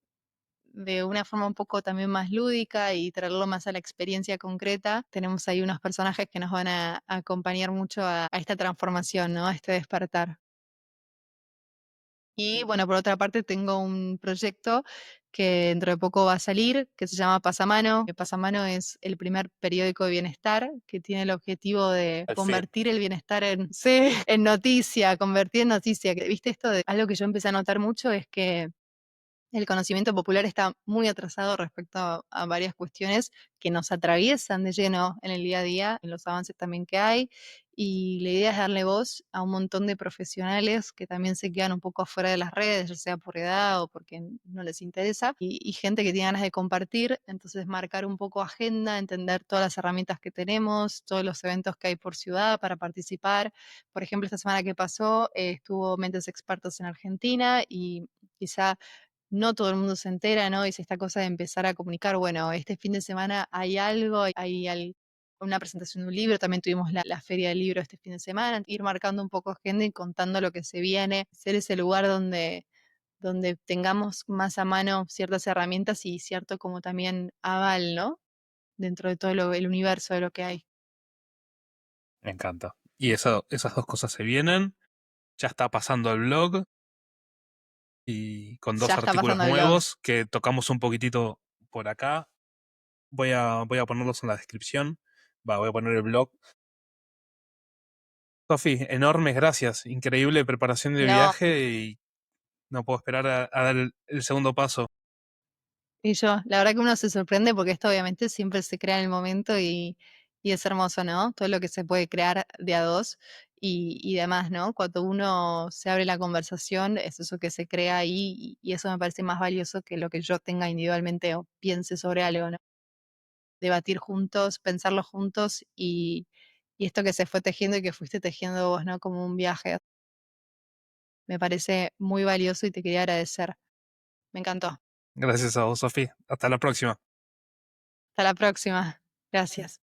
una forma un poco también más lúdica y traerlo más a la experiencia concreta, tenemos ahí unos personajes que nos van a acompañar mucho a esta transformación, ¿no? A este despertar. Y bueno, por otra parte tengo un proyecto que dentro de poco va a salir, que se llama Pasamano. Pasamano es el primer periódico de bienestar que tiene el objetivo de Al fin. convertir el bienestar en, sí, en noticia, convertir en noticia. ¿Viste esto de algo que yo empecé a notar mucho? Es que el conocimiento popular está muy atrasado respecto a varias cuestiones que nos atraviesan de lleno en el día a día, en los avances también que hay. Y la idea es darle voz a un montón de profesionales que también se quedan un poco afuera de las redes, ya sea por edad o porque no les interesa, y gente que tiene ganas de compartir. Entonces, marcar un poco agenda, entender todas las herramientas que tenemos, todos los eventos que hay por ciudad para participar. Por ejemplo, esta semana que pasó estuvo Mentes Expertos en Argentina y quizá no todo el mundo se entera, ¿no? Es esta cosa de empezar a comunicar, bueno, este fin de semana hay algo, una presentación de un libro, también tuvimos la feria del libro este fin de semana, ir marcando un poco agenda y contando lo que se viene, ser ese lugar donde tengamos más a mano ciertas herramientas y cierto como también aval, ¿no? Dentro de todo el universo de lo que hay. Me encanta. Y esas dos cosas se vienen. Ya está pasando el blog y con Ya dos está artículos pasando el blog. nuevos que tocamos un poquitito por acá. Voy a ponerlos en la descripción. Voy a poner el blog. Sofi, enormes gracias. Increíble preparación de No, viaje y no puedo esperar a dar el segundo paso. y yo, la verdad que uno se sorprende porque esto obviamente siempre se crea en el momento y es hermoso, ¿no? Todo lo que se puede crear de a dos y demás, ¿no? Cuando uno se abre la conversación, es eso que se crea ahí y eso me parece más valioso que lo que yo tenga individualmente o piense sobre algo, ¿no? Debatir juntos, pensarlo juntos y esto que se fue tejiendo y que fuiste tejiendo vos, ¿no? Como un viaje. Me parece muy valioso y te quería agradecer. Me encantó. Gracias a vos, Sofi. Hasta la próxima. Hasta la próxima. Gracias.